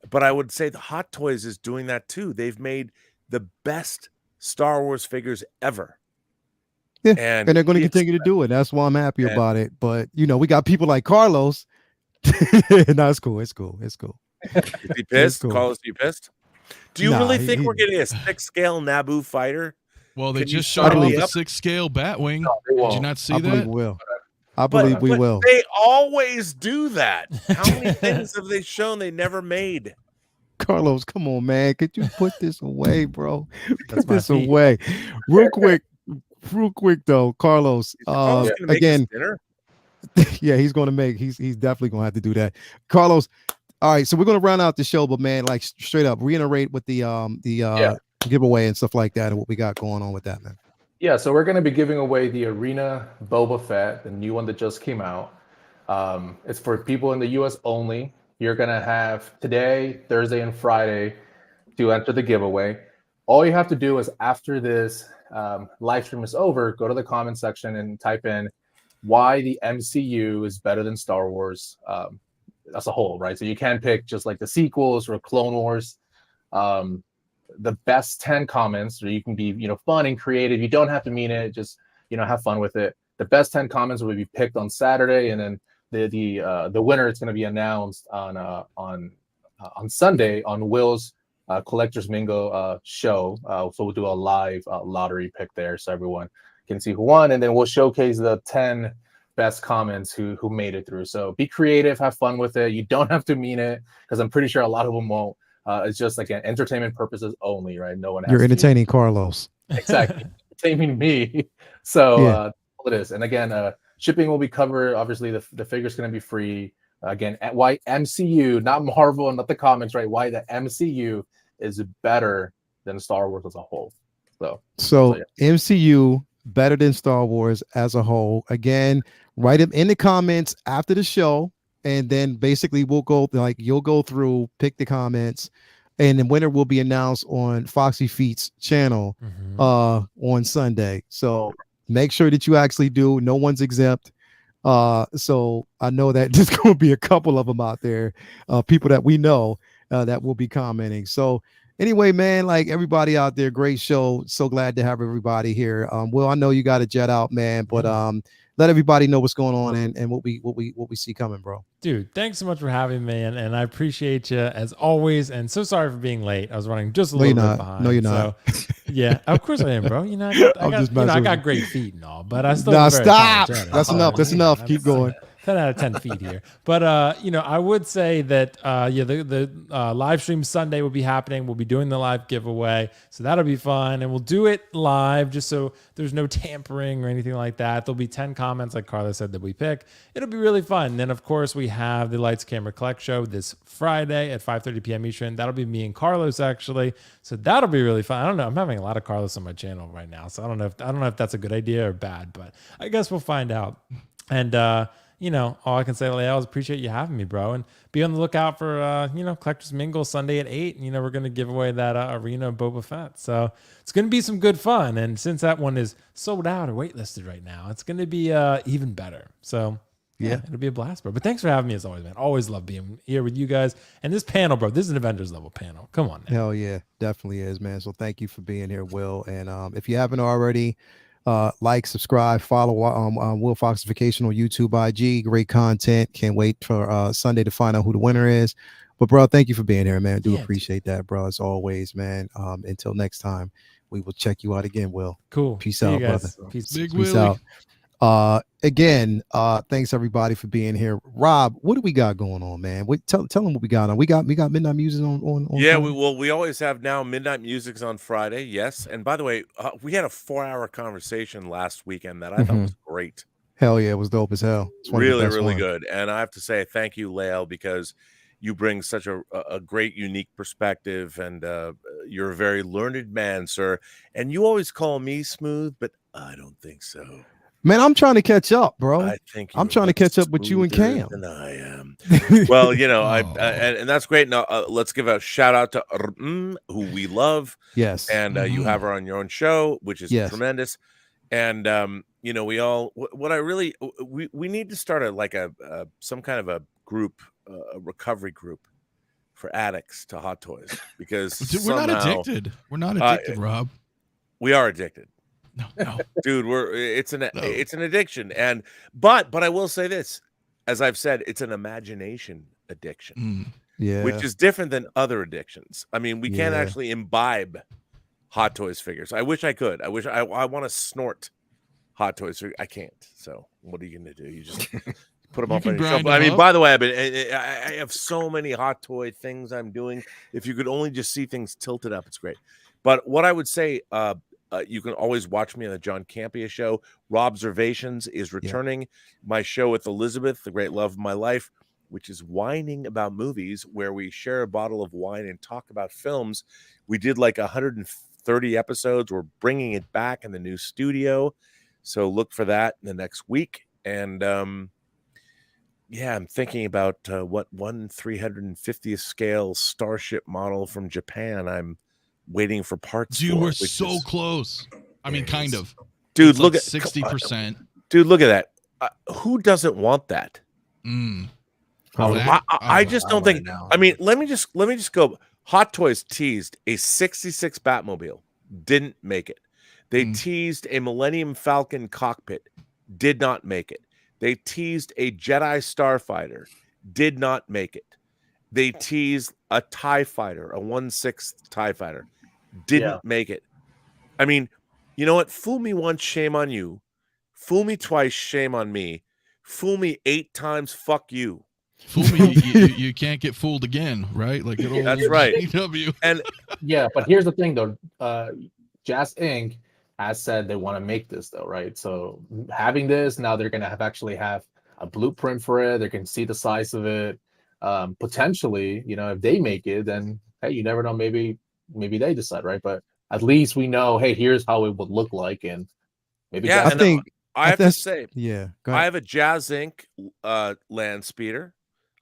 But I would say the Hot Toys is doing that too. They've made the best Star Wars figures ever. Yeah, and they're going to continue to do it. That's why I'm happy about it. But we got people like Carlos. No, it's cool. It's cool. It's cool. Is he pissed? Cool. Carlos, you pissed? Do you really think we're getting a 6-scale Naboo fighter? Well, they just showed off a 6-scale Batwing. No, did you not see that? Believe we will. I believe we will. They always do that. How many things have they shown they never made? Carlos, come on, man. Could you put this away, bro? Put this away. Real quick though, Carlos. Again, yeah, he's going to make. He's definitely going to have to do that. Carlos. All right, so we're going to round out the show, but man, like straight up, reiterate with the giveaway and stuff like that, and what we got going on with that, man. Yeah, so we're going to be giving away the Arena Boba Fett, the new one that just came out. It's for people in the U.S. only. You're going to have today, Thursday, and Friday to enter the giveaway. All you have to do is after this live stream is over, go to the comment section and type in why the MCU is better than Star Wars as a whole, right? So you can pick just like the sequels or Clone Wars. The best 10 comments, or you can be, fun and creative. You don't have to mean it. Just, have fun with it. The best 10 comments will be picked on Saturday, and then the winner is going to be announced on Sunday on Will's Collectors Mingle show. So we'll do a live lottery pick there, so everyone can see who won, and then we'll showcase the 10 best comments who made it through. So be creative, have fun with it. You don't have to mean it, because I'm pretty sure a lot of them won't. It's just like entertainment purposes only, right? No one. You're entertaining Carlos. Exactly, entertaining me. So all it is. And again, shipping will be covered. Obviously, the figure's going to be free. Again, why MCU, not Marvel, and not the comics, right? Why the MCU is better than Star Wars as a whole. So MCU better than Star Wars as a whole. Again, write them in the comments after the show, and then basically we'll go you'll go through, pick the comments, and the winner will be announced on Foxy Feet's channel on Sunday. So make sure that you actually do. No one's exempt. So I know that there's going to be a couple of them out there, people that we know that will be commenting. So anyway, man, like everybody out there, great show. So glad to have everybody here. Will, I know you got to jet out, man, but let everybody know what's going on and what we see coming, bro. Dude, thanks so much for having me, and I appreciate you as always. And so sorry for being late. I was running just a little bit behind. No, you're not. So, yeah, of course I am, bro. I got great feet and all, but I still. Nah, stop. That's enough. That's enough. Keep going. 10 out of 10 feet here. But, I would say that, the live stream Sunday will be happening. We'll be doing the live giveaway. So that'll be fun. And we'll do it live just so there's no tampering or anything like that. There'll be 10 comments, like Carla said, that we pick. It'll be really fun. And then, of course, we have the Lights Camera Collect show this Friday at 5:30 p.m. Eastern. That'll be me and Carlos, actually. So that'll be really fun. I don't know. I'm having a lot of Carlos on my channel right now. So I don't know if that's a good idea or bad, but I guess we'll find out. And, all I can say, Leal, is appreciate you having me, bro. And be on the lookout for, Collectors Mingle Sunday at 8. And, we're going to give away that Arena Boba Fett. So it's going to be some good fun. And since that one is sold out or waitlisted right now, it's going to be even better. So, yeah, it'll be a blast, bro. But thanks for having me as always, man. Always love being here with you guys. And this panel, bro, this is an Avengers level panel. Come on, man. Hell yeah, definitely is, man. So thank you for being here, Will. And if you haven't already, like, subscribe, follow Will Foxification on YouTube, IG. Great content. Can't wait for Sunday to find out who the winner is. But bro, thank you for being here, man. Do appreciate that, bro, as always, man. Until next time, we will check you out again, Will. Cool. Peace out, brother. Peace out. Again, thanks everybody for being here. Rob, what do we got going on, man? Tell them what we got on. We got Midnight Music on yeah, we always have now Midnight Music's on Friday. Yes. And by the way, we had a 4-hour conversation last weekend that I thought was great. Hell yeah, it was dope as hell. Really good. And I have to say thank you, Leal, because you bring such a great, unique perspective, and you're a very learned man, sir. And you always call me smooth, but I don't think so. Man, I'm trying to catch up, bro. I think I'm trying to catch up with you and Cam. And I am. Well, and that's great. Now, let's give a shout out to who we love. Yes. And you have her on your own show, which is tremendous. And we all we need to start some kind of a group, a recovery group for addicts to Hot Toys, because we're not addicted. We're not addicted, Rob. We are addicted. No. Dude, it's an addiction. But I will say this, as I've said, it's an imagination addiction. Which is different than other addictions. I mean, we can't actually imbibe Hot Toys figures. I wish I could. I want to snort Hot Toys. I can't. So what are you going to do? You just put them up on your shelf. I mean, by the way, I have so many Hot Toy things I'm doing. If you could only just see things tilted up, it's great. But what I would say, you can always watch me on the John Campea show. Robservations is returning. My show with Elizabeth, the great love of my life, which is whining about movies, where we share a bottle of wine and talk about films. We did like 130 episodes. We're bringing it back in the new studio. So look for that in the next week. And I'm thinking about what 1/350th scale Starship model from Japan I'm waiting for parts Dude, for. we're so close. I mean, kind of. Dude, it's look like at 60%. Dude, look at that. Who doesn't want that? I just don't think. I mean, let me just go. Hot Toys teased a 66 Batmobile, didn't make it. They teased a Millennium Falcon cockpit, did not make it. They teased a Jedi Starfighter, did not make it. They teased a TIE Fighter, a 1/6 TIE Fighter, didn't make it. I mean, you know what? Fool me once, shame on you. Fool me twice, shame on me. Fool me 8 times, fuck you. Fool me, you can't get fooled again, right? Like that's right. GW. And but here's the thing though. Jazz Inc. has said they want to make this though, right? So having this now, they're gonna actually have a blueprint for it. They can see the size of it. Potentially, if they make it, then hey, you never know. Maybe they decide, right? But at least we know, hey, here's how it would look like, and maybe I think I have to say, I have a Jazz Inc. Land Speeder.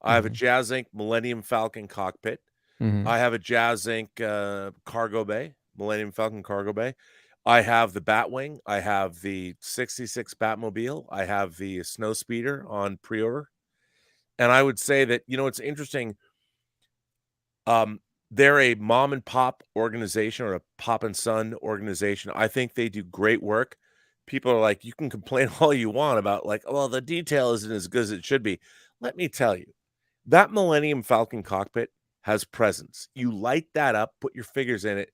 I have a Jazz Inc. Millennium Falcon cockpit. I have a Jazz Inc. Cargo bay, Millennium Falcon cargo bay. I have the Batwing. I have the 66 Batmobile. I have the Snow Speeder on pre-order. And I would say that, it's interesting. They're a mom and pop organization, or a pop and son organization. I think they do great work. People are like, you can complain all you want about the detail isn't as good as it should be. Let me tell you, that Millennium Falcon cockpit has presence. You light that up, put your figures in it.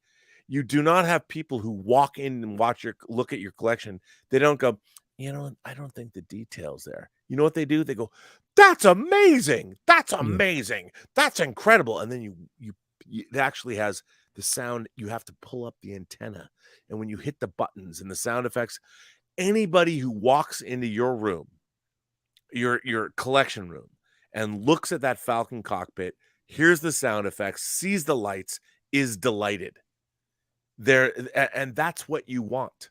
You do not have people who walk in and look at your collection. They don't go, I don't think the detail's there. You know what they do? They go, that's amazing. That's amazing. That's incredible. And then it actually has the sound. You have to pull up the antenna. And when you hit the buttons and the sound effects, anybody who walks into your room, your collection room, and looks at that Falcon cockpit, hears the sound effects, sees the lights, is delighted. And that's what you want.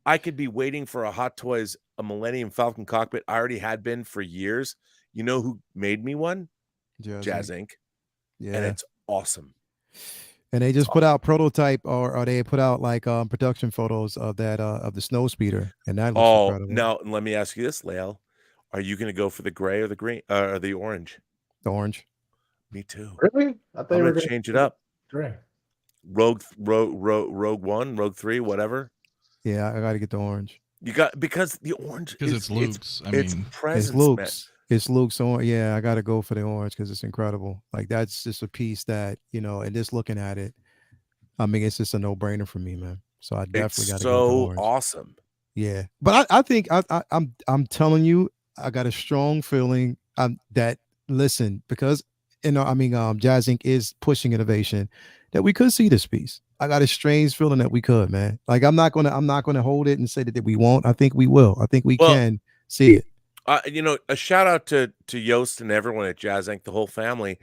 I could be waiting for a Hot Toys, a Millennium Falcon cockpit. I already had been for years. You know who made me one? Jazz Inc. Yeah. And it's awesome. And they just put out prototype, or they put out production photos of that of the Snow Speeder, and that looks incredible. Now let me ask you this, Lael. Are you going to go for the gray or the green or the orange? The orange. Me too. Really? I'm going to change it up. Gray. Rogue One, Rogue 3, whatever. Yeah, I got to get the orange. Because the orange because it's Luke's. It's Luke's. It's Luke's orange. Yeah, I got to go for the orange because it's incredible. That's just a piece that and just looking at it, I mean, it's just a no-brainer for me, man. So I definitely got to go with the orange. Awesome. Yeah, but I think I'm telling you, I got a strong feeling that because Jazz Inc. is pushing innovation, that we could see this piece. I got a strange feeling that we could, man. I'm not gonna hold it and say that we won't. I think we will. I think we can see it. A shout out to Yost and everyone at Jazz Inc., the whole family.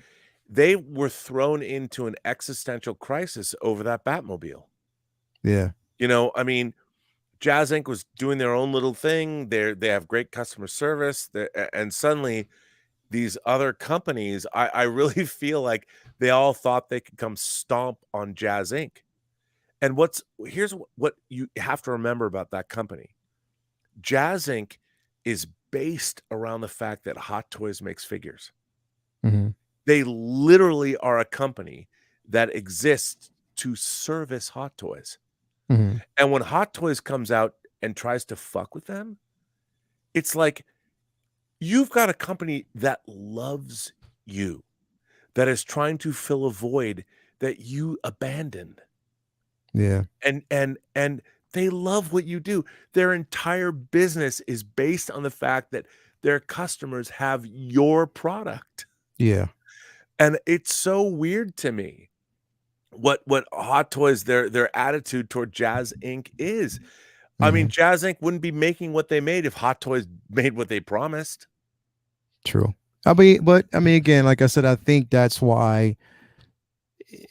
They were thrown into an existential crisis over that Batmobile. Yeah. Jazz Inc. was doing their own little thing. They have great customer service. And suddenly these other companies, I really feel like they all thought they could come stomp on Jazz Inc. And here's what you have to remember about that company. Jazz Inc. is based around the fact that Hot Toys makes figures. Mm-hmm. They literally are a company that exists to service Hot Toys. And when Hot Toys comes out and tries to fuck with them, it's like you've got a company that loves you, that is trying to fill a void that you abandoned. Yeah. And they love what you do. Their entire business is based on the fact that their customers have your product. Yeah. And it's so weird to me what Hot Toys, their attitude toward Jazz Inc. is. I mean, Jazz Inc. wouldn't be making what they made if Hot Toys made what they promised. True. But again, like I said, I think that's why.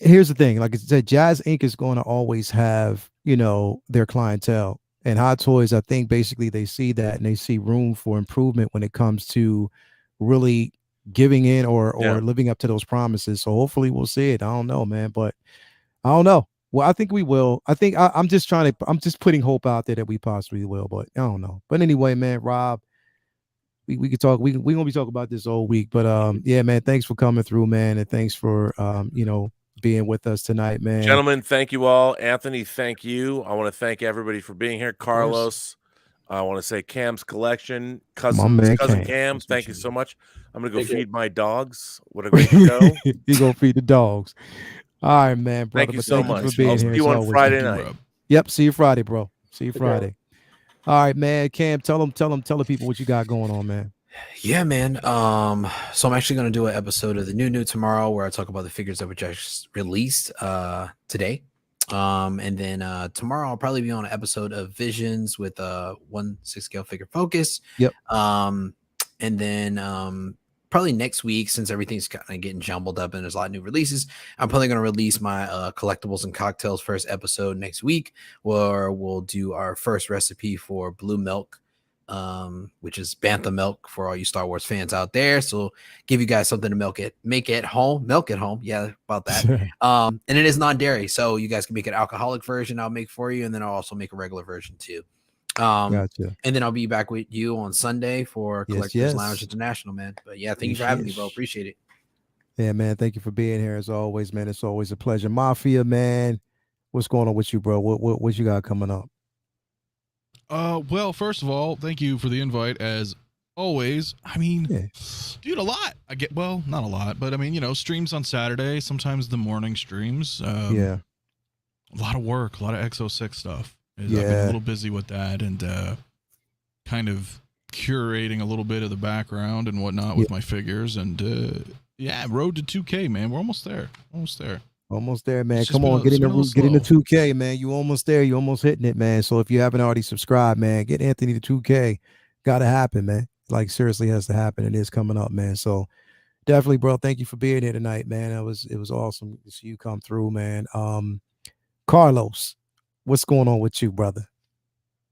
Here's the thing. Like I said, Jazz Inc. is going to always have, their clientele. And Hot Toys, I think basically they see that and they see room for improvement when it comes to really giving in or living up to those promises. So hopefully we'll see it. I don't know, man, but I don't know. Well, I think we will. I think I'm just putting hope out there that we possibly will, but I don't know. But anyway, man, Rob, we could talk. We're gonna be talking about this all week, but yeah, man, thanks for coming through, man, and thanks for being with us tonight, man. Gentlemen, thank you all. Anthony, thank you. I want to thank everybody for being here. Carlos, I want to say Cam's Collection, cousin Cam, thank you so much. I'm gonna go feed my dogs. What a great show. You go feed the dogs. All right, man, brother. Thank you so much. For being I'll see you on Friday night. Yep, see you Friday, bro. See you Friday. All right, man. Cam, tell the people what you got going on, man. Yeah, man. So I'm actually going to do an episode of the new tomorrow where I talk about the figures that were just released today. And then tomorrow I'll probably be on an episode of Visions with 1/6 scale figure focus. Yep. And then probably next week, since everything's kind of getting jumbled up and there's a lot of new releases, I'm probably going to release my collectibles and cocktails first episode next week, where we'll do our first recipe for blue milk, which is bantha milk for all you Star Wars fans out there. So give you guys something to make at home. Yeah, about that. And it is non-dairy, so you guys can make an alcoholic version. I'll make for you, and then I'll also make a regular version too. Gotcha. And then I'll be back with you on Sunday for Collectors Lounge International, man. But yeah, thank you for having me, bro. Appreciate it. Yeah, man. Thank you for being here as always, man. It's always a pleasure. Mafia, man. What's going on with you, bro? What you got coming up? Well, first of all, thank you for the invite as always. I mean, dude, a lot. Not a lot, but I mean, streams on Saturday, sometimes the morning streams. A lot of work, a lot of X06 stuff. I've been a little busy with that and kind of curating a little bit of the background and whatnot with my figures. And road to 2K, man. We're almost there. Almost there, man. Come on, get in the 2K, man. You almost there. You almost hitting it, man. So if you haven't already subscribed, man, get Anthony to 2K. Got to happen, man. Like seriously has to happen. It is coming up, man. So definitely, bro. Thank you for being here tonight, man. It was awesome to see you come through, man. Carlos, what's going on with you, brother?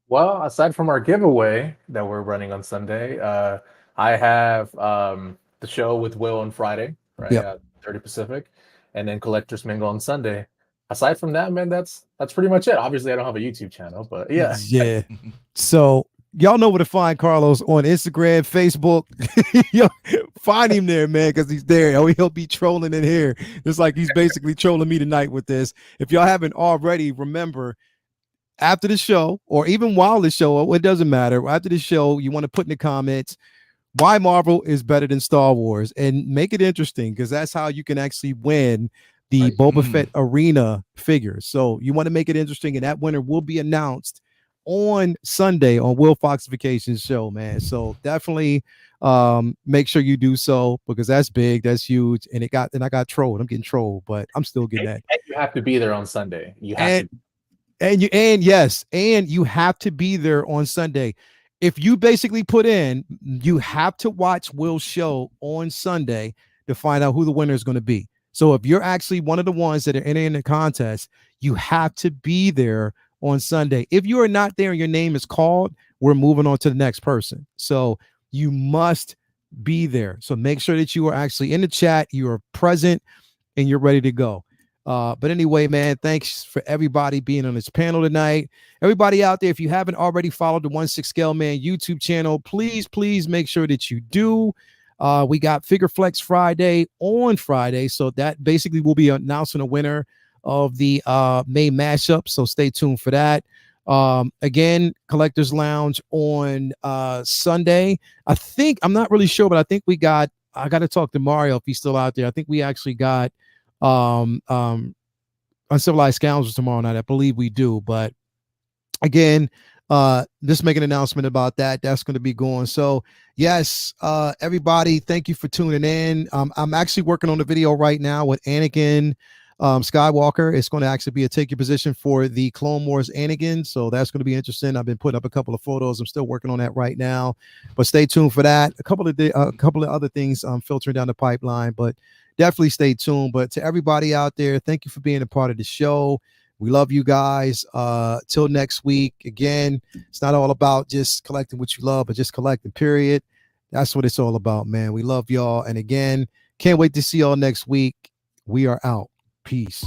Well, aside from our giveaway that we're running on Sunday, I have the show with Will on Friday, right? Yep. 30 Pacific. And then Collectors Mingle on Sunday. Aside from that, man, that's pretty much it. Obviously, I don't have a YouTube channel, but yeah. Yeah. So y'all know where to find Carlos on Instagram, Facebook. Yo, find him there, man, because he's there. He'll be trolling in here. It's like he's basically trolling me tonight with this. If y'all haven't already, remember, after the show, or even while the show, it doesn't matter. After the show, you want to put in the comments why Marvel is better than Star Wars, and make it interesting, because that's how you can actually win the Boba Fett Arena figures. So you want to make it interesting, and that winner will be announced on Sunday on Will Foxification's show, man. So definitely make sure you do so, because that's big, that's huge, and I got trolled. I'm getting trolled, but I'm still getting that. And you have to be there on Sunday. You have to. And you have to be there on Sunday. If you basically put in, you have to watch Will's show on Sunday to find out who the winner is going to be. So if you're actually one of the ones that are entering the contest, you have to be there on Sunday. If you are not there and your name is called, we're moving on to the next person. So you must be there. So make sure that you are actually in the chat, you are present, and you're ready to go. But anyway, man, thanks for everybody being on this panel tonight. Everybody out there, if you haven't already followed the 1/6 Scale Man YouTube channel, please make sure that you do. We got Figure Flex Friday on Friday, so that basically will be announcing a winner of the May mashup. So stay tuned for that. Again, Collectors Lounge on Sunday. I'm not really sure, but I think I got to talk to Mario if he's still out there. I think we actually got Uncivilized Scoundrels tomorrow night. I believe we do. But again, just make an announcement about that. That's going to be going. So yes, everybody, thank you for tuning in. I'm actually working on the video right now with Anakin Skywalker. It's going to actually be a take your position for the Clone Wars Anakin. So that's going to be interesting. I've been putting up a couple of photos. I'm still working on that right now, but stay tuned for that. A couple of other things filtering down the pipeline, but definitely stay tuned. But to everybody out there, thank you for being a part of the show. We love you guys. Till next week. Again, it's not all about just collecting what you love, but just collecting, period. That's what it's all about, man. We love y'all. And again, can't wait to see y'all next week. We are out. Peace.